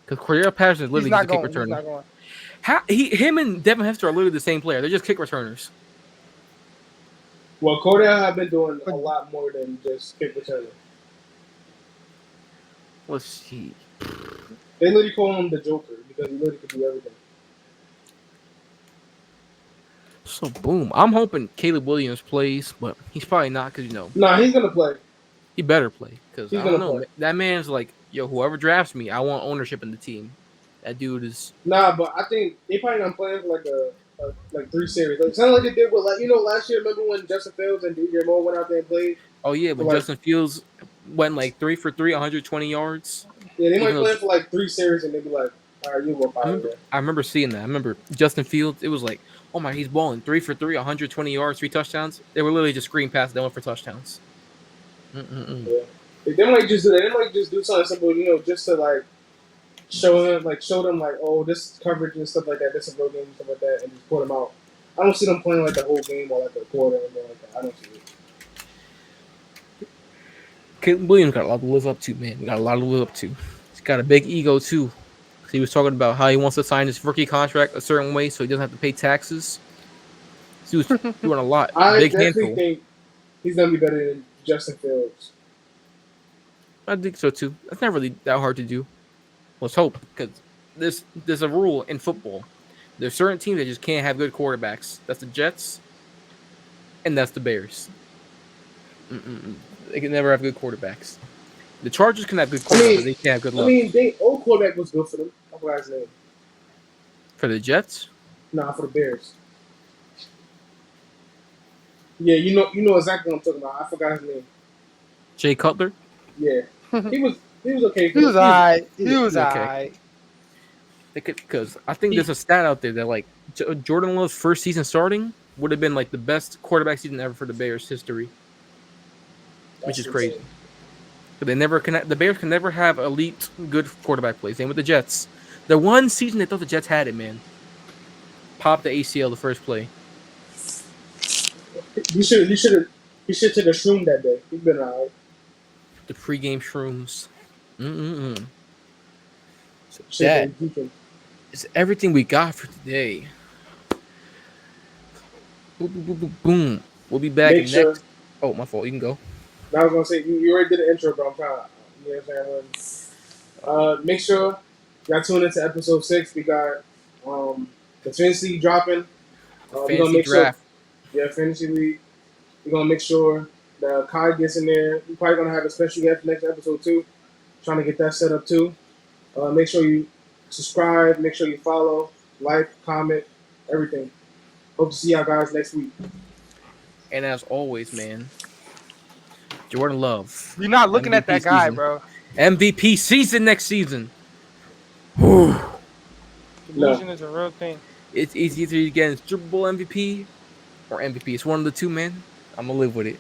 Because Cordell Patterson is He's literally not just a kick going. He's returner. not going. Him and Devin Hester are literally the same player. They're just kick returners. Well, Cordell have been doing a lot more than just kick returner. Let's see. They literally call him the Joker because he literally could do everything. So, boom. I'm hoping Caleb Williams plays, but he's probably not because, Nah, he's gonna play. he better play. Because, He's I don't gonna know. play. That man's like, yo, whoever drafts me, I want ownership in the team. That dude is... Nah, but I think they probably gonna play him for like 3 series. Like sound like they did with last year. Remember when Justin Fields and DJ Moore went out there and played? Oh, yeah, but Like- Justin Fields went like 3 for 3, 120 yards. Yeah, they might Even though- play him for like 3 series and they be like, all right, you go I out there. remember seeing that. I remember Justin Fields. It was like, oh my, he's balling 3 for 3, 120 yards, 3 touchdowns. They were literally just screen passes. They went for touchdowns. Yeah. They might just do that. They might just do something simple, just to like show them like, oh, this coverage and stuff like that. This is a real game and stuff like that, and just put them out. I don't see them playing like the whole game or like a quarter or anything like that. I don't see it. Caleb Williams got a lot to live up to, man. He got a lot to live up to. He's got a big ego too. He was talking about how he wants to sign his rookie contract a certain way so he doesn't have to pay taxes. He was doing a lot. I Big definitely handful. think he's gonna be better than Justin Fields. I think so too. That's not really that hard to do. Let's hope, because there's a rule in football. There's certain teams that just can't have good quarterbacks. That's the Jets, and that's the Bears. They can never have good quarterbacks. The Chargers can have good quarterbacks, but they can't have good luck. I mean, they old quarterback was good for them. I forgot his name. For the Jets, Nah, for the Bears. Yeah, you know exactly what I'm talking about. I forgot his name. Jay Cutler. Yeah, he was okay. He was alright. He was okay. alright. Because I think there's a stat out there that like Jordan Love's first season starting would have been like the best quarterback season ever for the Bears history, which is crazy. But the Bears can never have elite good quarterback plays. Same with the Jets. The one season they thought the Jets had it, man. Popped the ACL the first play. He should take a shroom that day. He's been alright. The pregame shrooms. So Shit, that he can- is everything we got for today. Boom, boom, boom, boom, boom. We'll be back Make next. sure. Oh, my fault. You can go. I was gonna say you already did the intro, but I'm trying. You know what I'm saying? Make sure y'all tune into episode 6. We got the fantasy league dropping. We're gonna Fantasy make draft. sure, fantasy league. We're gonna make sure the Kai gets in there. We're probably gonna have a special guest next episode too. Trying to get that set up too. Make sure you subscribe. Make sure you follow, like, comment, everything. Hope to see y'all guys next week. And as always, man, Jordan Love. You're not looking at MVP that guy, season. bro. MVP season next season. Delusion is a real thing. It's easy either you get Super Bowl MVP or MVP. It's one of the two, man. I'm going to live with it.